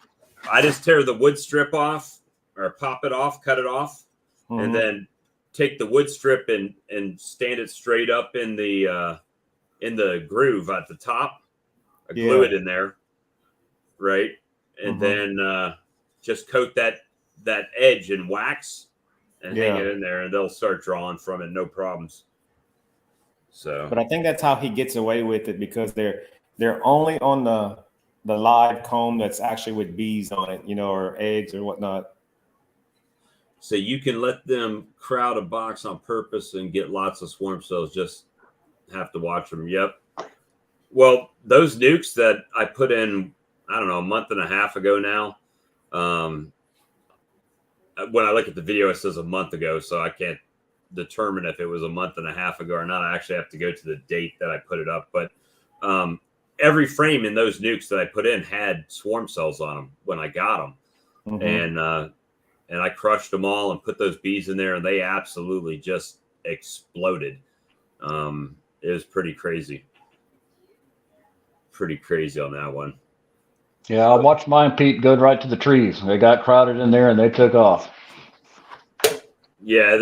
I just tear the wood strip off, or pop it off, cut it off, and then take the wood strip and stand it straight up in the groove at the top. I glue it in there, right, and then just coat that edge in wax and hang it in there, and they'll start drawing from it, no problems. So, but I think that's how he gets away with it, because they're only on the live comb that's actually with bees on it, or eggs or whatnot. So you can let them crowd a box on purpose and get lots of swarm cells. Just have to watch them. Yep. Well, those nukes that I put in, I don't know, a month and a half ago now. When I look at the video, it says a month ago, so I can't determine if it was a month and a half ago or not. I actually have to go to the date that I put it up. But every frame in those nukes that I put in had swarm cells on them when I got them. And I crushed them all and put those bees in there, and they absolutely just exploded. It was pretty crazy. Pretty crazy on that one. Yeah, I watched mine, Pete, go right to the trees. They got crowded in there and they took off. Yeah,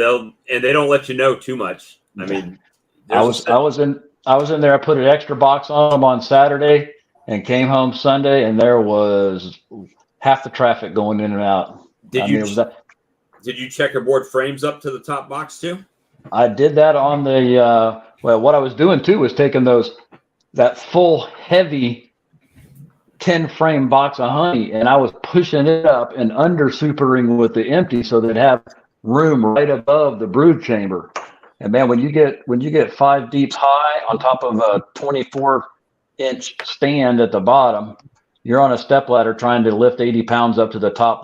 they don't let you know too much. I mean, I was in there. I put an extra box on them on Saturday and came home Sunday, and there was half the traffic going in and out. Did you checkerboard frames up to the top box too? I did that on the well. What I was doing too was taking that full heavy 10 frame box of honey, and I was pushing it up and under supering with the empty so they'd have room right above the brood chamber. And man, when you get 5 deeps high on top of a 24-inch stand at the bottom, you're on a stepladder trying to lift 80 pounds up to the top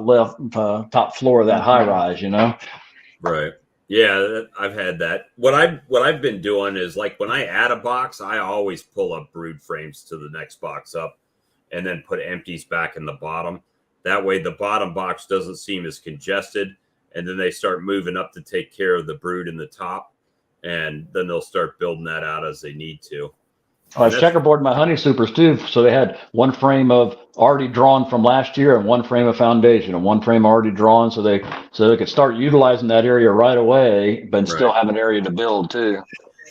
floor of that high rise, you know? Right. Yeah, I've had that. What I've been doing is, like, when I add a box, I always pull up brood frames to the next box up and then put empties back in the bottom. That way the bottom box doesn't seem as congested, and then they start moving up to take care of the brood in the top, and then they'll start building that out as they need to. I was checkerboarding my honey supers too, so they had one frame of already drawn from last year and one frame of foundation and one frame already drawn, so they could start utilizing that area right away, but still have an area to build too.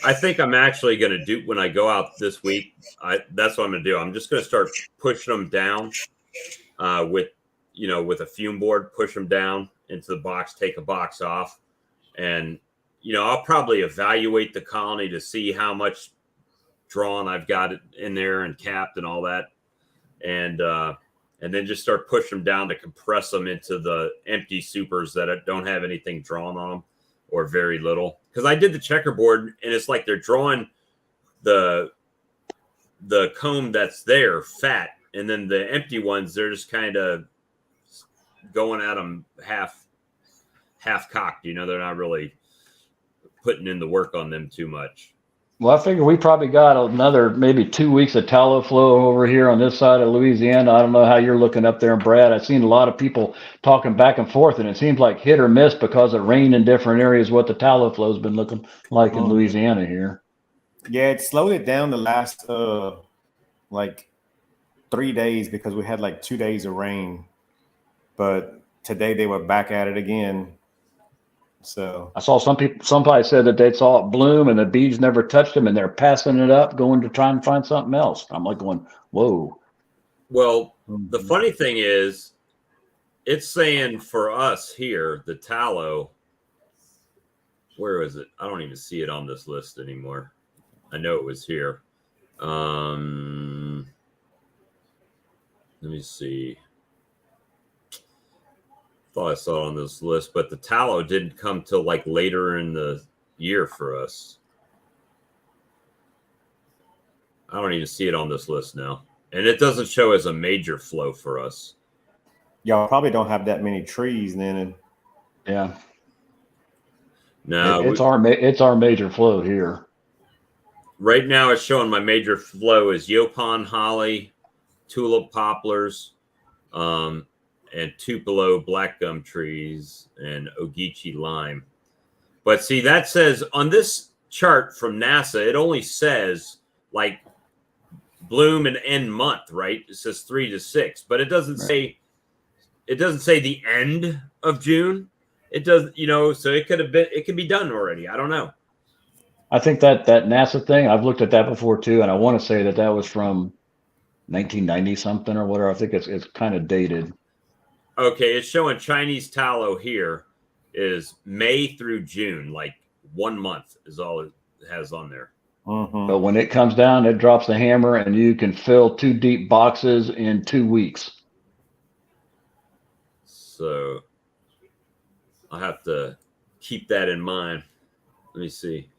I think I'm actually going to do, when I go out this week, that's what I'm going to do. I'm just going to start pushing them down with a fume board, push them down into the box, take a box off, and I'll probably evaluate the colony to see how much drawn I've got it in there and capped and all that, and then just start pushing them down to compress them into the empty supers that don't have anything drawn on them or very little. Because I did the checkerboard, and it's like they're drawing the comb that's there fat, and then the empty ones, they're just kind of going at them half cocked. They're not really putting in the work on them too much. Well, I figure we probably got another maybe 2 weeks of tallow flow over here on this side of Louisiana. I don't know how you're looking up there, Brad. I've seen a lot of people talking back and forth, and it seems like hit or miss because of rain in different areas what the tallow flow has been looking like in Louisiana here. Yeah, it slowed it down the last like 3 days because we had like 2 days of rain. But today they were back at it again. So I saw somebody said that they saw it bloom and the bees never touched them, and they're passing it up, going to try and find something else. I'm like going, whoa. Well, the funny thing is, it's saying for us here, the tallow, where is it? I don't even see it on this list anymore. I know it was here. Let me see. Thought I saw it on this list, but the tallow didn't come till like later in the year for us. I don't even see it on this list now, and it doesn't show as a major flow for us. Y'all probably don't have that many trees then. Yeah. No, it's our major flow here. Right now, it's showing my major flow is Yopon holly, tulip poplars, and Tupelo black gum trees, and Ogeechee lime. But see, that says on this chart from NASA, it only says like bloom and end month, right? It says 3 to 6, but it doesn't say the end of June. It does, so it could be done already. I don't know. I think that NASA thing, I've looked at that before too, and I want to say that was from 1990 something or whatever. I think it's kind of dated. Okay, it's showing Chinese tallow here is May through June, like 1 month is all it has on there. Mm-hmm. But when it comes down, it drops the hammer, and you can fill 2 deep boxes in 2 weeks. So I'll have to keep that in mind. Let me see.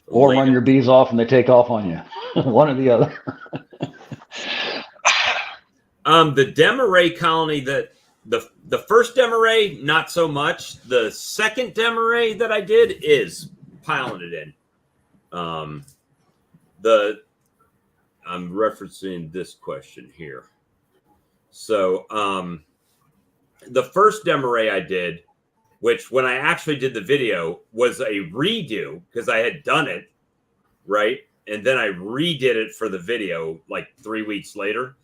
Or run your bees off and they take off on you. One or the other. The Demaray colony, that the first Demaray, not so much. The second Demaray that I did is piling it in. I'm referencing this question here. So the first Demaray I did, which when I actually did the video was a redo because I had done it, right? And then I redid it for the video like 3 weeks later.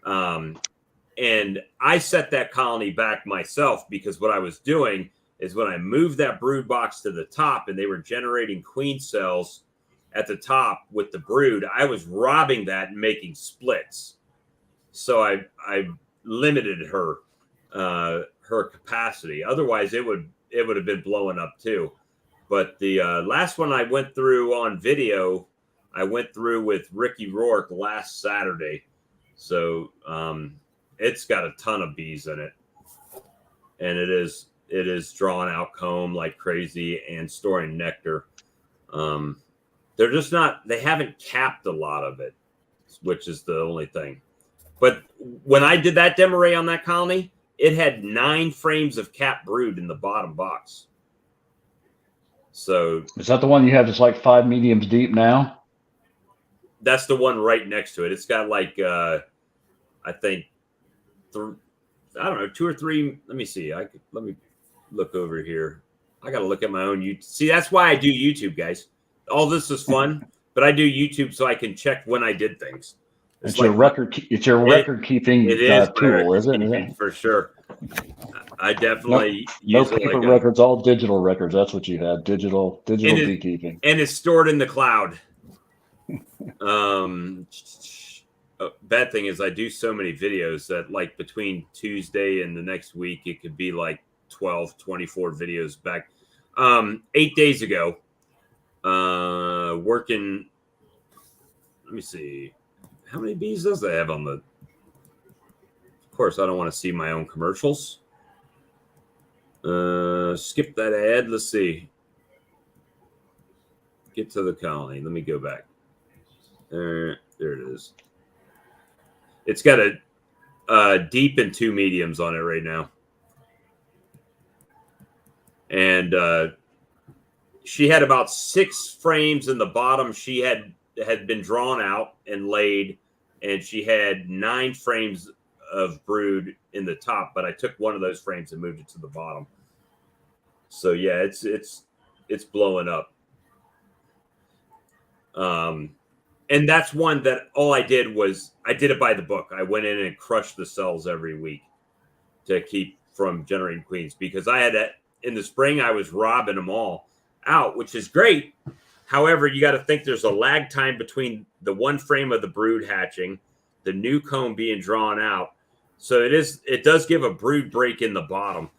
And I set that colony back myself because what I was doing is when I moved that brood box to the top and they were generating queen cells at the top with the brood, I was robbing that and making splits. So I limited her capacity. Otherwise, it would have been blowing up too. But the last one I went through on video, I went through with Ricky Rourke last Saturday. So it's got a ton of bees in it, and it is drawing out comb like crazy and storing nectar. They're just not, they haven't capped a lot of it, which is the only thing. But when I did that demo ray on that colony, it had 9 frames of capped brood in the bottom box. So is that the one you have that's like 5 mediums deep now? That's the one right next to it. It's got like, I think, I don't know, 2 or 3. Let me see. Let me look over here. I got to look at my own YouTube. See, that's why I do YouTube, guys. All this is fun, but I do YouTube so I can check when I did things. It's like your record. It's your record keeping tool, isn't it? For sure. I definitely no paper records, all digital records. That's what you have. Digital beekeeping, and it's stored in the cloud. Bad thing is I do so many videos that like between Tuesday and the next week it could be like 12, 24 videos back. 8 days ago. Working, let me see, how many bees does that have on the, of course, I don't want to see my own commercials. Skip that ad. Let's see. Get to the colony. Let me go back. There it is. It's got a deep and 2 mediums on it right now. And, she had about 6 frames in the bottom. She had been drawn out and laid, and she had 9 frames of brood in the top. But I took one of those frames and moved it to the bottom. So yeah, it's blowing up. And that's one that all I did was I did it by the book. I went in and crushed the cells every week to keep from generating queens, because I had that in the spring. I was robbing them all out, which is great. However, you got to think there's a lag time between the 1 frame of the brood hatching, the new comb being drawn out. So it does give a brood break in the bottom.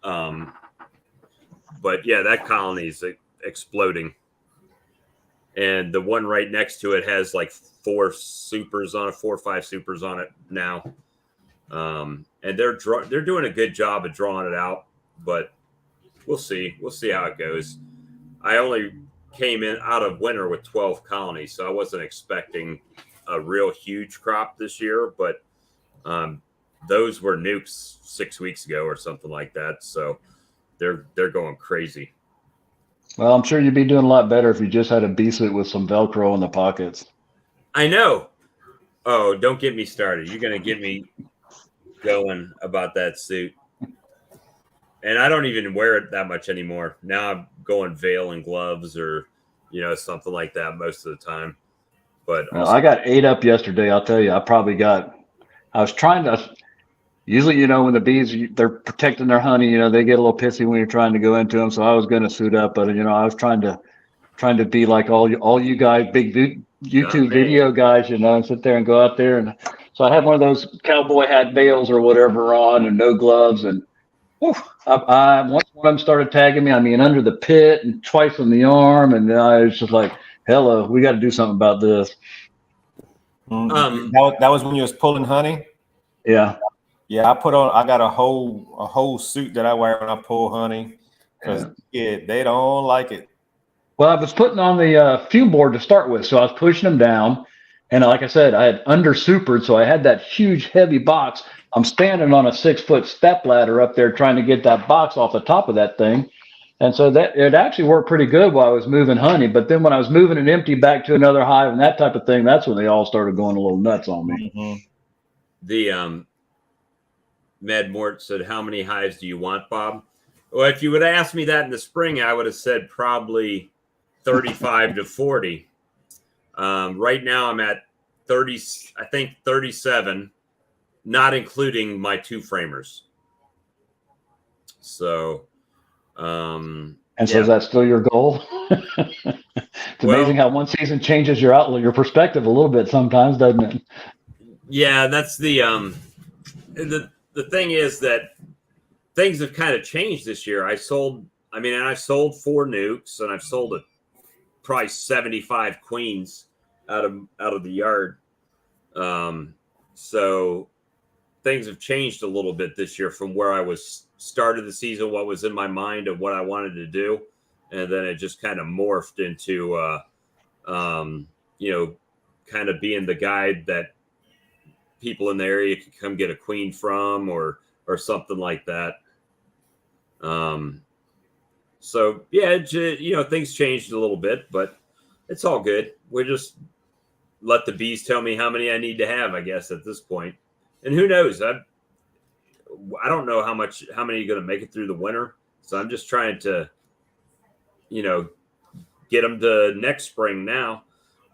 But yeah, that colony is exploding. And the one right next to it has like 4 supers on it, 4 or 5 supers on it now. And they're doing a good job of drawing it out, but we'll see. We'll see how it goes. I only came in out of winter with 12 colonies, so I wasn't expecting a real huge crop this year, but those were nukes 6 weeks ago or something like that. So they're going crazy. Well, I'm sure you'd be doing a lot better if you just had a bee suit with some Velcro in the pockets. I know. Oh, don't get me started. You're going to get me going about that suit. And I don't even wear it that much anymore. Now I'm going veil and gloves or, something like that most of the time. But I got 8 up yesterday. I'll tell you, usually, when the bees, they're protecting their honey, they get a little pissy when you're trying to go into them. So I was going to suit up, but, I was trying to be like all you guys, big YouTube video guys, and sit there and go out there. And so I had one of those cowboy hat veils or whatever on and no gloves. And once one of them started tagging me, under the pit and twice on the arm. And I was just like, hello, we got to do something about this. That was when you was pulling honey? Yeah. Yeah, I got a whole suit that I wear when I pull honey because they don't like it. Well, I was putting on the fume board to start with, so I was pushing them down, and like I said, I had under supered, so I had that huge heavy box. I'm standing on a 6-foot step ladder up there trying to get that box off the top of that thing, and so that it actually worked pretty good while I was moving honey. But then when I was moving it empty back to another hive and that type of thing, that's when they all started going a little nuts on me. Mm-hmm. The Mad Mort said, "How many hives do you want, Bob?" Well, if you would have asked me that in the spring, I would have said probably 35 to 40. Right now I'm at 30, I think 37, not including my 2 framers. So And so is that still your goal? It's amazing how one season changes your outlook, your perspective a little bit sometimes, doesn't it? Yeah, that's the thing is that things have kind of changed this year. I sold 4 nukes, and I've sold probably 75 queens out of the yard. So things have changed a little bit this year from where I was started the season, what was in my mind of what I wanted to do. And then it just kind of morphed into, kind of being the guy that people in the area could come get a queen from or something like that. So yeah, things changed a little bit, but it's all good. We just let the bees tell me how many I need to have, I guess, at this point. And who knows? I don't know how many are going to make it through the winter. So I'm just trying to, get them to next spring now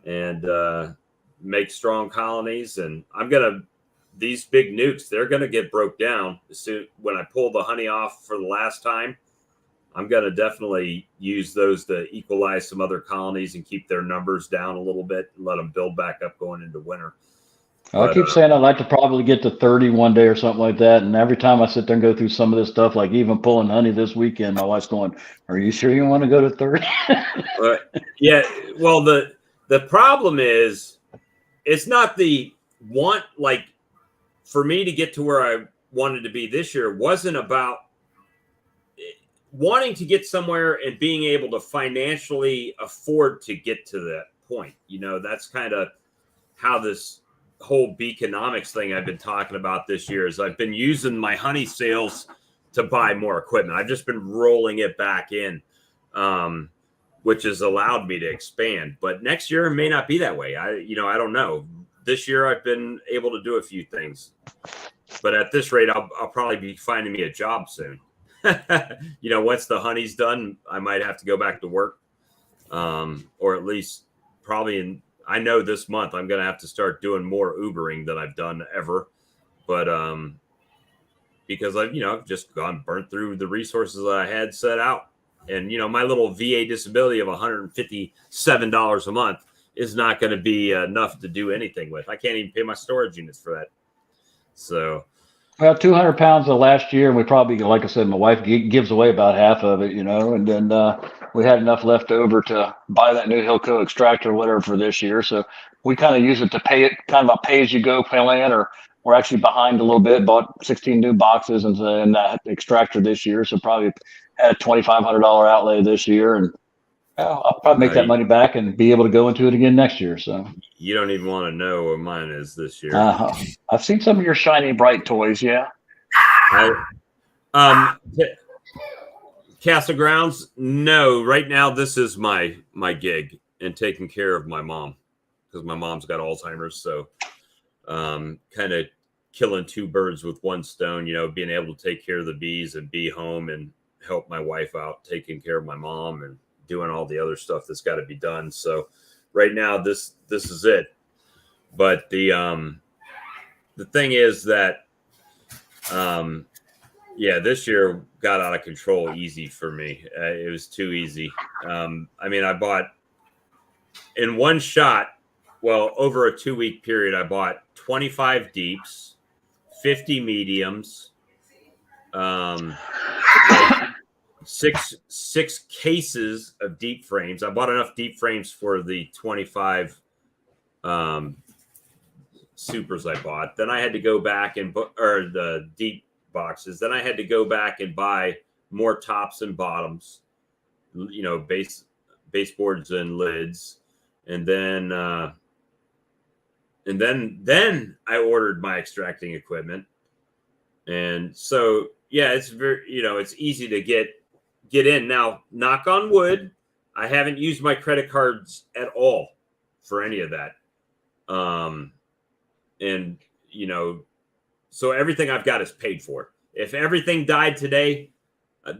and make strong colonies. And these big nukes, they're going to get broke down soon. When I pull the honey off for the last time, I'm going to definitely use those to equalize some other colonies and keep their numbers down a little bit and let them build back up going into winter. I keep saying I'd like to probably get to 30 one day or something like that. And every time I sit there and go through some of this stuff, like even pulling honey this weekend, my wife's going, "Are you sure you want to go to 30?" Yeah. Well, the problem is it's not the want, like for me to get to where I wanted to be this year wasn't about wanting to get somewhere and being able to financially afford to get to that point. That's kind of how this whole beekenomics thing I've been talking about this year is I've been using my honey sales to buy more equipment. I've just been rolling it back in, which has allowed me to expand. But next year may not be that way. I don't know. This year I've been able to do a few things, but at this rate, I'll probably be finding me a job soon. Once the honey's done, I might have to go back to work, or at least probably I know this month I'm going to have to start doing more Ubering than I've done ever, but because I've just burnt through the resources that I had set out, and my little VA disability of $157 a month is not going to be enough to do anything with. I can't even pay my storage units for that. So. Well, 200 pounds of last year, and we probably, like I said, my wife gives away about half of it, and then we had enough left over to buy that new Hilco extractor or whatever for this year. So we kind of use it to pay it, kind of a pay-as-you-go plan, or we're actually behind a little bit, bought 16 new boxes and that extractor this year. So probably had a $2,500 outlay this year, and I'll probably make that money back and be able to go into it again next year. So you don't even want to know what mine is this year. I've seen some of your shiny bright toys. Yeah. Castle Grounds. No, right now this is my gig and taking care of my mom because my mom's got Alzheimer's. So kind of killing two birds with one stone, being able to take care of the bees and be home and help my wife out, taking care of my mom and doing all the other stuff that's got to be done. So right now this is it. But the thing is that this year got out of control easy for me. It was too easy. I bought in one shot, over a 2-week period, I bought 25 deeps, 50 mediums, six cases of deep frames. I bought enough deep frames for the 25 supers I bought. Then I had to go back or the deep boxes. Then I had to go back and buy more tops and bottoms, baseboards and lids. And then I ordered my extracting equipment. And so, yeah, it's very, it's easy to get in. Now, knock on wood, I haven't used my credit cards at all for any of that. And, so everything I've got is paid for. If everything died today,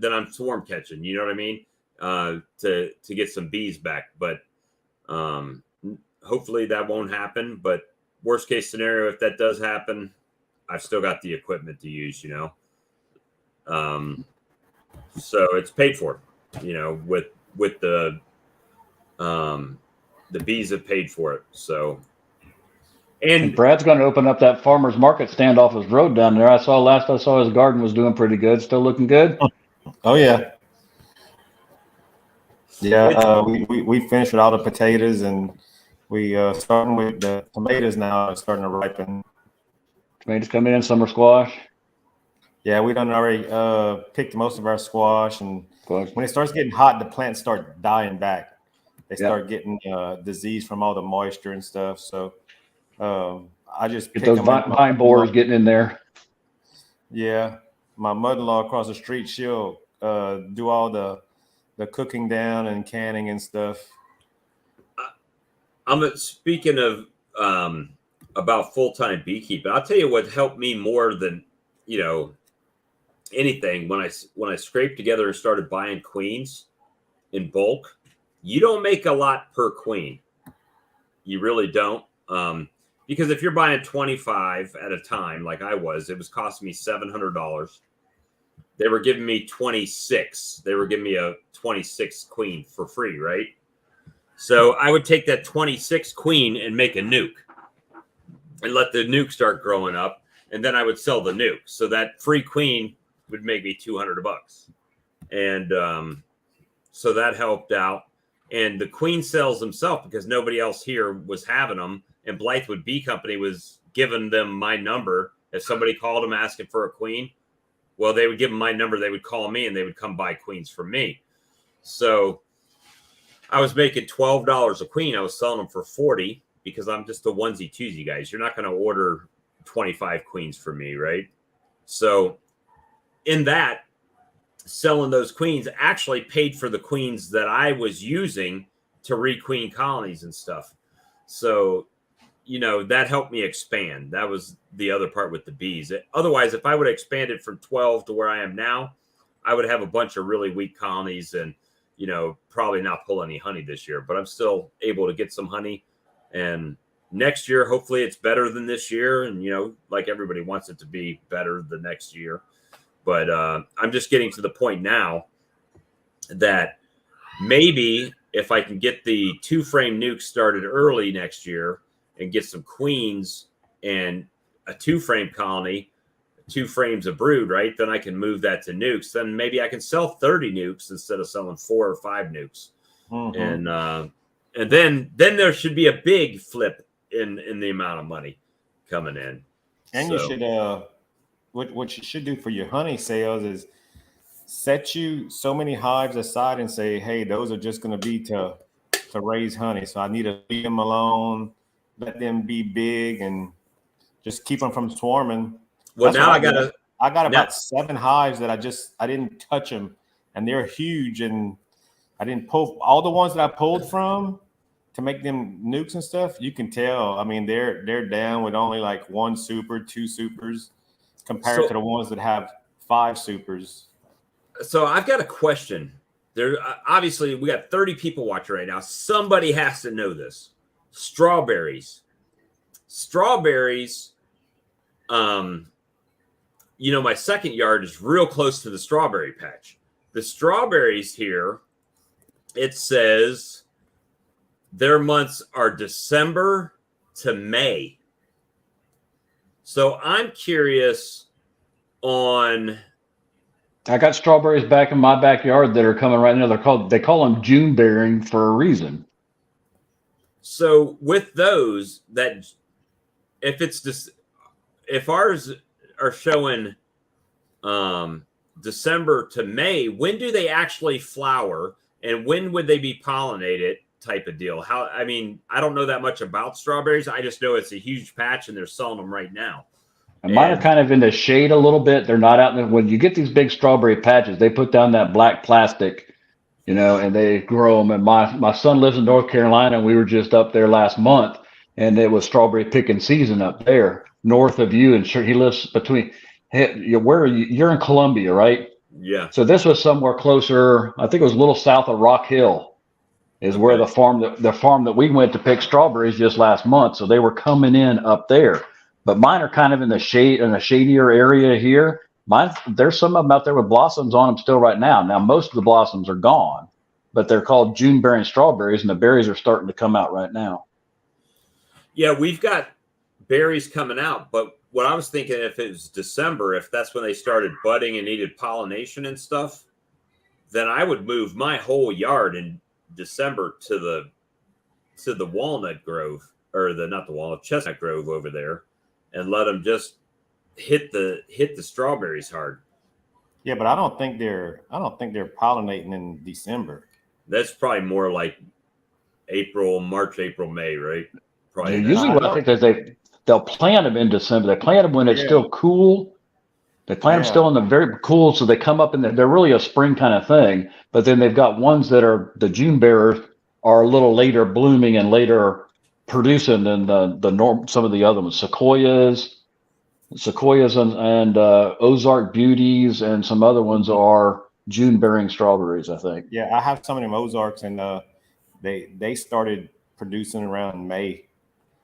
then I'm swarm catching, you know what I mean? To get some bees back. But hopefully that won't happen. But worst case scenario, if that does happen, I've still got the equipment to use, So it's paid for, with the bees have paid for it. So, and Brad's going to open up that farmer's market stand off his road down there. I saw his garden was doing pretty good, still looking good. Oh yeah. Yeah, we finished with all the potatoes, and we starting with the tomatoes now. Are starting to ripen. Tomatoes coming in, summer squash. Yeah, we done already picked most of our squash, and when it starts getting hot, the plants start dying back. They start getting disease from all the moisture and stuff. So I just get those vine borers getting in there. Yeah, my mother-in-law across the street, she'll do all the cooking down and canning and stuff. I'm speaking of about full-time beekeeping. I'll tell you what helped me more than anything when I scraped together and started buying queens in bulk. You don't make a lot per queen. You really don't. Because if you're buying 25 at a time, like I was, it was costing me $700. They were giving me 26. They were giving me a 26 queen for free, right? So I would take that 26 queen and make a nuke and let the nuke start growing up. And then I would sell the nuke. So that free queen would make me $200. And so that helped out. And the queen sells himself because nobody else here was having them. And Blythewood Bee Company was giving them my number. If somebody called them asking for a queen, well, they would give them my number. They would call me and they would come buy queens from me. So I was making $12 a queen. I was selling them for 40 because I'm just a onesie twosie guys. You're not going to order 25 queens for me, right? So in that, selling those queens actually paid for the queens that I was using to requeen colonies and stuff. So, that helped me expand. That was the other part with the bees. Otherwise, if I would have expanded from 12 to where I am now, I would have a bunch of really weak colonies and, probably not pull any honey this year. But I'm still able to get some honey. And next year, hopefully it's better than this year. And, like everybody wants it to be better the next year. But I'm just getting to the point now that maybe if I can get the 2-frame nuke started early next year and get some queens and a 2-frame colony, 2 frames of brood, right? Then I can move that to nukes. Then maybe I can sell 30 nukes instead of selling 4 or 5 nukes. Mm-hmm. And then there should be a big flip in the amount of money coming in. And you should what you should do for your honey sales is set you so many hives aside and say, hey, those are just going to be to raise honey. So I need to leave them alone, let them be big, and just keep them from swarming. Well, that's now I got about 7 hives that I didn't touch them, and they're huge. And I didn't pull all the ones that I pulled from to make them nukes and stuff. You can tell. I mean, they're down with only like 1 super, 2 supers. Compared to the ones that have 5 supers. So I've got a question. There, obviously, we got 30 people watching right now. Somebody has to know this. Strawberries. My second yard is real close to the strawberry patch. The strawberries here, it says their months are December to May. So I'm curious on. I got strawberries back in my backyard that are coming right now. They call them June bearing for a reason. So with those, that if ours are showing December to May, when do they actually flower and when would they be pollinated? Type of deal. I don't know that much about strawberries. I just know it's a huge patch and they're selling them right now. And mine are kind of in the shade a little bit. They're not out there. When you get these big strawberry patches, they put down that black plastic, and they grow them. And my son lives in North Carolina, and we were just up there last month, and it was strawberry picking season up there north of you. And he lives between. Where are you? You're in Columbia, right? Yeah. So this was somewhere closer. I think it was a little south of Rock Hill. Is where the farm that we went to pick strawberries just last month. So they were coming in up there, but mine are kind of in the shade, in a shadier area here. There's some of them out there with blossoms on them still right now. Now, most of the blossoms are gone, but they're called June bearing strawberries, and the berries are starting to come out right now. Yeah, we've got berries coming out, but what I was thinking, if it was December, if that's when they started budding and needed pollination and stuff, then I would move my whole yard in December to the walnut grove, or not the walnut, chestnut grove over there, and let them just hit the strawberries hard. Yeah, but I don't think they're pollinating in December. That's probably more like March, April, May, right? Probably. Usually what I think is they'll plant them in December. They plant them when it's still cool. They plant them still in the very cool, so they come up and they're really a spring kind of thing. But then they've got ones that are the June bearers are a little later blooming and later producing than the norm. Some of the other ones, sequoias and Ozark beauties, and some other ones are June bearing strawberries, I think. Yeah, I have some of them Ozarks, and they started producing around May.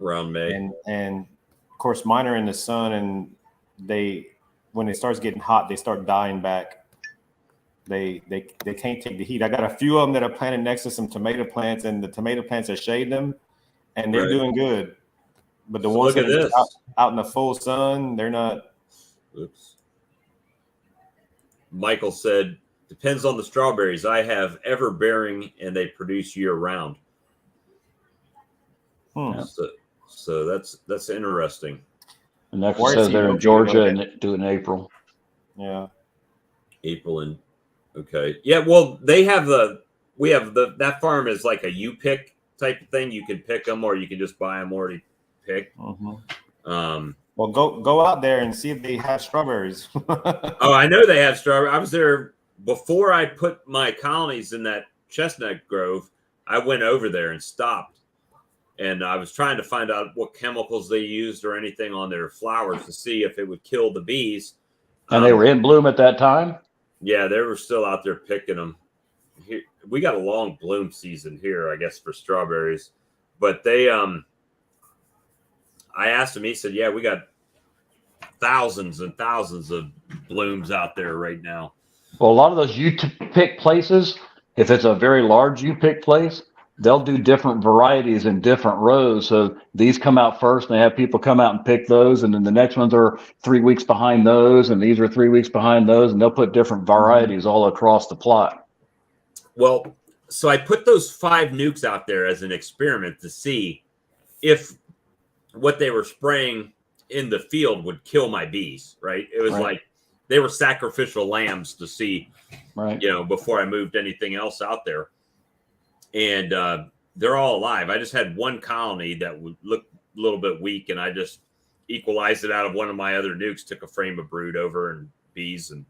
And of course mine are in the sun, and when it starts getting hot, they start dying back. They can't take the heat. I got a few of them that are planted next to some tomato plants, and the tomato plants are shading them, and they're doing good. But the ones that are out in the full sun, they're not. Oops. Michael said, depends on the strawberries. I have ever bearing, and they produce year round. So that's interesting. And that says they're in Georgia and do it in April. Yeah. April and okay. Yeah, well, that farm is like a you pick type of thing. You can pick them, or you can just buy them already picked. Mm-hmm. Well, go out there and see if they have strawberries. Oh, I know they have strawberries. I was there before I put my colonies in that chestnut grove. I went over there and stopped. And I was trying to find out what chemicals they used or anything on their flowers to see if it would kill the bees. And they were in bloom at that time? Yeah, they were still out there picking them. Here, we got a long bloom season here, I guess, for strawberries. But they, I asked him, he said, yeah, we got thousands and thousands of blooms out there right now. Well, a lot of those you-pick places, if it's a very large you-pick place, they'll do different varieties in different rows. So these come out first, and they have people come out and pick those. And then the next ones are 3 weeks behind those. And these are 3 weeks behind those. And they'll put different varieties all across the plot. Well, so I put those 5 nukes out there as an experiment to see if what they were spraying in the field would kill my bees, right? It was like they were sacrificial lambs to see, before I moved anything else out there. And they're all alive. I just had one colony that would look a little bit weak, and I just equalized it out of one of my other nukes, took a frame of brood over and bees and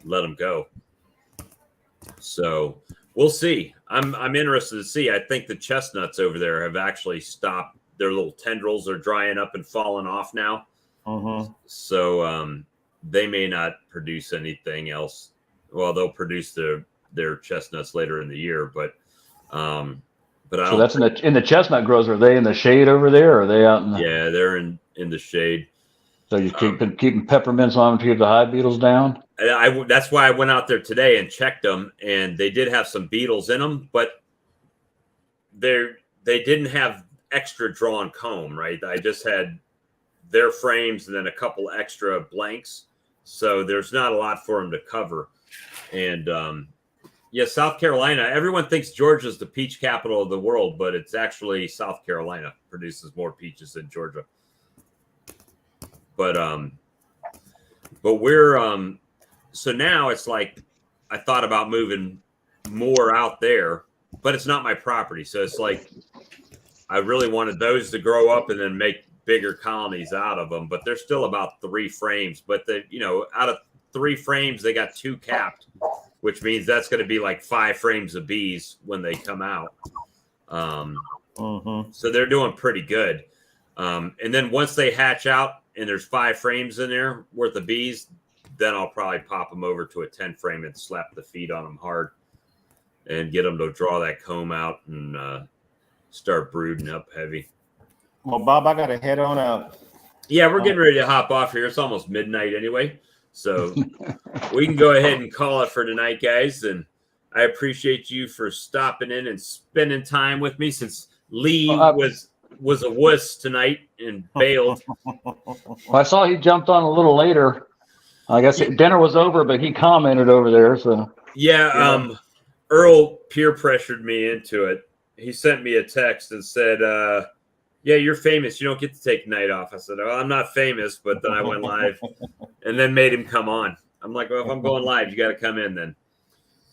let them go. So we'll see. I'm interested to see. I think the chestnuts over there have actually stopped. Their little tendrils are drying up and falling off now. Mm-hmm. So they may not produce anything else. Well, they'll produce their chestnuts later in the year, but so that's in the chestnut groves. Are they in the shade over there, or are they out in the... Yeah, they're in the shade. So you keeping peppermints on them to keep the hive beetles down? That's why I went out there today and checked them, and they did have some beetles in them, but they didn't have extra drawn comb, right? I just had their frames and then a couple extra blanks, so there's not a lot for them to cover. And South Carolina, everyone thinks Georgia's the peach capital of the world, but it's actually South Carolina produces more peaches than Georgia. But we're so now it's like I thought about moving more out there, but it's not my property. So it's like I really wanted those to grow up and then make bigger colonies out of them, but they're still about 3 frames. But out of 3 frames, they got 2 capped, which means that's going to be like 5 frames of bees when they come out. So they're doing pretty good. And then once they hatch out and there's 5 frames in there worth of bees, then I'll probably pop them over to a 10 frame and slap the feed on them hard and get them to draw that comb out and start brooding up heavy. Well, Bob, I got to head on out. Yeah, we're getting ready to hop off here. It's almost midnight anyway. So we can go ahead and call it for tonight, guys. And I appreciate you for stopping in and spending time with me, since Lee was a wuss tonight and bailed. I saw he jumped on a little later. I guess dinner was over, but he commented over there. So yeah. Earl peer pressured me into it. He sent me a text and said, yeah, you're famous. You don't get to take night off. I said, oh, I'm not famous. But then I went live and then made him come on. I'm like, well, if I'm going live, you got to come in then.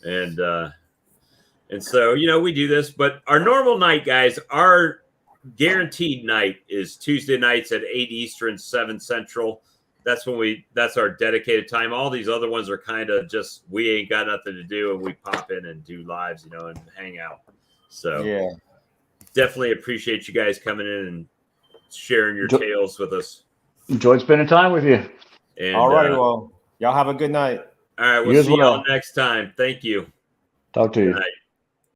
And so, we do this. But our normal night, guys, our guaranteed night is Tuesday nights at 8 Eastern, 7 Central. That's our dedicated time. All these other ones are kind of just, we ain't got nothing to do, and we pop in and do lives, and hang out. So yeah, definitely appreciate you guys coming in and sharing your tales with us. Enjoyed spending time with you. And, all right, well, y'all have a good night. All right, we'll see y'all next time. Thank you. Talk to you. Good night.